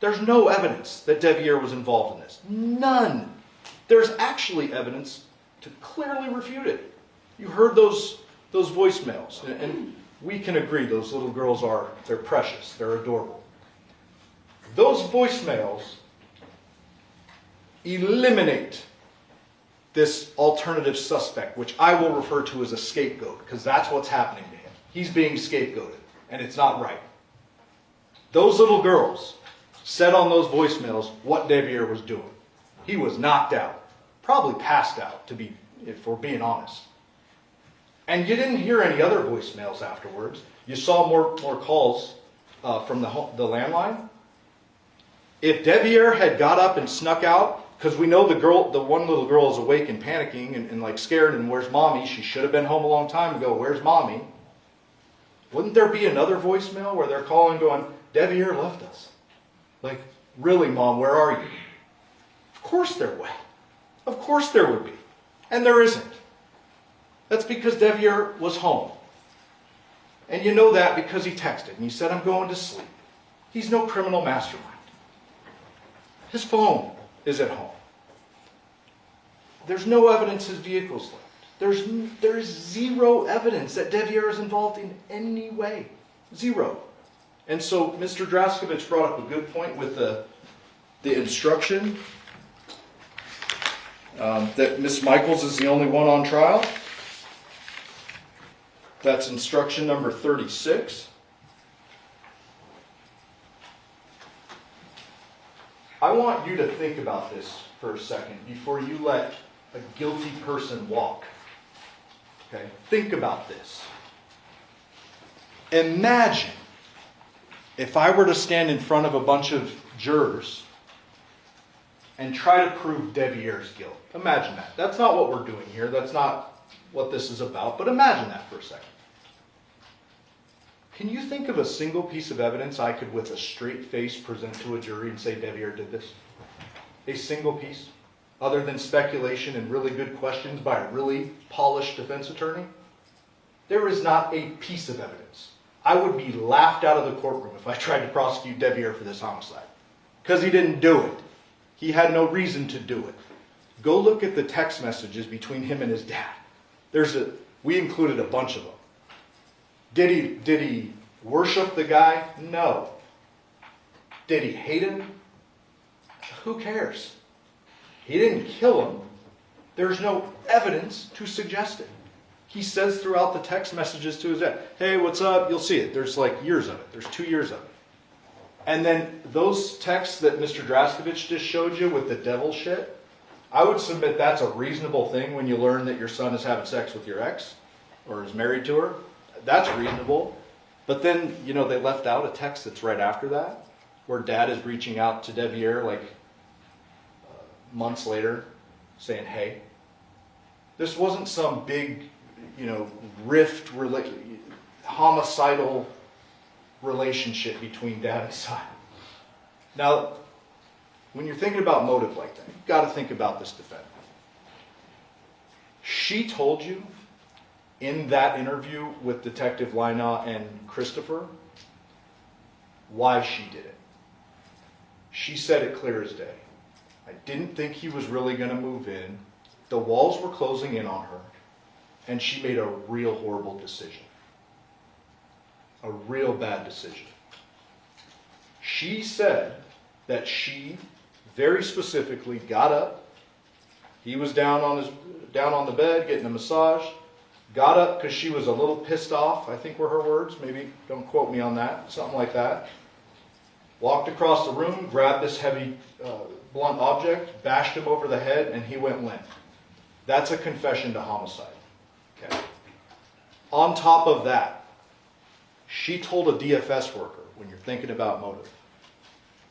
There's no evidence that Deviere was involved in this. None. There's actually evidence to clearly refute it. You heard those voicemails, and we can agree those little girls they're precious, they're adorable. Those voicemails eliminate this alternative suspect, which I will refer to as a scapegoat, because that's what's happening to him. He's being scapegoated, and it's not right. Those little girls said on those voicemails what Deviere was doing. He was knocked out, probably passed out, if we're being honest. And you didn't hear any other voicemails afterwards. You saw more calls from the landline. If Deviere had got up and snuck out Because we know the one little girl is awake and panicking and like scared and where's mommy? She should have been home a long time ago. Where's mommy? Wouldn't there be another voicemail where they're calling going, Deviere left us? Like, really, Mom, where are you? Of course there would. Of course there would be. And there isn't. That's because Deviere was home. And you know that because he texted and he said, I'm going to sleep. He's no criminal mastermind. His phone is at home. There's no evidence his vehicle's left. There is zero evidence that Deviere is involved in any way. Zero. And so Mr. Draskovich brought up a good point with the instruction that Ms. Michaels is the only one on trial. That's instruction number 36. I want you to think about this for a second before you let a guilty person walk. Okay? Think about this. Imagine if I were to stand in front of a bunch of jurors and try to prove Deviere's guilt. Imagine that. That's not what we're doing here. That's not what this is about. But imagine that for a second. Can you think of a single piece of evidence I could with a straight face present to a jury and say Deviere did this? A single piece? Other than speculation and really good questions by a really polished defense attorney? There is not a piece of evidence. I would be laughed out of the courtroom if I tried to prosecute Deviere for this homicide. Because he didn't do it. He had no reason to do it. Go look at the text messages between him and his dad. We included a bunch of them. Did he worship the guy? No. Did he hate him? Who cares? He didn't kill him. There's no evidence to suggest it. He says throughout the text messages to his dad, hey, what's up? You'll see it. There's like years of it. There's 2 years of it. And then those texts that Mr. Draskovich just showed you with the devil shit, I would submit that's a reasonable thing when you learn that your son is having sex with your ex or is married to her. That's reasonable. But then, they left out a text that's right after that where dad is reaching out to Deviere like months later saying, hey, this wasn't some big, rift, homicidal relationship between dad and son. Now, when you're thinking about motive like that, you've got to think about this defendant. She told you in that interview with Detective Lina and Christopher why she did it. She said it clear as day. I didn't think he was really going to move in. The walls were closing in on her, and she made a real horrible decision. A real bad decision. She said that she very specifically got up. He was down on the bed getting a massage. Got up because she was a little pissed off, I think were her words. Maybe don't quote me on that. Something like that. Walked across the room, grabbed this heavy blunt object, bashed him over the head, and he went limp. That's a confession to homicide. Okay. On top of that, she told a DFS worker, when you're thinking about motive,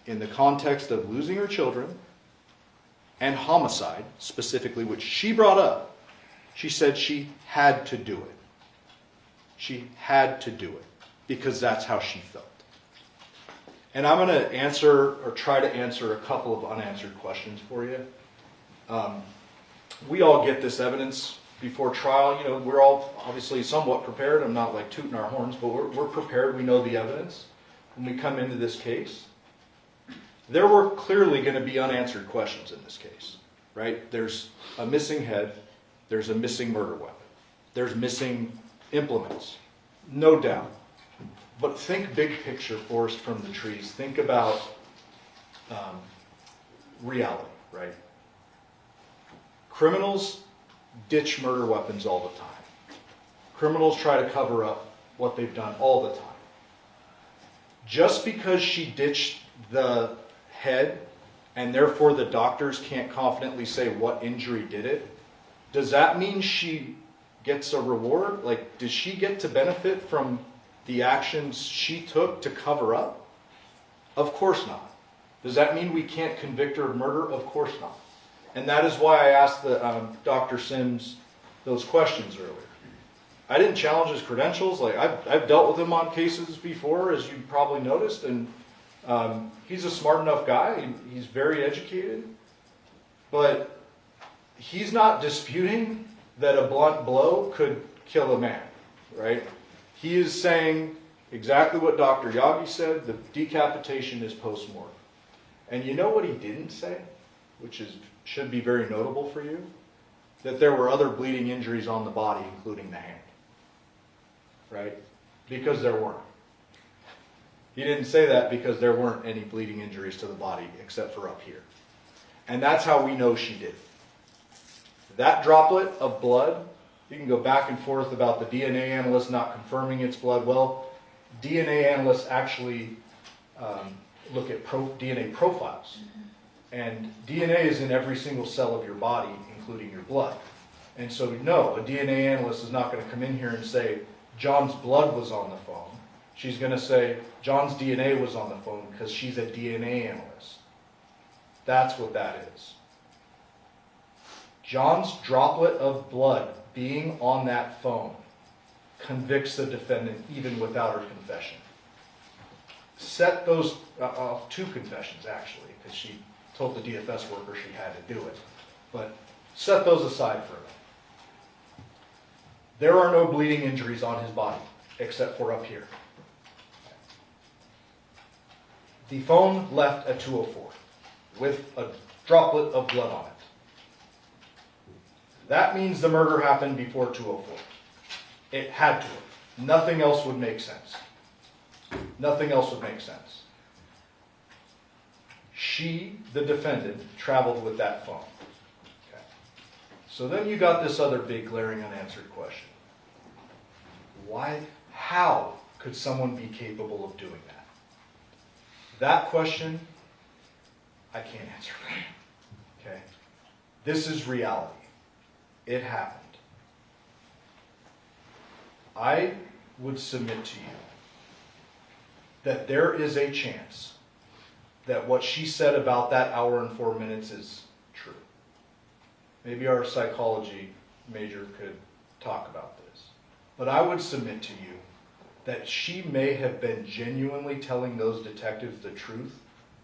in the context of losing her children and homicide, specifically, which she brought up, she said she had to do it. She had to do it because that's how she felt. And I'm going to answer or try to answer a couple of unanswered questions for you. We all get this evidence before trial. We're all obviously somewhat prepared. I'm not like tooting our horns, but we're prepared. We know the evidence when we come into this case. There were clearly going to be unanswered questions in this case, right? There's a missing head. There's a missing murder weapon. There's missing implements. No doubt. But think big picture, forest from the trees. Think about reality, right? Criminals ditch murder weapons all the time. Criminals try to cover up what they've done all the time. Just because she ditched the head and therefore the doctors can't confidently say what injury did it, does that mean she gets a reward? Like, does she get to benefit from the actions she took to cover up? Of course not. Does that mean we can't convict her of murder? Of course not. And that is why I asked Dr. Sims those questions earlier. I didn't challenge his credentials. Like I've dealt with him on cases before, as you probably noticed, and he's a smart enough guy. He's very educated, but he's not disputing that a blunt blow could kill a man, right? He is saying exactly what Dr. Yagi said, the decapitation is post-mortem. And you know what he didn't say, which should be very notable for you? That there were other bleeding injuries on the body, including the hand, right? Because there weren't. He didn't say that because there weren't any bleeding injuries to the body except for up here. And that's how we know she did it. That droplet of blood, you can go back and forth about the DNA analyst not confirming it's blood. Well, DNA analysts actually look at DNA profiles. And DNA is in every single cell of your body, including your blood. And so no, a DNA analyst is not going to come in here and say, John's blood was on the phone. She's going to say, John's DNA was on the phone because she's a DNA analyst. That's what that is. John's droplet of blood being on that phone convicts the defendant even without her confession. Set those, two confessions actually, because she told the DFS worker she had to do it. But set those aside for a minute. There are no bleeding injuries on his body, except for up here. The phone left at 2:04 with a droplet of blood on it. That means the murder happened before 2:04. It had to have. Nothing else would make sense. Nothing else would make sense. She, the defendant, traveled with that phone. Okay. So then you got this other big glaring unanswered question. How could someone be capable of doing that? That question, I can't answer for you. Okay? This is reality. It happened. I would submit to you that there is a chance that what she said about that hour and 4 minutes is true. Maybe our psychology major could talk about this. But I would submit to you that she may have been genuinely telling those detectives the truth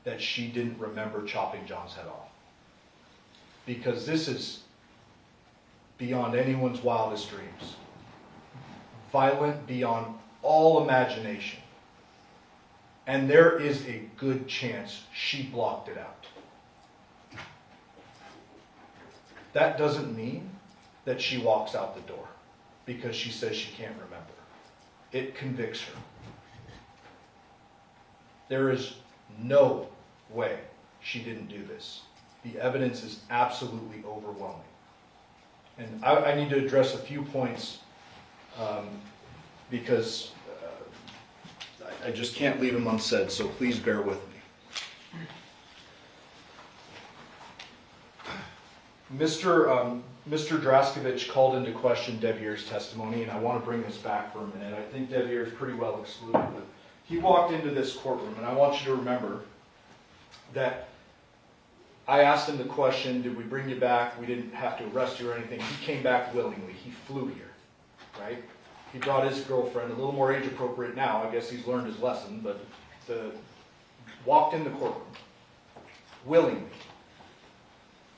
that she didn't remember chopping John's head off. Because this is beyond anyone's wildest dreams. Violent beyond all imagination. And there is a good chance she blocked it out. That doesn't mean that she walks out the door because she says she can't remember. It convicts her. There is no way she didn't do this. The evidence is absolutely overwhelming. And I need to address a few points because I just can't leave them unsaid, so please bear with me. Mr. Draskevich called into question Deviere's testimony, and I want to bring this back for a minute. I think Deviere is pretty well excluded, but he walked into this courtroom, and I want you to remember that I asked him the question, did we bring you back? We didn't have to arrest you or anything. He came back willingly. He flew here, right? He brought his girlfriend, a little more age appropriate now. I guess he's learned his lesson, but walked in the courtroom willingly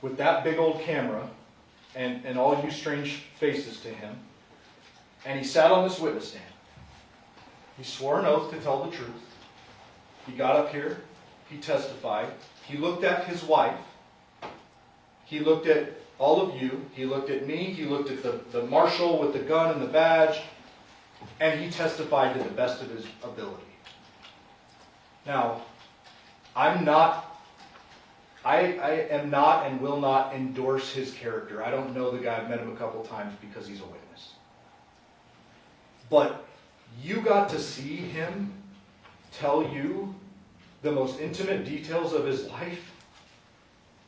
with that big old camera and all you strange faces to him. And he sat on this witness stand. He swore an oath to tell the truth. He got up here. He testified. He looked at his wife. He looked at all of you. He looked at me. He looked at the marshal with the gun and the badge. And he testified to the best of his ability. Now, I am not and will not endorse his character. I don't know the guy. I've met him a couple times because he's a witness. But you got to see him tell you the most intimate details of his life.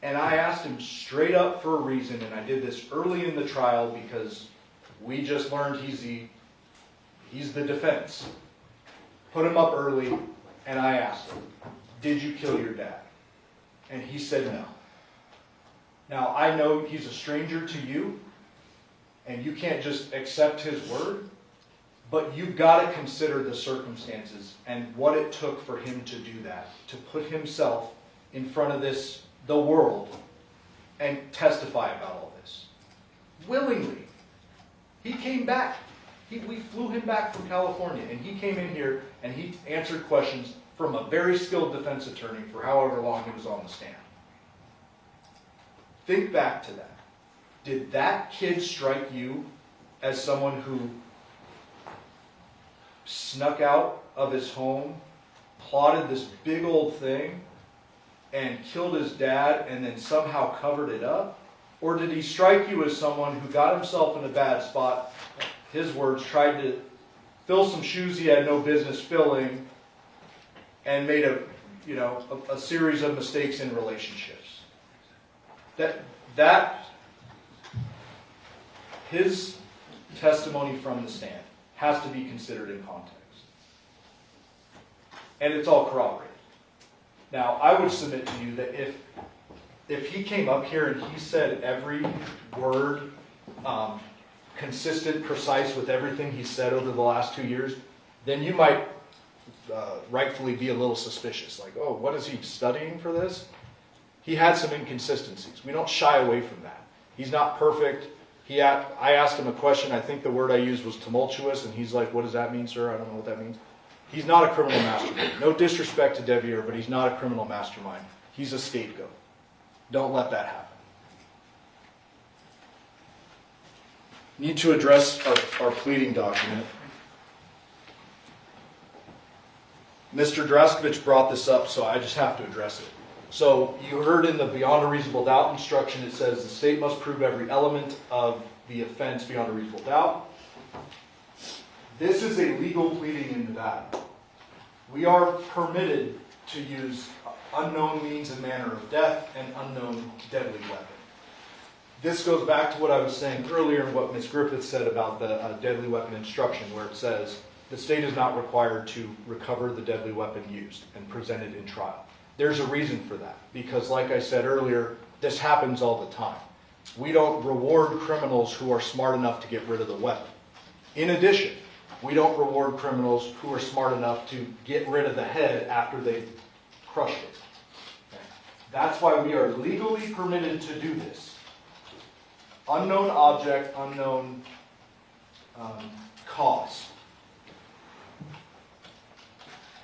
And I asked him straight up for a reason, and I did this early in the trial because we just learned he's the defense. Put him up early, and I asked him, did you kill your dad? And he said no. Now, I know he's a stranger to you, and you can't just accept his word, but you've got to consider the circumstances and what it took for him to do that, to put himself in front of the world, and testify about all this. Willingly. He came back. We flew him back from California, and he came in here and he answered questions from a very skilled defense attorney for however long he was on the stand. Think back to that. Did that kid strike you as someone who snuck out of his home, plotted this big old thing, and killed his dad and then somehow covered it up? Or did he strike you as someone who got himself in a bad spot, his words, tried to fill some shoes he had no business filling, and made a series of mistakes in relationships? His testimony from the stand has to be considered in context. And it's all corroborated. Now, I would submit to you that if he came up here and he said every word consistent, precise with everything he said over the last 2 years, then you might rightfully be a little suspicious. Like, oh, what is he studying for this? He had some inconsistencies. We don't shy away from that. He's not perfect. I asked him a question. I think the word I used was tumultuous, and he's like, what does that mean, sir? I don't know what that means. He's not a criminal mastermind. No disrespect to Deviere, but he's not a criminal mastermind. He's a scapegoat. Don't let that happen. Need to address our pleading document. Mr. Draskovich brought this up, so I just have to address it. So you heard in the beyond a reasonable doubt instruction, it says the state must prove every element of the offense beyond a reasonable doubt. This is a legal pleading in Nevada. We are permitted to use unknown means and manner of death and unknown deadly weapon. This goes back to what I was saying earlier and what Ms. Griffith said about the deadly weapon instruction, where it says the state is not required to recover the deadly weapon used and present it in trial. There's a reason for that, because like I said earlier, this happens all the time. We don't reward criminals who are smart enough to get rid of the weapon. In addition, we don't reward criminals who are smart enough to get rid of the head after they've crushed it. Okay. That's why we are legally permitted to do this. Unknown object, unknown cause.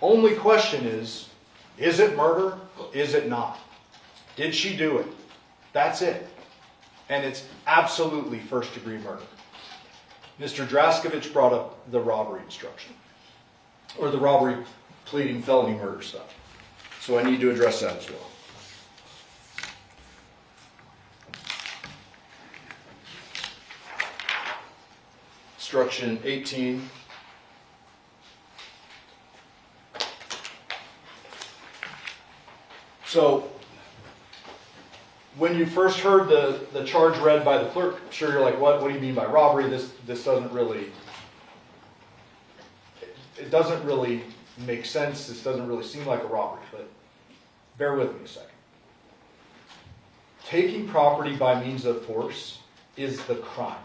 Only question is it murder? Is it not? Did she do it? That's it. And it's absolutely first-degree murder. Mr. Draskovich brought up the robbery instruction, or the robbery pleading felony murder stuff. So I need to address that as well. Instruction 18. So, when you first heard the charge read by the clerk, I'm sure you're like, what do you mean by robbery? This doesn't really, it doesn't really make sense. This doesn't really seem like a robbery, but bear with me a second. Taking property by means of force is a crime.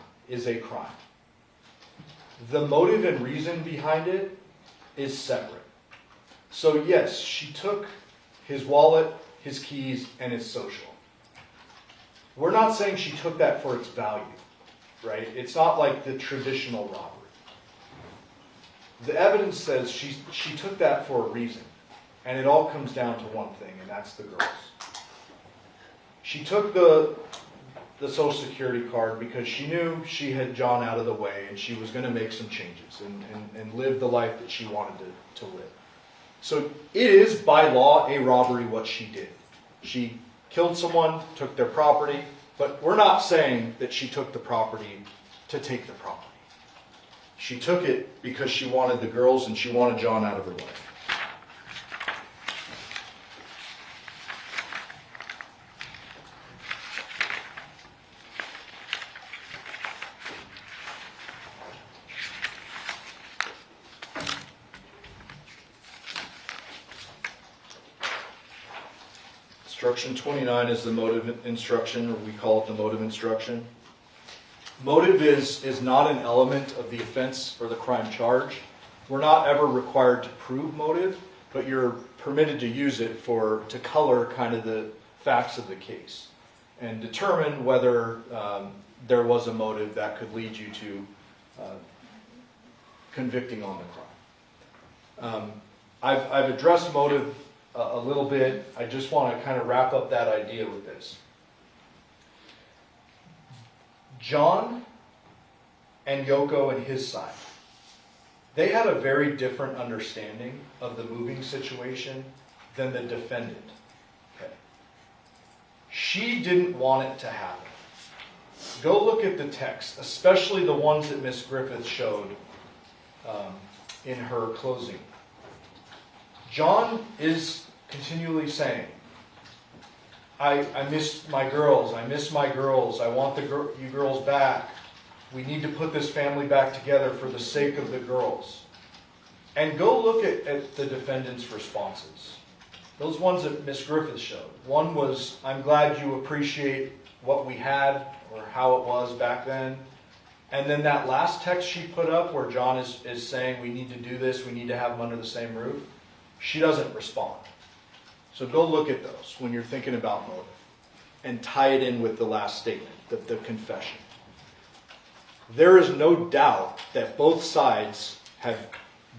The motive and reason behind it is separate. So yes, she took his wallet, his keys, and his social. We're not saying she took that for its value, right? It's not like the traditional robbery. The evidence says she took that for a reason, and it all comes down to one thing, and that's the girls. She took the Social Security card because she knew she had John out of the way, and she was going to make some changes and live the life that she wanted to live. So it is, by law, a robbery what she did. She killed someone, took their property, but we're not saying that she took the property to take the property. She took it because she wanted the girls and she wanted John out of her life. Instruction 29 is the motive instruction, or we call it the motive instruction. Motive is not an element of the offense or the crime charge. We're not ever required to prove motive, but you're permitted to use it to color kind of the facts of the case and determine whether there was a motive that could lead you to convicting on the crime. I've addressed motive a little bit. I just want to kind of wrap up that idea with this. John and Yoko and his side, they had a very different understanding of the moving situation than the defendant. Okay. She didn't want it to happen. Go look at the text, especially the ones that Miss Griffith showed in her closing. John is continually saying, I miss my girls, I miss my girls, I want you girls back. We need to put this family back together for the sake of the girls. And go look at the defendant's responses. Those ones that Miss Griffith showed. One was, I'm glad you appreciate what we had or how it was back then. And then that last text she put up where John is saying we need to do this, we need to have them under the same roof. She doesn't respond. So go look at those when you're thinking about motive and tie it in with the last statement, the confession. There is no doubt that both sides have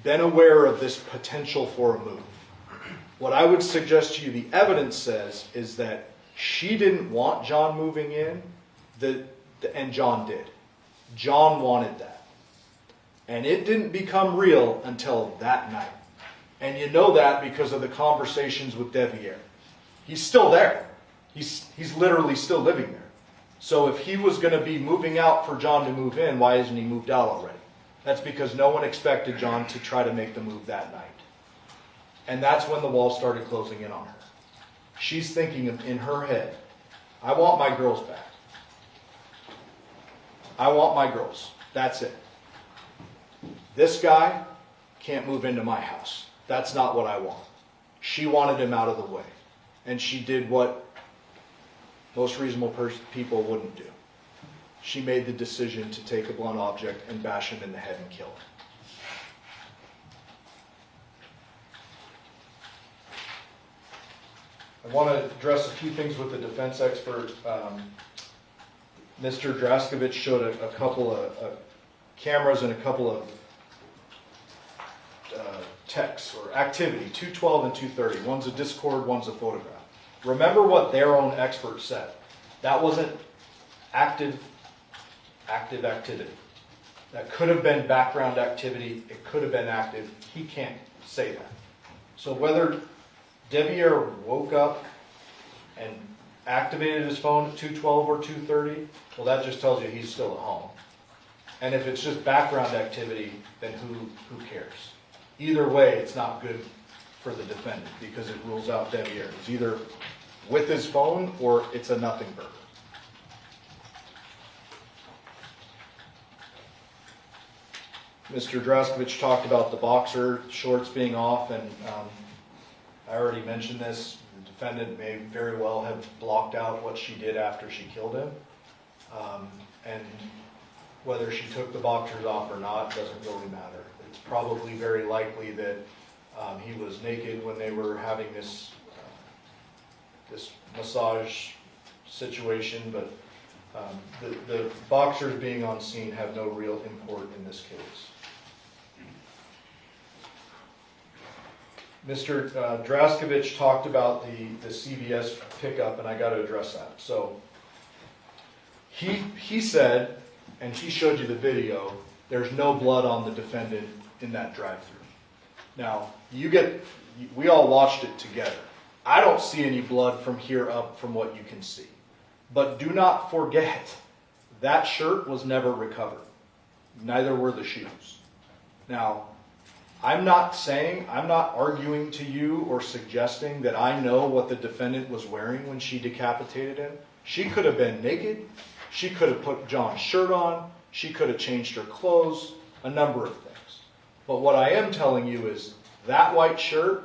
been aware of this potential for a move. What I would suggest to you the evidence says is that she didn't want John moving in, and John did. John wanted that. And it didn't become real until that night. And you know that because of the conversations with Deviere. He's still there. He's literally still living there. So if he was going to be moving out for John to move in, why isn't he moved out already? That's because no one expected John to try to make the move that night. And that's when the wall started closing in on her. She's thinking in her head, I want my girls back. I want my girls. That's it. This guy can't move into my house. That's not what I want. She wanted him out of the way. And she did what most reasonable people wouldn't do. She made the decision to take a blunt object and bash him in the head and kill him. I want to address a few things with the defense expert. Mr. Draskovich showed a couple of cameras and a couple of texts or activity, 212 and 230. One's a Discord, one's a photograph. Remember what their own expert said. That wasn't active activity. That could have been background activity. It could have been active. He can't say that. So whether Deviere woke up and activated his phone at 212 or 230, well, that just tells you he's still at home. And if it's just background activity, then who cares? Either way, it's not good for the defendant because it rules out Deviere. It's either with his phone or it's a nothing burger. Mr. Draskovich talked about the boxer shorts being off, and I already mentioned this. The defendant may very well have blocked out what she did after she killed him. And whether she took the boxers off or not doesn't really matter. It's probably very likely that he was naked when they were having this massage situation, but the boxers being on scene have no real import in this case. Mr. Draskovich talked about the CVS pickup, and I got to address that. So he said, and he showed you the video, there's no blood on the defendant in that drive-thru. Now, we all watched it together. I don't see any blood from here up from what you can see. But do not forget, that shirt was never recovered. Neither were the shoes. Now, I'm not arguing to you or suggesting that I know what the defendant was wearing when she decapitated him. She could have been naked. She could have put John's shirt on. She could have changed her clothes, a number of things. But what I am telling you is that white shirt,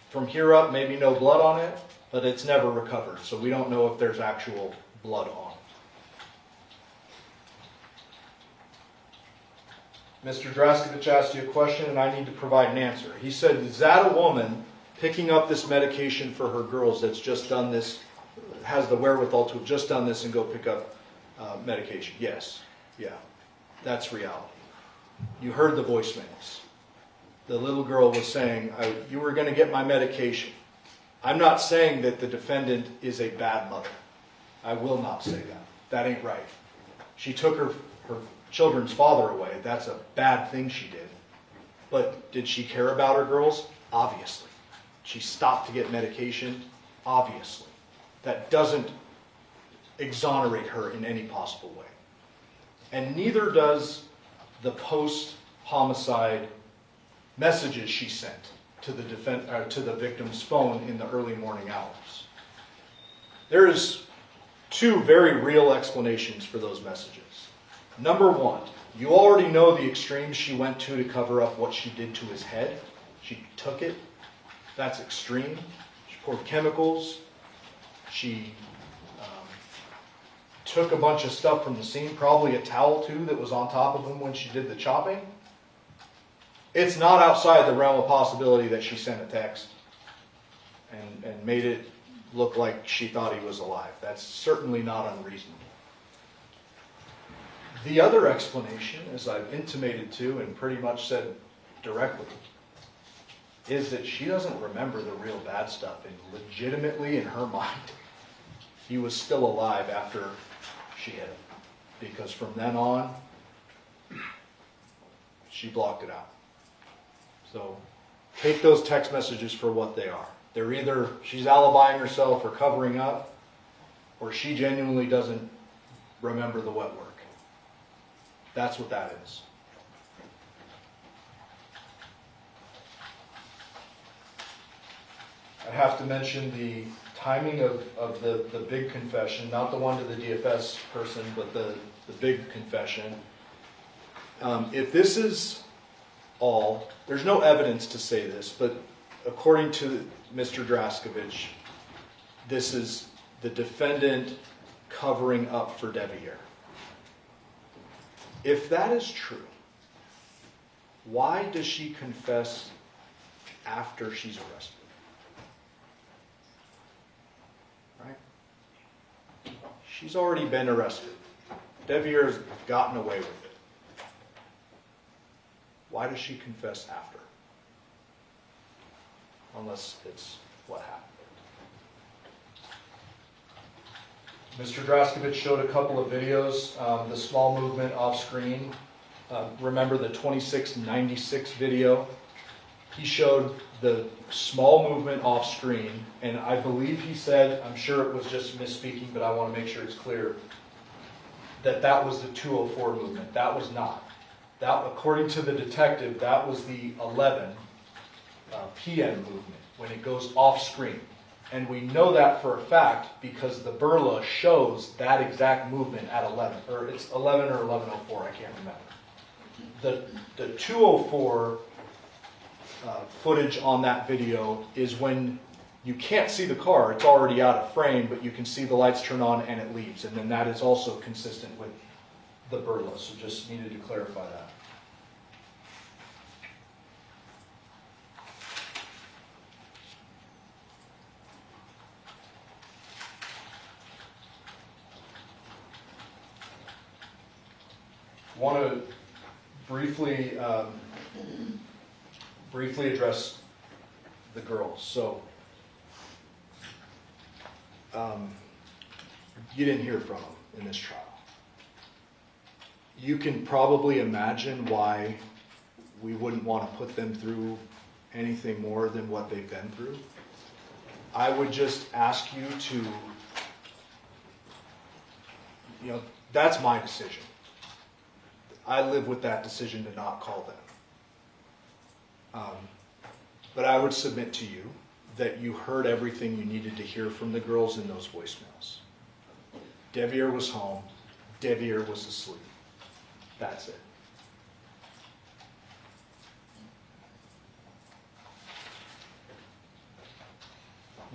from here up, maybe no blood on it, but it's never recovered, so we don't know if there's actual blood on it. Mr. Draskevich asked you a question, and I need to provide an answer. He said, is that a woman picking up this medication for her girls that's just done this, has the wherewithal to have just done this and go pick up medication? Yes. Yeah. That's reality. You heard the voicemails. The little girl was saying, you were going to get my medication. I'm not saying that the defendant is a bad mother. I will not say that. That ain't right. She took her children's father away. That's a bad thing she did. But did she care about her girls? Obviously. She stopped to get medication? Obviously. That doesn't exonerate her in any possible way. And neither does the post-homicide messages she sent to the victim's phone in the early morning hours. There is two very real explanations for those messages. Number one, you already know the extremes she went to cover up what she did to his head. She took it. That's extreme. She poured chemicals. She took a bunch of stuff from the scene, probably a towel too that was on top of him when she did the chopping. It's not outside the realm of possibility that she sent a text and made it look like she thought he was alive. That's certainly not unreasonable. The other explanation, as I've intimated to and pretty much said directly, is that she doesn't remember the real bad stuff, and legitimately in her mind, he was still alive after she hit him. Because from then on, she blocked it out. So take those text messages for what they are. They're either she's alibying herself or covering up, or she genuinely doesn't remember the wet work. That's what that is. I have to mention the timing of the big confession, not the one to the DFS person, but the big confession. If this is all, there's no evidence to say this, but according to Mr. Draskevich, this is the defendant covering up for Deviere. If that is true, why does she confess after she's arrested? Right? She's already been arrested. Deviere's gotten away with it. Why does she confess after? Unless it's what happened. Mr. Draskevich showed a couple of videos. The small movement off screen. Remember the 2696 video? He showed the small movement off screen, and I believe he said, I'm sure it was just misspeaking, but I want to make sure it's clear, that was the 204 movement. That was not. That, according to the detective, that was the 11 p.m. movement, when it goes off screen. And we know that for a fact because the burla shows that exact movement at 11, or it's 11 or 11:04, I can't remember. The 204 footage on that video is when you can't see the car, it's already out of frame, but you can see the lights turn on and it leaves. And then that is also consistent with the burla, so just needed to clarify that. I want to briefly address the girls. So, you didn't hear from them in this trial. You can probably imagine why we wouldn't want to put them through anything more than what they've been through. I would just ask you to, that's my decision. I live with that decision to not call them. But I would submit to you that you heard everything you needed to hear from the girls in those voicemails. Deviere was home. Deviere was asleep. That's it.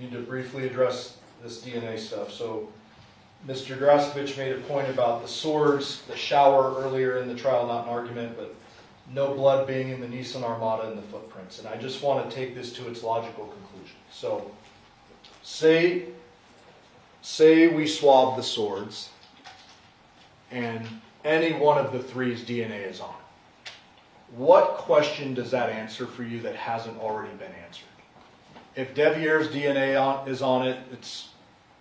need to briefly address this DNA stuff. So Mr. Draskovich made a point about the swords, the shower earlier in the trial, not an argument, but no blood being in the Nissan Armada and the footprints. And I just want to take this to its logical conclusion. So say we swab the swords and any one of the three's DNA is on it. What question does that answer for you that hasn't already been answered? If Deviere's DNA is on it, it's,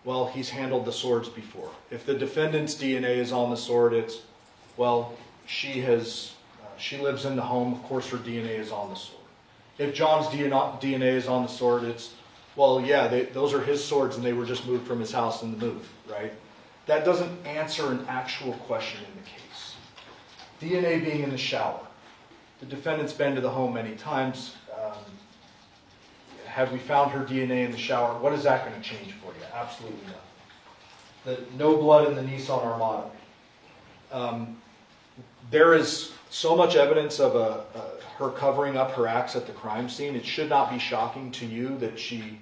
well, he's handled the swords before. If the defendant's DNA is on the sword, it's, well, she lives in the home, of course her DNA is on the sword. If John's DNA is on the sword, it's, well, yeah, those are his swords and they were just moved from his house in the move, right? That doesn't answer an actual question in the case. DNA being in the shower. The defendant's been to the home many times. Have we found her DNA in the shower? What is that going to change for you? Absolutely nothing. No blood in the Nissan Armada. There is so much evidence of her covering up her acts at the crime scene. It should not be shocking to you that she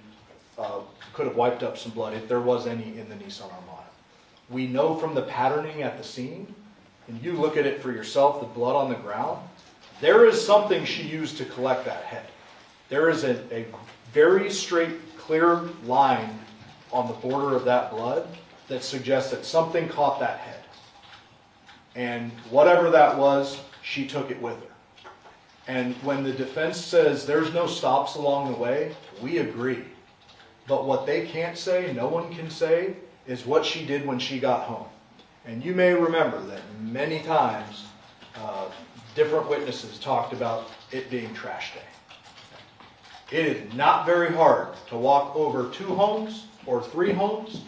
could have wiped up some blood if there was any in the Nissan Armada. We know from the patterning at the scene, and you look at it for yourself, the blood on the ground, there is something she used to collect that head. There is a very straight, clear line on the border of that blood that suggests that something caught that head. And whatever that was, she took it with her. And when the defense says there's no stops along the way, we agree. But what they can't say, no one can say, is what she did when she got home. And you may remember that many times different witnesses talked about it being trash day. It is not very hard to walk over 2 homes or 3 homes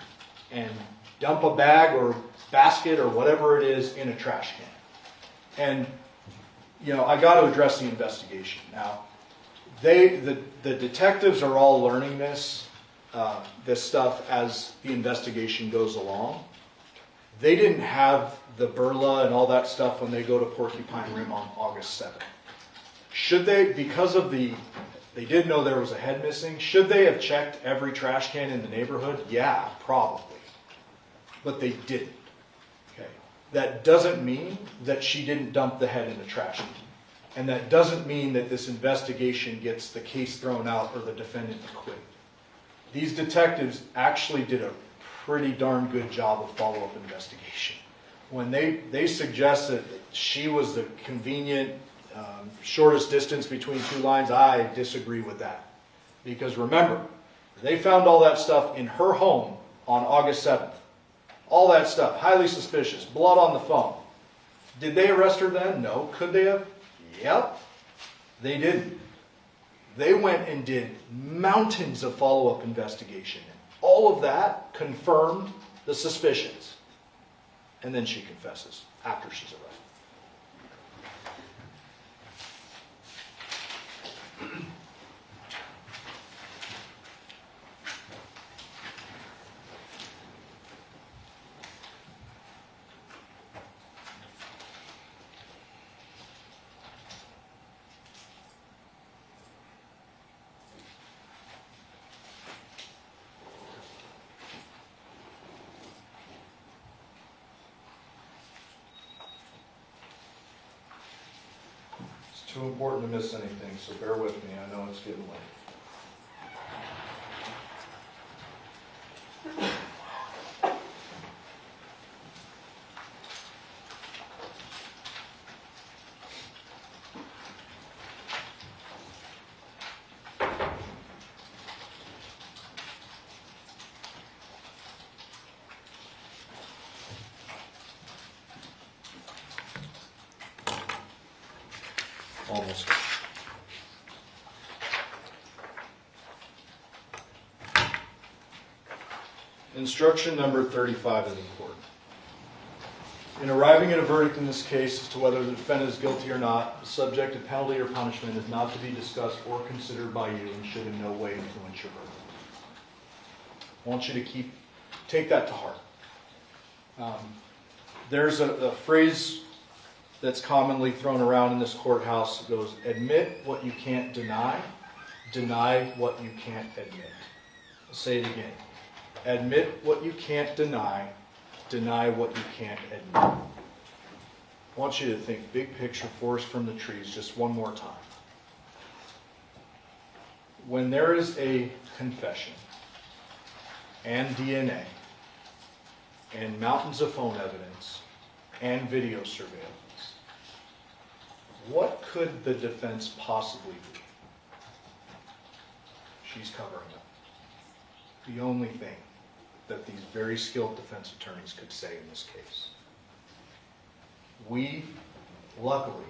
and dump a bag or basket or whatever it is in a trash can. And, you know, I got to address the investigation. Now, the detectives are all learning this stuff as the investigation goes along. They didn't have the burla and all that stuff when they go to Porcupine Rim on August 7th. Should they, because of they did know there was a head missing, should they have checked every trash can in the neighborhood? Yeah, probably. But they didn't. Okay. That doesn't mean that she didn't dump the head in the trash can. And that doesn't mean that this investigation gets the case thrown out or the defendant acquitted. These detectives actually did a pretty darn good job of follow-up investigation. When they suggested that she was the convenient, shortest distance between 2 lines, I disagree with that. Because remember, they found all that stuff in her home on August 7th. All that stuff, highly suspicious, blood on the phone. Did they arrest her then? No. Could they have? Yep. They didn't. They went and did mountains of follow-up investigation. All of that confirmed the suspicions. And then she confesses after she's arrested. Too important to miss anything, so bear with me. I know it's getting late. Almost. Instruction number 35 is important. In arriving at a verdict in this case as to whether the defendant is guilty or not, the subject of penalty or punishment is not to be discussed or considered by you and should in no way influence your verdict. I want you to take that to heart. There's a phrase that's commonly thrown around in this courthouse. It goes, admit what you can't deny what you can't admit. I'll say it again. Admit what you can't deny, deny what you can't admit. I want you to think big picture, forest from the trees, just one more time. When there is a confession and DNA and mountains of phone evidence and video surveillance, what could the defense possibly do? She's covering up. The only thing that these very skilled defense attorneys could say in this case. We, luckily,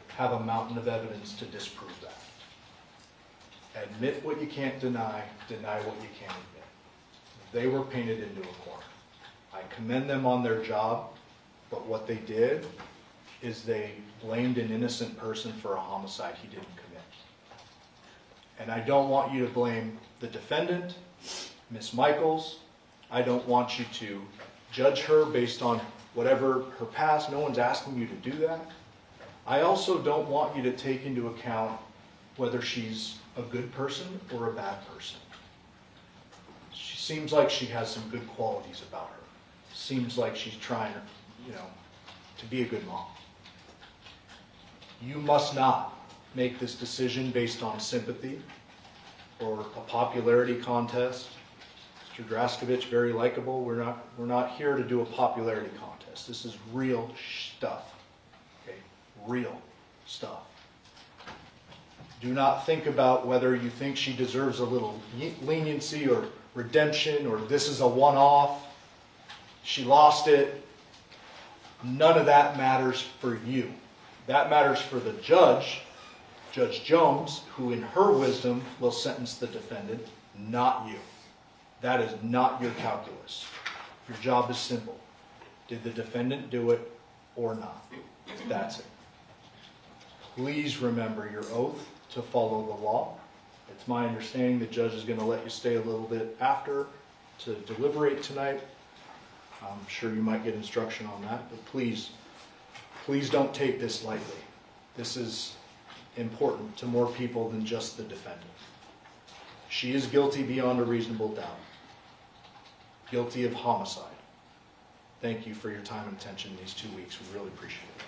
have a mountain of evidence to disprove that. Admit what you can't deny, deny what you can't admit. They were painted into a corner. I commend them on their job, but what they did is they blamed an innocent person for a homicide he didn't commit. And I don't want you to blame the defendant, Ms. Michaels. I don't want you to judge her based on whatever her past. No one's asking you to do that. I also don't want you to take into account whether she's a good person or a bad person. She seems like she has some good qualities about her. Seems like she's trying, to be a good mom. You must not make this decision based on sympathy or a popularity contest. Mr. Draskovich, very likable. We're not here to do a popularity contest. This is real stuff. Okay? Real stuff. Do not think about whether you think she deserves a little leniency or redemption or this is a one-off. She lost it. None of that matters for you. That matters for the judge, Judge Jones, who in her wisdom will sentence the defendant, not you. That is not your calculus. Your job is simple. Did the defendant do it or not? That's it. Please remember your oath to follow the law. It's my understanding the judge is going to let you stay a little bit after to deliberate tonight. I'm sure you might get instruction on that, but please don't take this lightly. This is important to more people than just the defendant. She is guilty beyond a reasonable doubt. Guilty of homicide. Thank you for your time and attention these 2 weeks. We really appreciate it.